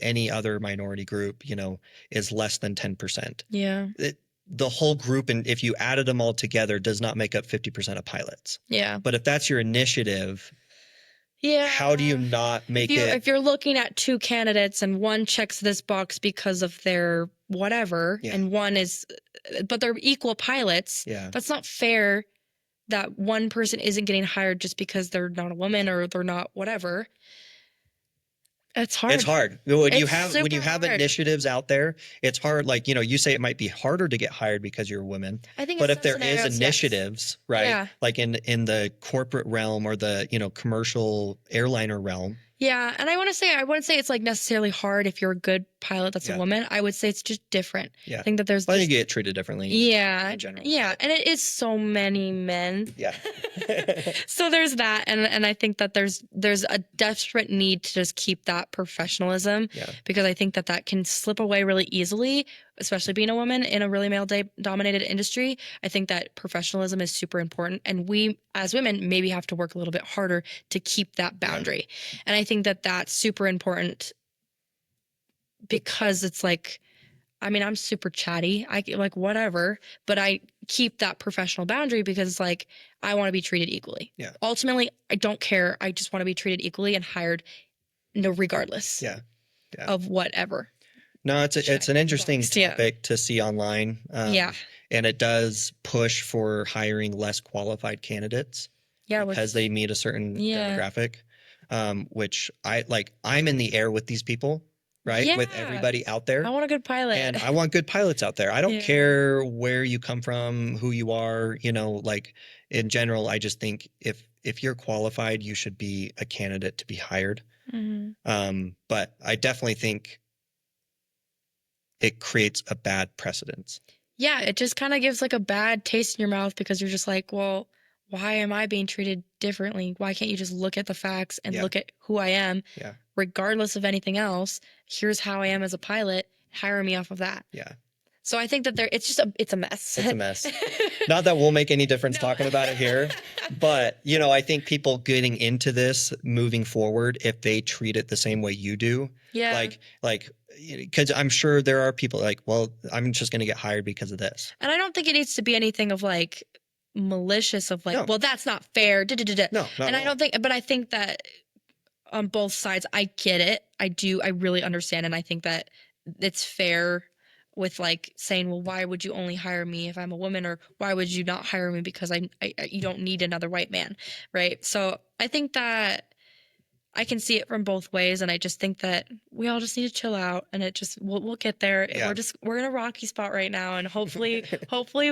any other minority group, is less than 10%. Yeah. The whole group, and if you added them all together, does not make up 50% of pilots. Yeah. But if that's your initiative, how do you not make it? If you're looking at two candidates and one checks this box because of their whatever, and one is, but they're equal pilots, that's not fair that one person isn't getting hired just because they're not a woman or they're not whatever. It's hard. It's hard. When you have initiatives out there, it's hard. Like, you say it might be harder to get hired because you're a woman. I think but if there is initiatives, right? Yeah. Like in the corporate realm or the, commercial airliner realm. Yeah. And I wouldn't say it's like necessarily hard if you're a good pilot that's a woman. I would say it's just different. Yeah. I think that there's I think you get treated differently. Yeah. In general. Yeah. And it is so many men. Yeah. So there's that. And I think that there's a desperate need to just keep that professionalism. Yeah. Because I think that can slip away really easily, especially being a woman in a really male dominated industry. I think that professionalism is super important. And we as women maybe have to work a little bit harder to keep that boundary. Yeah. And I think that that's super important because it's like, I mean, I'm super chatty. I like whatever, but I keep that professional boundary because it's like, I want to be treated equally. Yeah. Ultimately, I don't care. I just want to be treated equally and hired regardless of whatever. No, it's an interesting topic to see online. And it does push for hiring less qualified candidates. Yeah. Because they meet a certain demographic, which I'm in the air with these people, right? Yeah. With everybody out there. I want a good pilot. And I want good pilots out there. I don't care where you come from, who you are, like in general, I just think if you're qualified, you should be a candidate to be hired. Mm-hmm. But I definitely think it creates a bad precedence. Yeah, it just kind of gives like a bad taste in your mouth because you're just like, well, why am I being treated differently? Why can't you just look at the facts and look at who I am, regardless of anything else? Here's how I am as a pilot, hire me off of that. Yeah. So I think that it's a mess. It's a mess. Not that we'll make any difference talking about it here, but I think people getting into this moving forward, if they treat it the same way you do, Yeah. like, because I'm sure there are people like, well, I'm just going to get hired because of this. And I don't think it needs to be anything of like malicious of like, No. well, that's not fair. No, and I don't think, but I think that on both sides, I get it. I really understand. And I think that it's fair with like saying, well, why would you only hire me if I'm a woman, or why would you not hire me because you don't need another white man, right? So I think that I can see it from both ways, and I just think that we all just need to chill out, and we'll get there. Yeah. We're in a rocky spot right now, and hopefully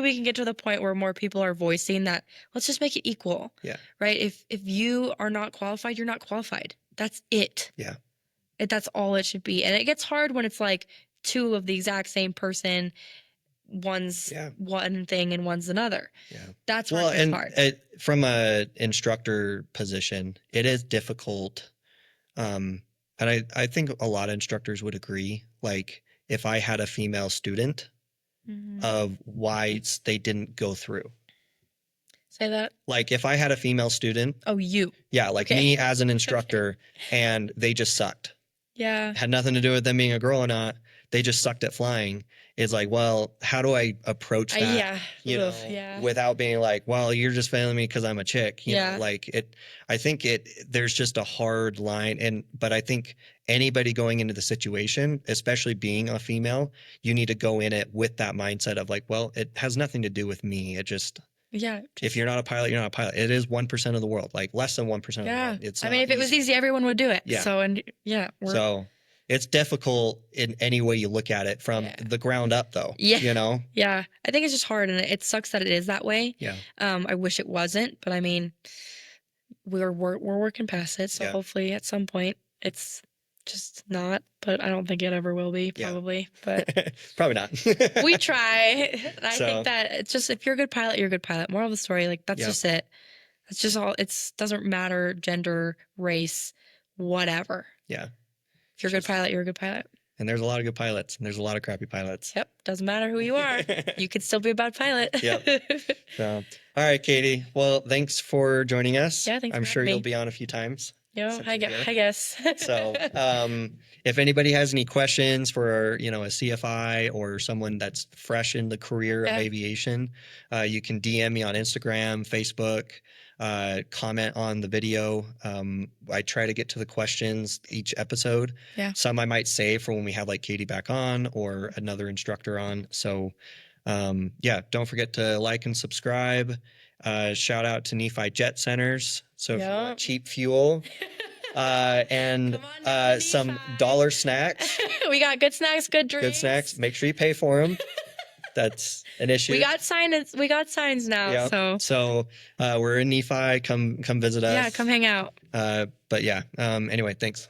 we can get to the point where more people are voicing that. Let's just make it equal. Yeah. Right. If you are not qualified, you're not qualified. That's it. Yeah. That's all it should be, and it gets hard when it's like two of the exact same person, one's one thing and one's another. Yeah. That's where it's hard. From a instructor position, it is difficult. And I think a lot of instructors would agree. Like if I had a female student of why they didn't go through. Say that. Like if I had a female student. Oh, you. Yeah. Like me as an instructor and they just sucked. Yeah. Had nothing to do with them being a girl or not. They just sucked at flying. It's like, well, how do I approach that? Without being like, well, you're just failing me because I'm a chick. You know, like it. I think there's just a hard line, but I think anybody going into the situation, especially being a female, you need to go in it with that mindset of like, well, it has nothing to do with me. It just. Yeah. If you're not a pilot, you're not a pilot. It is 1% of the world, like less than 1% of the world. It's. I mean, if it was easy, everyone would do it. Yeah. So it's difficult in any way you look at it from the ground up, though. Yeah. Yeah. I think it's just hard, and it sucks that it is that way. Yeah. I wish it wasn't, but I mean, we're working past it, so hopefully at some point it's just not. But I don't think it ever will be, probably. But probably not. We try. I think that it's just if you're a good pilot, you're a good pilot. Moral of the story, like that's just it. It's just all. It doesn't matter gender, race, whatever. Yeah. If you're a good pilot, you're a good pilot. And there's a lot of good pilots, and there's a lot of crappy pilots. Yep. Doesn't matter who you are. You could still be a bad pilot. Yep. So, all right, Katie. Well, thanks for joining us. Yeah, thanks. I'm sure you'll be on a few times. I guess. So, if anybody has any questions for, a CFI or someone that's fresh in the career of aviation, you can DM me on Instagram, Facebook. Comment on the video. I try to get to the questions each episode. Yeah. Some I might save for when we have like Katie back on or another instructor on. So, don't forget to like and subscribe. Shout out to Nephi Jet Centers. So if you want cheap fuel and some dollar snacks. We got good snacks, good drinks. Good snacks. Make sure you pay for them. That's an issue. We got signs now. Yep. So we're in Nephi. Come visit us. Yeah, come hang out. Anyway, thanks.